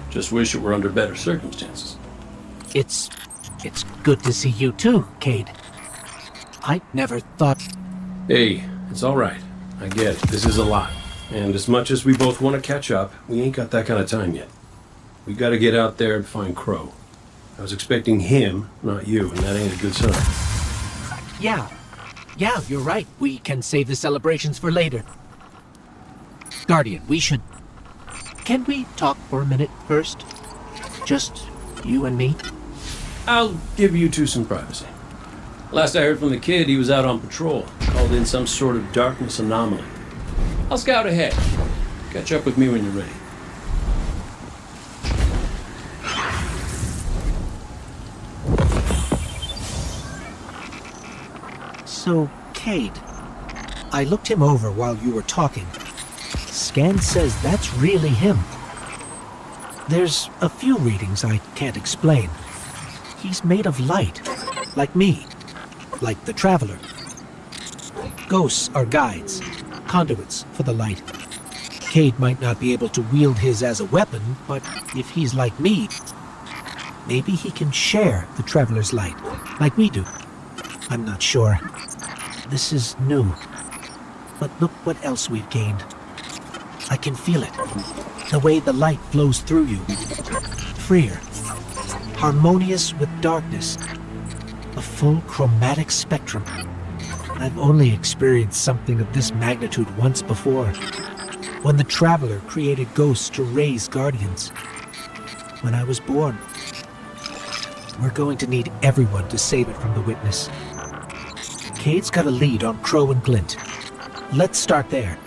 Just wish it were under better circumstances. It's good to see you too, Cade. I never thought... Hey, it's all right. I get it. This is a lot. And as much as we both want to catch up, we ain't got that kind of time yet. We got to get out there and find Crow. I was expecting him, not you, and that ain't a good sign. Yeah, you're right. We can save the celebrations for later. Guardian, we should... Can we talk for a minute first? Just you and me? I'll give you two some privacy. Last I heard from the kid, he was out on patrol, called in some sort of darkness anomaly. I'll scout ahead. Catch up with me when you're ready. So, Cade, I looked him over while you were talking. Scan says that's really him. There's a few readings I can't explain. He's made of light, like me, like the Traveler. Ghosts are guides, conduits for the light. Cade might not be able to wield his as a weapon, but if he's like me, maybe he can share the Traveler's light, like we do. I'm not sure. This is new. But look what else we've gained. I can feel it. The way the light flows through you. Freer. Harmonious with darkness. A full chromatic spectrum. I've only experienced something of this magnitude once before. When the Traveler created ghosts to raise guardians. When I was born. We're going to need everyone to save it from the Witness. Cade's got a lead on Crow and Glint. Let's start there.